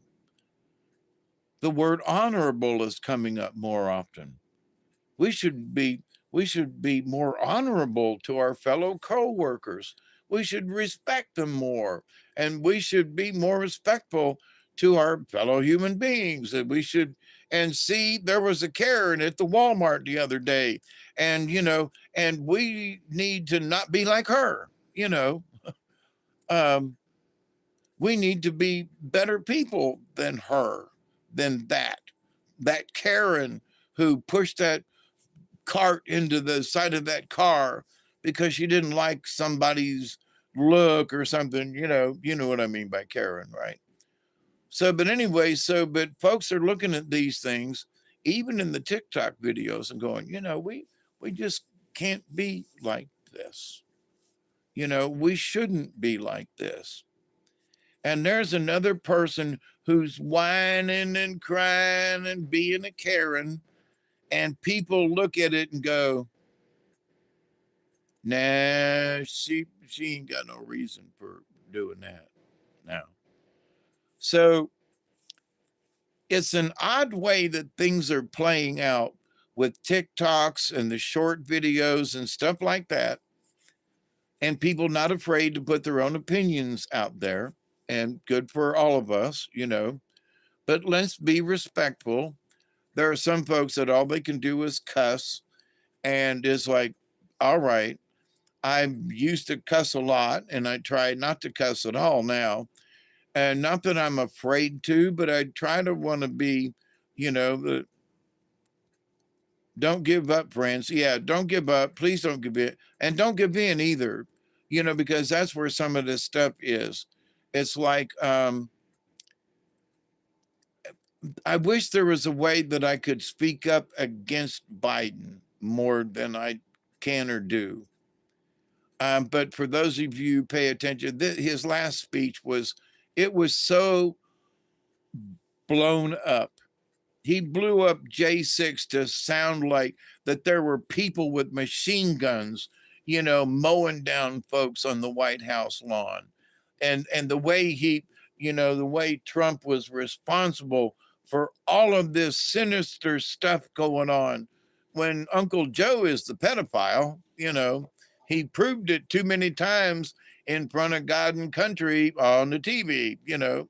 Speaker 3: The word honorable is coming up more often. We should be more honorable to our fellow co-workers. We should respect them more, and we should be more respectful to our fellow human beings. And we should, and see, there was a Karen at the Walmart the other day, and and we need to not be like her. We need to be better people than her, than that Karen who pushed that cart into the side of that car because she didn't like somebody's look or something. You know what I mean by Karen, right? So, but anyway, but folks are looking at these things, even in the TikTok videos, and going, we just can't be like this. We shouldn't be like this. And there's another person who's whining and crying and being a Karen. And people look at it and go, nah, she ain't got no reason for doing that now. So it's an odd way that things are playing out with TikToks and the short videos and stuff like that. And people not afraid to put their own opinions out there. And good for all of us, you know. But let's be respectful. There are some folks that all they can do is cuss. And it's like, all right, I used to cuss a lot and I try not to cuss at all now. And not that I'm afraid to, but I try to want to be, you know, don't give up, friends. Yeah, don't give up. Please don't give in. And don't give in either, you know, because that's where some of this stuff is. It's like, I wish there was a way that I could speak up against Biden more than I can or do. But for those of you who pay attention, his last speech was so blown up. He blew up J6 to sound like that there were people with machine guns, you know, mowing down folks on the White House lawn. And the way the way Trump was responsible for all of this sinister stuff going on when Uncle Joe is the pedophile, you know, he proved it too many times in front of God and country on the TV, you know,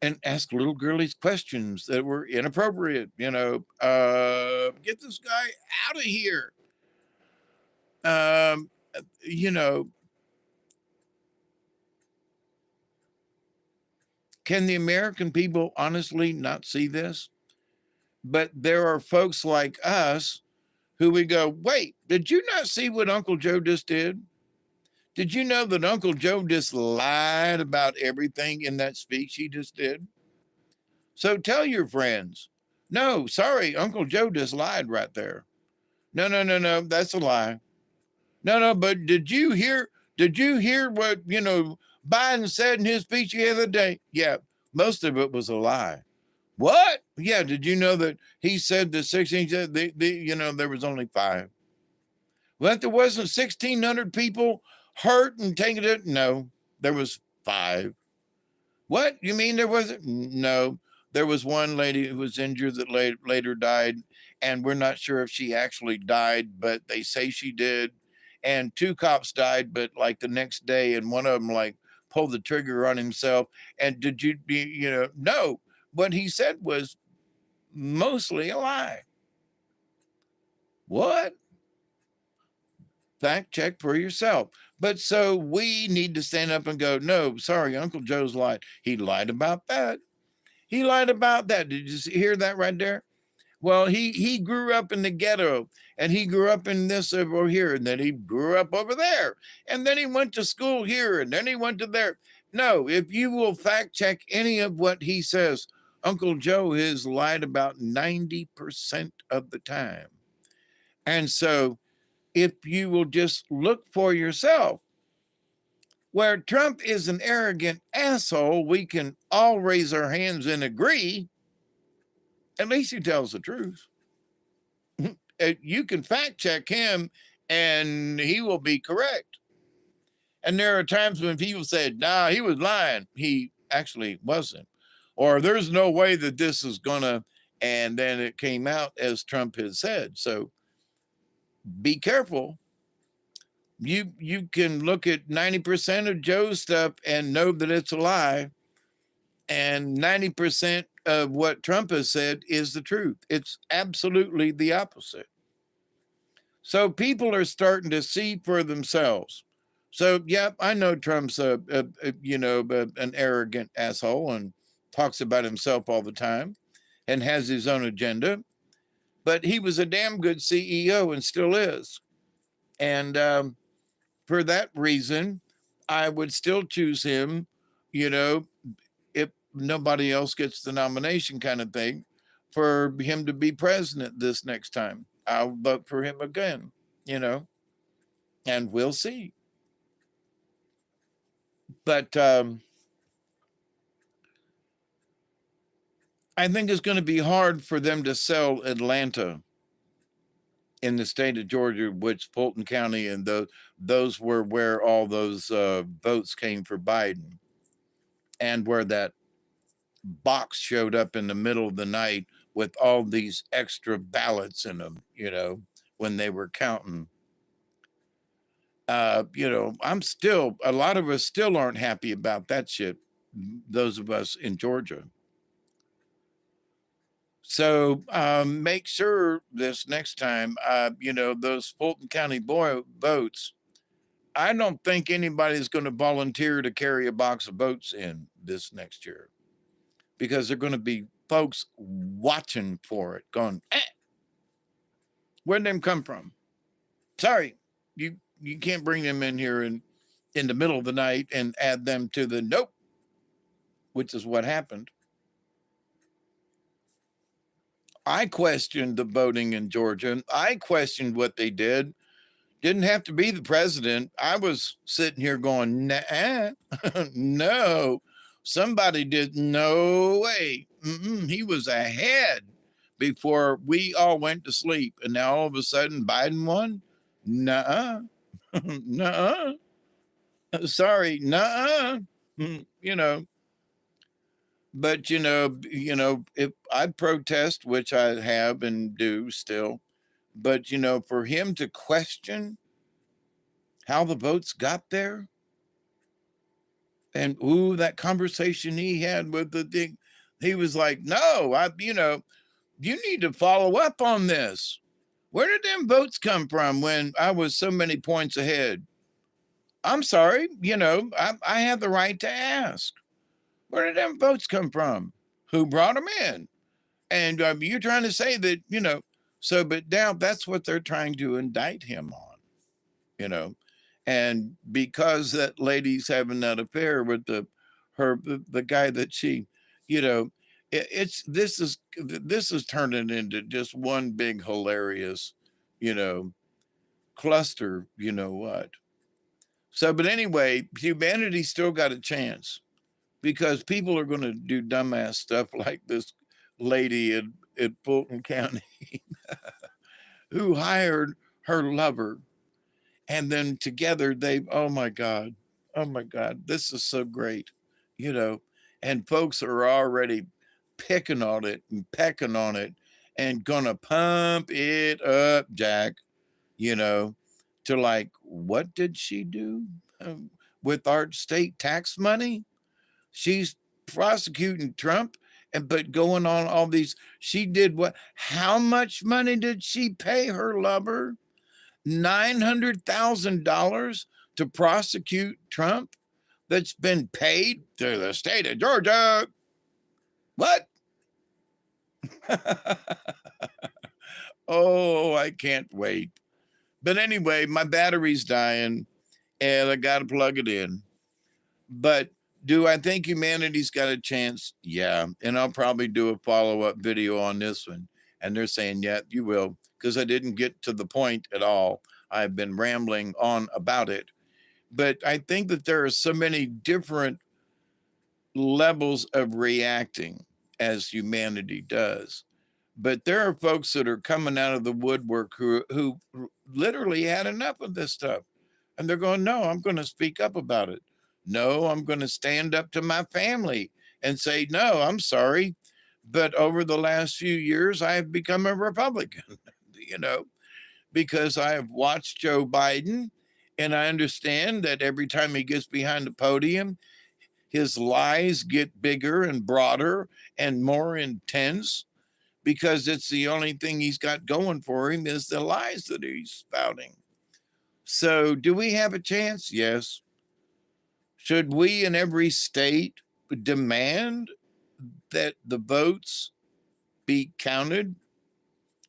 Speaker 3: and ask little girlies questions that were inappropriate, you know, get this guy out of here. You know, can the American people honestly not see this? But there are folks like us who we go, wait, did you not see what Uncle Joe just did? Did you know that Uncle Joe just lied about everything in that speech he just did? So tell your friends, no, sorry, Uncle Joe just lied right there. No, that's a lie. No, but did you hear what, you know, Biden said in his speech the other day? Yeah, most of it was a lie. What? Yeah, did you know that he said the 16, you know, there was only 5. Well, there wasn't 1,600 people hurt and taken it? No, there was 5. What? You mean there wasn't? No, there was one lady who was injured that later died, and we're not sure if she actually died, but they say she did. And 2 cops died, but like the next day, and one of them like pulled the trigger on himself. And did you know, no, what he said was mostly a lie. What? Fact check for yourself. But so we need to stand up and go, no, sorry, Uncle Joe's lied. He lied about that. He lied about that. Did you hear that right there? Well, he grew up in the ghetto, and he grew up in this over here, and then he grew up over there, and then he went to school here, and then he went to there. No, if you will fact check any of what he says, Uncle Joe has lied about 90% of the time. And so if you will just look for yourself, where Trump is an arrogant asshole, we can all raise our hands and agree. At least he tells the truth. You can fact check him and he will be correct. And there are times when people said, nah, he was lying. He actually wasn't. Or there's no way that this is gonna, and then it came out as Trump has said. So be careful. You can look at 90% of Joe's stuff and know that it's a lie. And 90% of what Trump has said is the truth. It's absolutely the opposite. So people are starting to see for themselves. So, yeah, I know Trump's an arrogant asshole and talks about himself all the time and has his own agenda. But he was a damn good CEO and still is. And for that reason, I would still choose him, you know, if nobody else gets the nomination kind of thing, for him to be president this next time. I'll vote for him again, you know, and we'll see. But I think it's going to be hard for them to sell Atlanta in the state of Georgia, which Fulton County and those were where all those votes came for Biden, and where that box showed up in the middle of the night with all these extra ballots in them, when they were counting. I'm still, a lot of us still aren't happy about that shit, those of us in Georgia. So make sure this next time, those Fulton County votes, I don't think anybody's going to volunteer to carry a box of votes in this next year, because they're going to be folks watching for it going, where'd them come from? Sorry, you can't bring them in here in the middle of the night and add them to the nope, which is what happened. I questioned the voting in Georgia. I questioned what they did. Didn't have to be the president. I was sitting here going, nah, no, somebody did. No way. He was ahead before we all went to sleep. And now all of a sudden Biden won? Nuh-uh. Nuh-uh. Sorry, nuh-uh. But if I protest, which I have and do still, but for him to question how the votes got there, and that conversation he had with the thing, he was like, no, you need to follow up on this. Where did them votes come from when I was so many points ahead? I'm sorry, I have the right to ask. Where did them votes come from? Who brought them in? And you're trying to say that, but now that's what they're trying to indict him on, and because that lady's having that affair with the guy that she, this is turning into just one big hilarious, cluster, what. So, but anyway, humanity still got a chance, because people are going to do dumbass stuff like this lady in Fulton County who hired her lover. And then together oh my God, this is so great, and folks are already picking on it and pecking on it and gonna pump it up, Jack, to like, what did she do with our state tax money? She's prosecuting Trump, but going on all these, she did what? How much money did she pay her lover? $900,000 to prosecute Trump that's been paid to the state of Georgia. What? Oh, I can't wait. But anyway, my battery's dying and I got to plug it in. But do I think humanity's got a chance? Yeah. And I'll probably do a follow-up video on this one. And they're saying, yeah, you will, because I didn't get to the point at all. I've been rambling on about it. But I think that there are so many different levels of reacting as humanity does. But there are folks that are coming out of the woodwork who literally had enough of this stuff. And they're going, no, I'm going to speak up about it. No, I'm going to stand up to my family and say, no, I'm sorry. But over the last few years, I've become a Republican, because I have watched Joe Biden, and I understand that every time he gets behind the podium, his lies get bigger and broader and more intense, because it's the only thing he's got going for him is the lies that he's spouting. So do we have a chance? Yes. Should we in every state demand that the votes be counted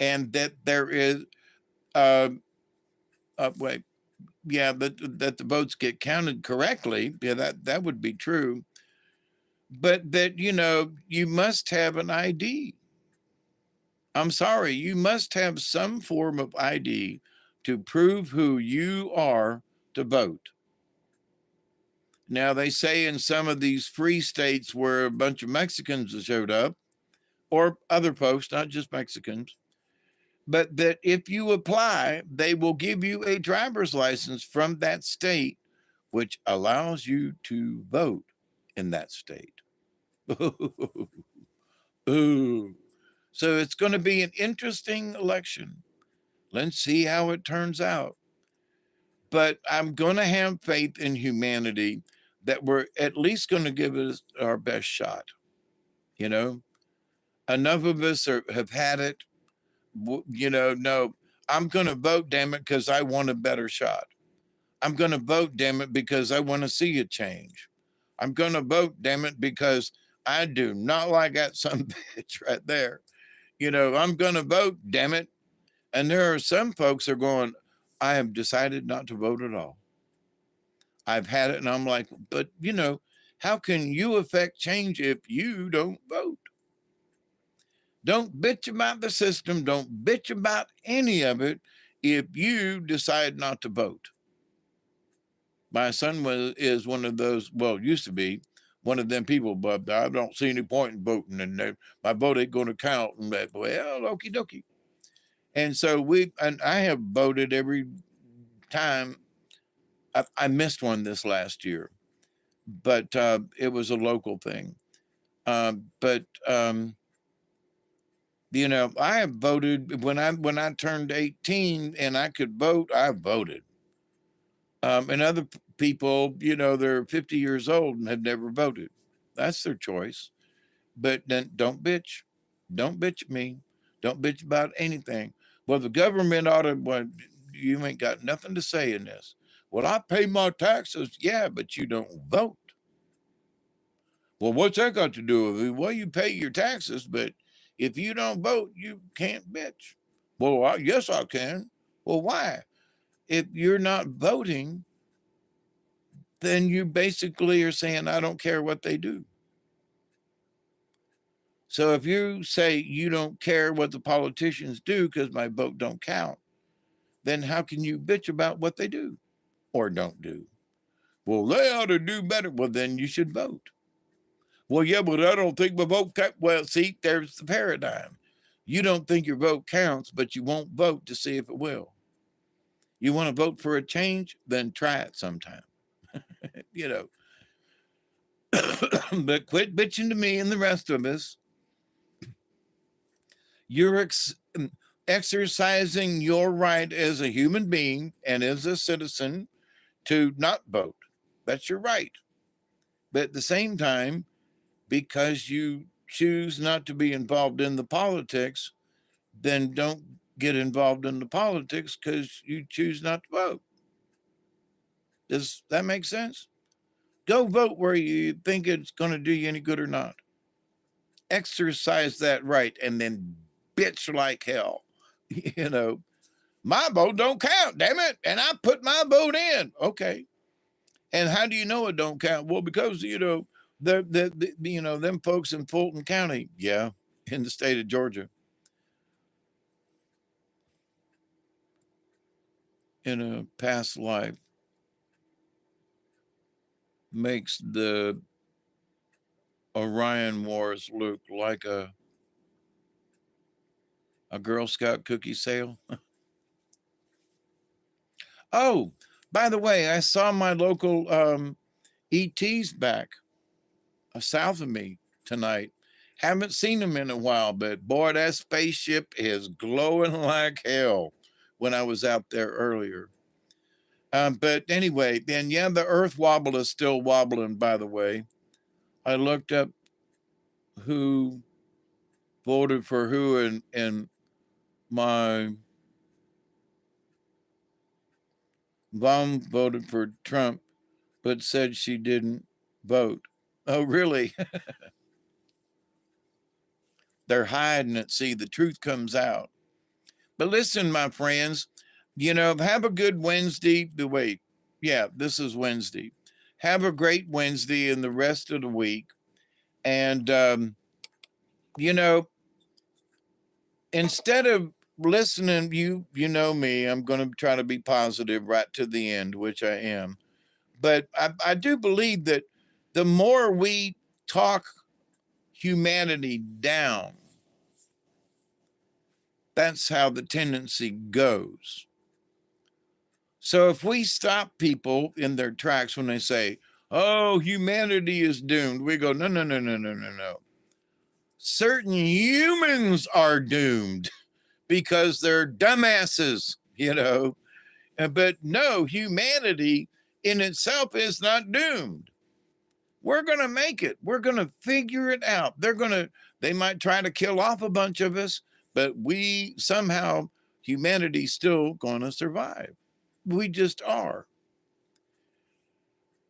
Speaker 3: and that there is, that the votes get counted correctly? Yeah, that would be true. But that, you must have an ID. I'm sorry, you must have some form of ID to prove who you are to vote. Now, they say in some of these free states where a bunch of Mexicans have showed up, or other folks, not just Mexicans, but that if you apply, they will give you a driver's license from that state, which allows you to vote in that state. Ooh. So it's going to be an interesting election. Let's see how it turns out. But I'm going to have faith in humanity that we're at least going to give it our best shot. You know, enough of us have had it. No, I'm going to vote, damn it, because I want a better shot. I'm going to vote, damn it, because I want to see a change. I'm going to vote, damn it, because I do not like that son bitch right there. I'm going to vote, damn it. And there are some folks that are going, I have decided not to vote at all. I've had it, and I'm like, but how can you affect change if you don't vote? Don't bitch about the system. Don't bitch about any of it if you decide not to vote. My son is one of those, well, used to be one of them people, but I don't see any point in voting, and my vote ain't going to count. And that, well, okie dokie. And so I have voted every time. I missed one this last year, but it was a local thing. I have voted when I turned 18 and I could vote. I voted. And other people, they're 50 years old and have never voted. That's their choice. But then don't bitch. Don't bitch at me. Don't bitch about anything. Well, the government ought to, well, you ain't got nothing to say in this. Well, I pay my taxes. Yeah, but you don't vote. Well, what's that got to do with it? Well, you pay your taxes, but if you don't vote, you can't bitch. Well, yes, I can. Well, why? If you're not voting, then you basically are saying, I don't care what they do. So if you say you don't care what the politicians do because my vote don't count, then how can you bitch about what they do or don't do? Well, they ought to do better. Well, then you should vote. Well, yeah, but I don't think my vote counts. Well, see, there's the paradigm. You don't think your vote counts, but you won't vote to see if it will. You want to vote for a change? Then try it sometime. But quit bitching to me and the rest of us. You're exercising your right as a human being and as a citizen to not vote. That's your right. But at the same time, because you choose not to be involved in the politics, then don't get involved in the politics because you choose not to vote. Does that make sense? Go vote where you think it's going to do you any good or not. Exercise that right and then bitch like hell. My vote don't count, damn it. And I put my vote in. Okay. And how do you know it don't count? Well, because, them folks in Fulton County, yeah, in the state of Georgia, in a past life, makes the Orion Wars look like a Girl Scout cookie sale. Oh, by the way, I saw my local ETs back south of me tonight. Haven't seen them in a while, but boy, that spaceship is glowing like hell when I was out there earlier. But anyway, then, yeah, the earth wobble is still wobbling, by the way. I looked up who voted for who, and my mom voted for Trump, but said she didn't vote. Oh, really? They're hiding it. See, the truth comes out. But listen, my friends, have a good Wednesday. Wait, yeah, this is Wednesday. Have a great Wednesday and the rest of the week. And, instead of listening, you know me, I'm going to try to be positive right to the end, which I am. But I do believe that the more we talk humanity down, That's how the tendency goes. So if we stop people in their tracks when they say, oh, humanity is doomed, we go, no, no, no, no, no, no, no. Certain humans are doomed because they're dumbasses, you know. But no, humanity in itself is not doomed. We're going to make it. We're going to figure it out. They might try to kill off a bunch of us, but humanity's still going to survive. We just are.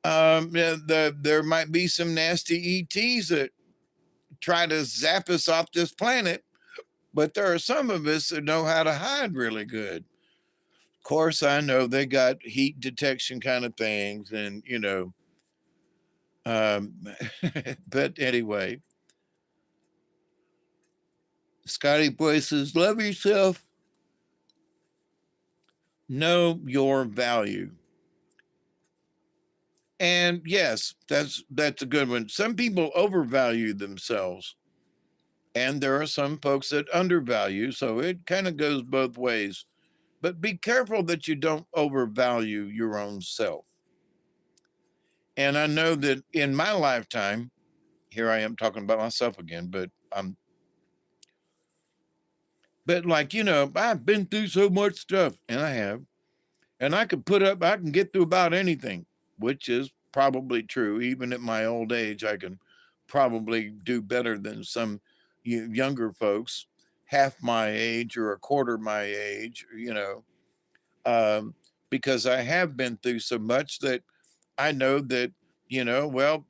Speaker 3: There might be some nasty ETs that try to zap us off this planet, but there are some of us that know how to hide really good. Of course, I know they got heat detection kind of things, and but anyway, Scotty Boy says, love yourself, know your value. And yes, that's a good one. Some people overvalue themselves, and there are some folks that undervalue, so it kind of goes both ways. But be careful that you don't overvalue your own self. And I know that in my lifetime, here I am talking about myself again, but like, I've been through so much stuff, and I have, and I can get through about anything, which is probably true. Even at my old age, I can probably do better than some younger folks, half my age or a quarter my age, because I have been through so much that I know that, well,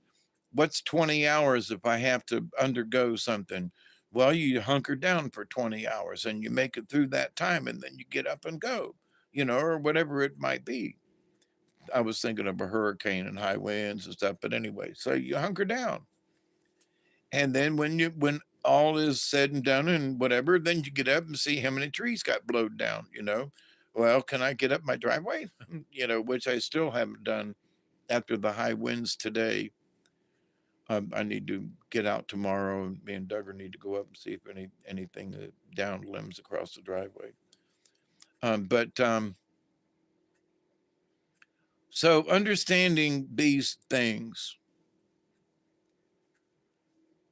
Speaker 3: what's 20 hours if I have to undergo something? Well, you hunker down for 20 hours and you make it through that time, and then you get up and go, or whatever it might be. I was thinking of a hurricane and high winds and stuff, but anyway, so you hunker down. And then when all is said and done and whatever, then you get up and see how many trees got blown down, Well, can I get up my driveway? Which I still haven't done after the high winds today. I need to get out tomorrow, and me and Duggar need to go up and see if anything down limbs across the driveway. So understanding these things,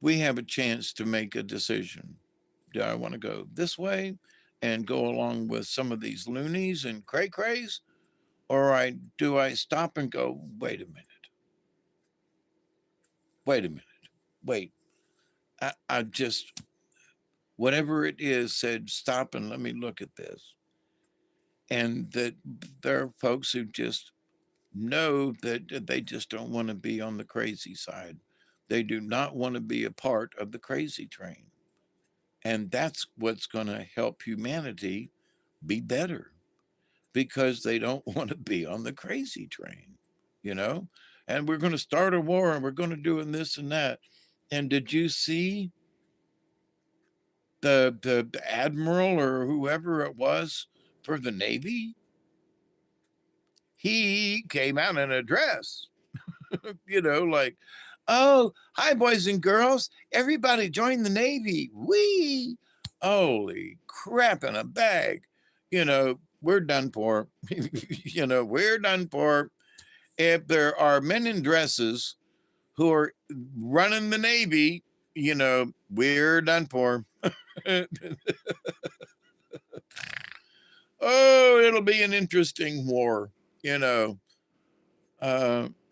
Speaker 3: we have a chance to make a decision. Do I want to go this way and go along with some of these loonies and cray-crays? Or do I stop and go, wait a minute. Wait. I just, whatever it is, said, stop and let me look at this. And that there are folks who just know that they just don't want to be on the crazy side. They do not want to be a part of the crazy train. And that's what's going to help humanity be better, because they don't want to be on the crazy train, and we're going to start a war and we're going to do this and that. And did you see the admiral or whoever it was for the Navy? He came out in a dress, like, oh, hi, boys and girls. Everybody join the Navy. Whee! Holy crap in a bag. We're done for. We're done for. If there are men in dresses who are running the Navy, we're done for. Oh, it'll be an interesting war.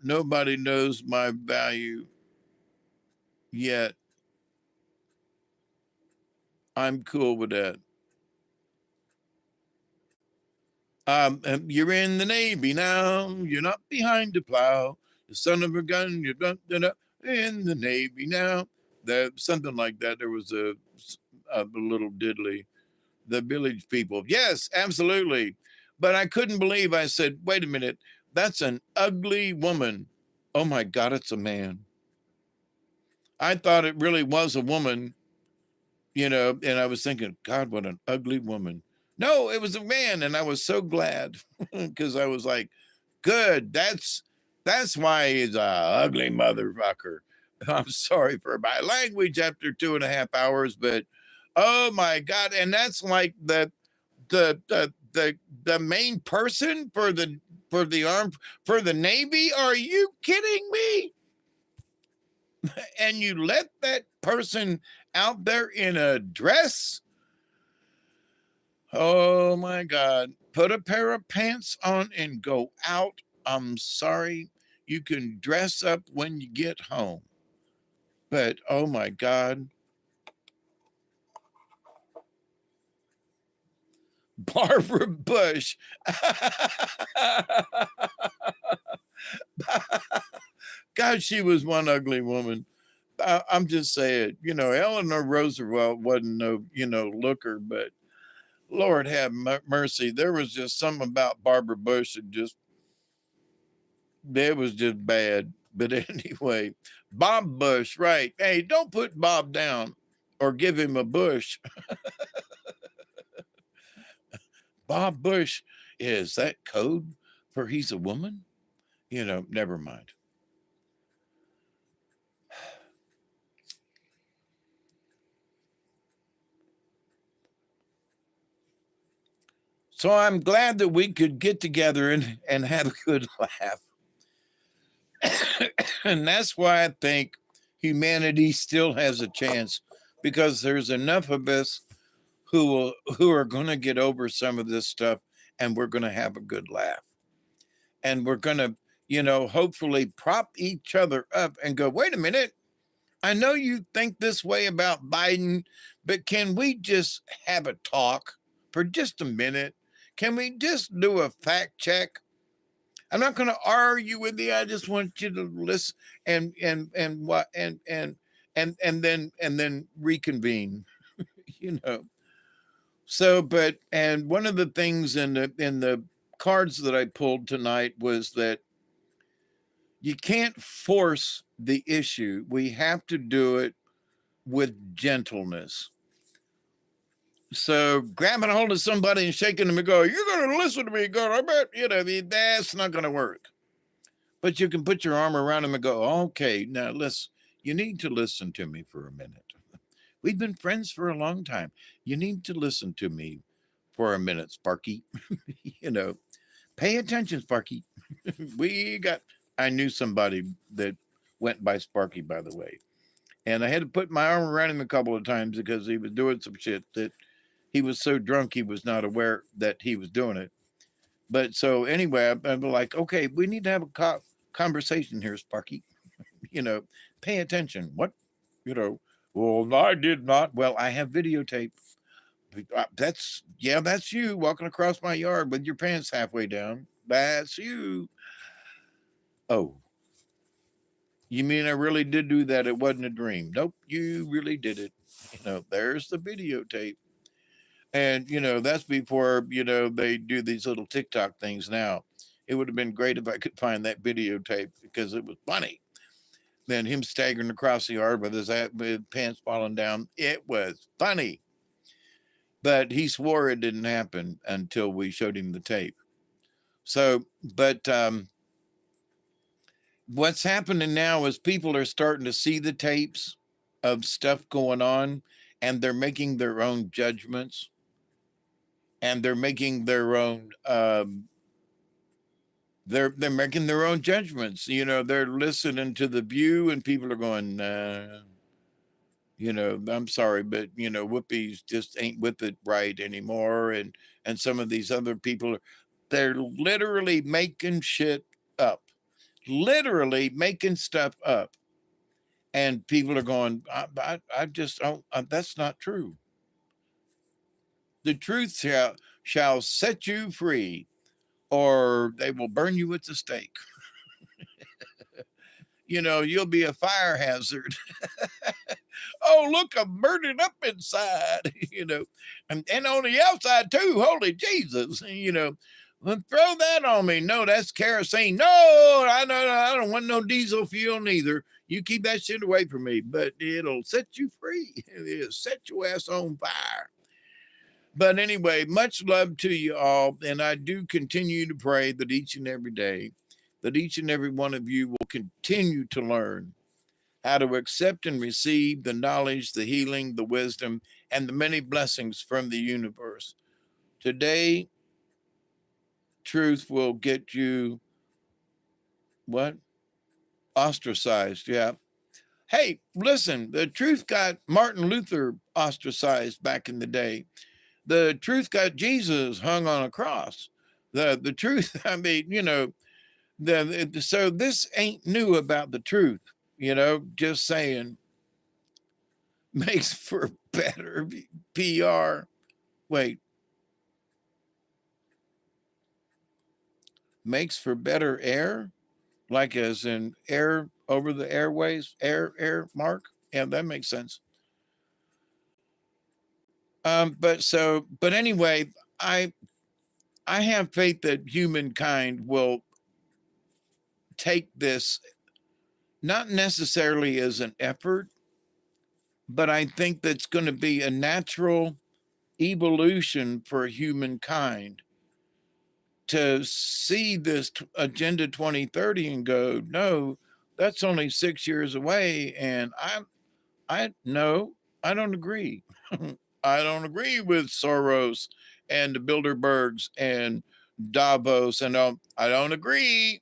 Speaker 3: Nobody knows my value yet. I'm cool with that. You're in the Navy now. You're not behind the plow. The son of a gun. You're in the Navy now. Something like that. There was a little diddly. The Village People. Yes, absolutely. But I couldn't believe, I said, wait a minute. That's an ugly woman. Oh my God, it's a man. I thought it really was a woman, and I was thinking, God, what an ugly woman. No, it was a man, and I was so glad, because I was like, good, that's why he's a ugly motherfucker. I'm sorry for my language after 2.5 hours, but Oh my God. And that's like the main person for the Navy. Are you kidding me? And you let that person out there in a dress? Oh my God. Put a pair of pants on and go out. I'm sorry. You can dress up when you get home. But oh my God. Barbara Bush. God, she was one ugly woman. I'm just saying, Eleanor Roosevelt wasn't no, looker, but Lord have mercy. There was just something about Barbara Bush that was just bad. But anyway, Bob Bush, right. Hey, don't put Bob down or give him a bush. Bob Bush, is that code for he's a woman? Never mind. So I'm glad that we could get together and have a good laugh. And that's why I think humanity still has a chance, because there's enough of us who are going to get over some of this stuff, and we're going to have a good laugh. And we're going to, hopefully prop each other up and go, wait a minute. I know you think this way about Biden, but can we just have a talk for just a minute? Can we just do a fact check? I'm not going to argue with you. I just want you to listen and then reconvene. So, and one of the things in the cards that I pulled tonight was that you can't force the issue. We have to do it with gentleness. So grabbing a hold of somebody and shaking them and go, you're going to listen to me, God, I bet, that's not going to work. But you can put your arm around them and go, okay, now you need to listen to me for a minute. We've been friends for a long time. You need to listen to me for a minute, Sparky. Pay attention, Sparky. I knew somebody that went by Sparky, by the way. And I had to put my arm around him a couple of times because he was doing some shit that he was so drunk he was not aware that he was doing it. But so anyway, I'm like, okay, we need to have a conversation here, Sparky. Pay attention. What? Well, I did not. Well, I have videotape. That's you walking across my yard with your pants halfway down. That's you. Oh, you mean I really did do that? It wasn't a dream. Nope, you really did it. There's the videotape. And, that's before, they do these little TikTok things now. It would have been great if I could find that videotape because it was funny. Then him staggering across the yard with his pants falling down. It was funny. But he swore it didn't happen until we showed him the tape. So, but what's happening now is people are starting to see the tapes of stuff going on, and they're making their own judgments. And they're making their own they're making their own judgments. They're listening to The View, and people are going, I'm sorry, but Whoopi's just ain't with it right anymore. And some of these other people, they're literally making shit up, literally making stuff up. And people are going, I just don't, that's not true. The truth shall set you free, or they will burn you at the stake. You'll be a fire hazard. Oh, look, I'm burning up inside, and on the outside too. Holy Jesus, well, throw that on me. No, that's kerosene. No, I don't want no diesel fuel neither. You keep that shit away from me, but it'll set you free. It'll set your ass on fire. But anyway, much love to you all. And I do continue to pray that each and every day, that each and every one of you will continue to learn how to accept and receive the knowledge, the healing, the wisdom, and the many blessings from the universe. Today, truth will get you what? Ostracized. Yeah. Hey, listen, the truth got Martin Luther ostracized back in the day. The truth got Jesus hung on a cross. The truth, I mean, so this ain't new about the truth, just saying. Makes for better PR. Wait, makes for better air? Like as in air over the airways, air, Mark? Yeah, that makes sense. But anyway, I have faith that humankind will take this not necessarily as an effort, but I think that's going to be a natural evolution for humankind to see this Agenda 2030 and go, no, that's only 6 years away. And no, I don't agree. I don't agree with Soros and the Bilderbergs and Davos, and I don't agree.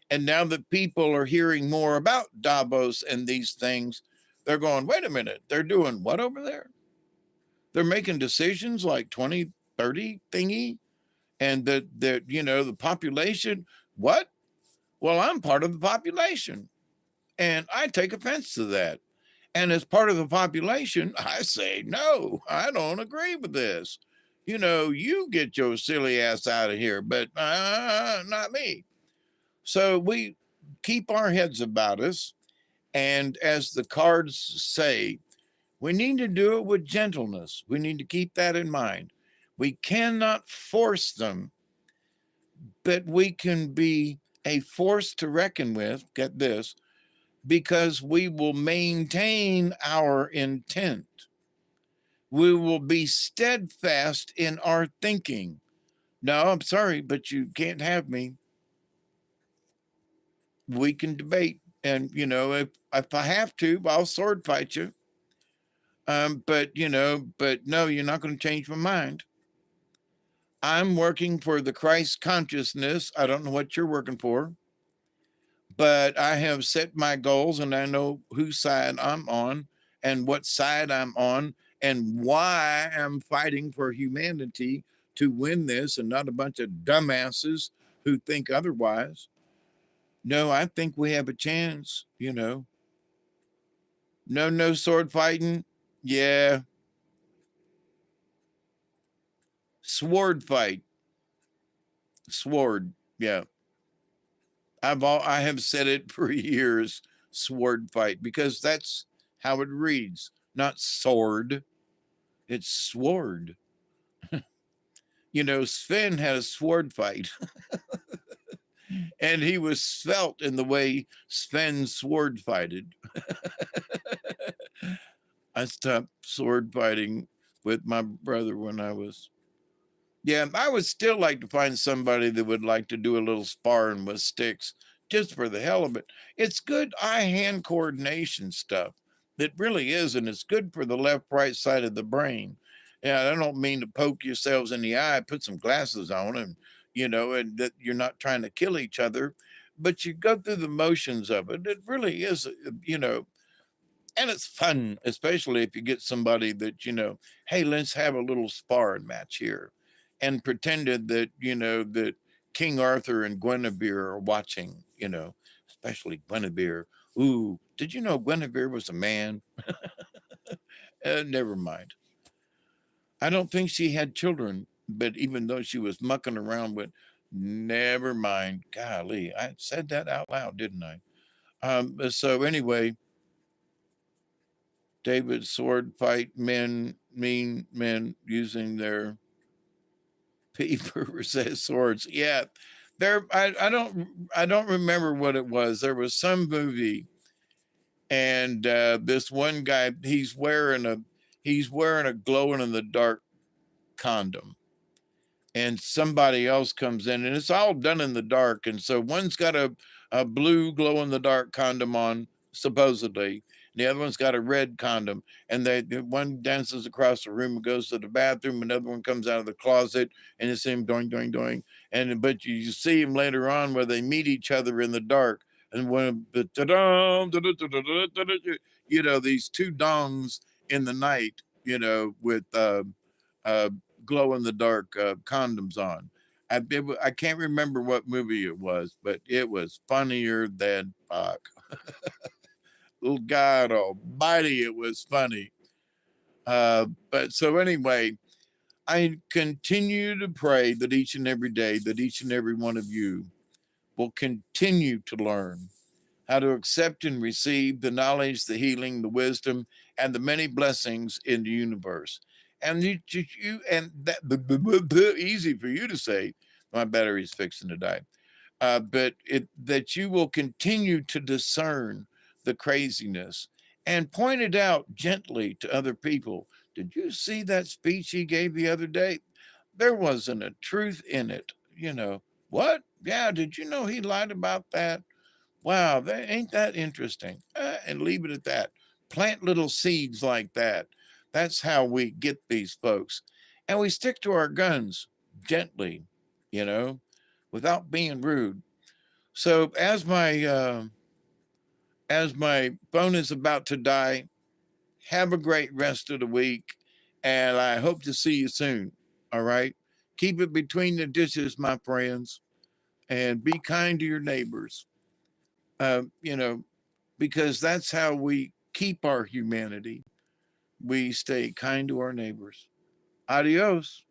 Speaker 3: And now that people are hearing more about Davos and these things, they're going, wait a minute, they're doing what over there? They're making decisions like 2030 thingy, and that the population, what? Well, I'm part of the population, and I take offense to that. And as part of the population, I say, no, I don't agree with this. You get your silly ass out of here, but not me. So we keep our heads about us. And as the cards say, we need to do it with gentleness. We need to keep that in mind. We cannot force them, but we can be a force to reckon with. Get this, because we will maintain our intent. We will be steadfast in our thinking. No, I'm sorry, but you can't have me. We can debate. And, if I have to, I'll sword fight you. But no, you're not going to change my mind. I'm working for the Christ consciousness. I don't know what you're working for, but I have set my goals and I know whose side I'm on and what side I'm on and why I'm fighting for humanity to win this and not a bunch of dumbasses who think otherwise. No, I think we have a chance, No sword fighting. Yeah. Sword fight. Sword. Yeah. I have said it for years, sword fight, because that's how it reads, not sword. It's sword. Sven had a sword fight, and he was svelte in the way Sven sword fighted. I stopped sword fighting with my brother when I would still like to find somebody that would like to do a little sparring with sticks just for the hell of it. It's good eye-hand coordination stuff. It really is, and it's good for the left-right side of the brain. Yeah, I don't mean to poke yourselves in the eye, put some glasses on, and and that you're not trying to kill each other, but you go through the motions of it. It really is, and it's fun, especially if you get somebody that, hey, let's have a little sparring match here, and pretended that, that King Arthur and Guinevere are watching, especially Guinevere. Ooh, did you know Guinevere was a man? Never mind. I don't think she had children, but even though she was mucking around with, never mind. Golly, I said that out loud, didn't I? So anyway, David's sword fight men, mean men using their papers as swords. Yeah, I don't remember what it was. There was some movie, and this one guy, he's wearing a glowing in the dark condom, and somebody else comes in, and it's all done in the dark, and so one's got a blue glow in the dark condom on, supposedly. The other one's got a red condom, and one dances across the room and goes to the bathroom. Another one comes out of the closet, and it's him doing, doing, doing. And but you see him later on where they meet each other in the dark, and when the these two dongs in the night, with uh, glow in the dark condoms on. I can't remember what movie it was, but it was funnier than fuck. Oh, God almighty, it was funny. But so anyway, I continue to pray that each and every day, that each and every one of you will continue to learn how to accept and receive the knowledge, the healing, the wisdom, and the many blessings in the universe. And and that easy for you to say, my battery's fixing to die. But that you will continue to discern the craziness and point it out gently to other people. Did you see that speech he gave the other day? There wasn't a truth in it. What? Yeah, did you know he lied about that? Wow, that ain't that interesting. And leave it at that. Plant little seeds like that. That's how we get these folks. And we stick to our guns gently, you know, without being rude. So as my phone is about to die, have a great rest of the week, and I hope to see you soon. All right. Keep it between the dishes, my friends, and be kind to your neighbors. Uh, you know, because that's how we keep our humanity. We stay kind to our neighbors. Adios.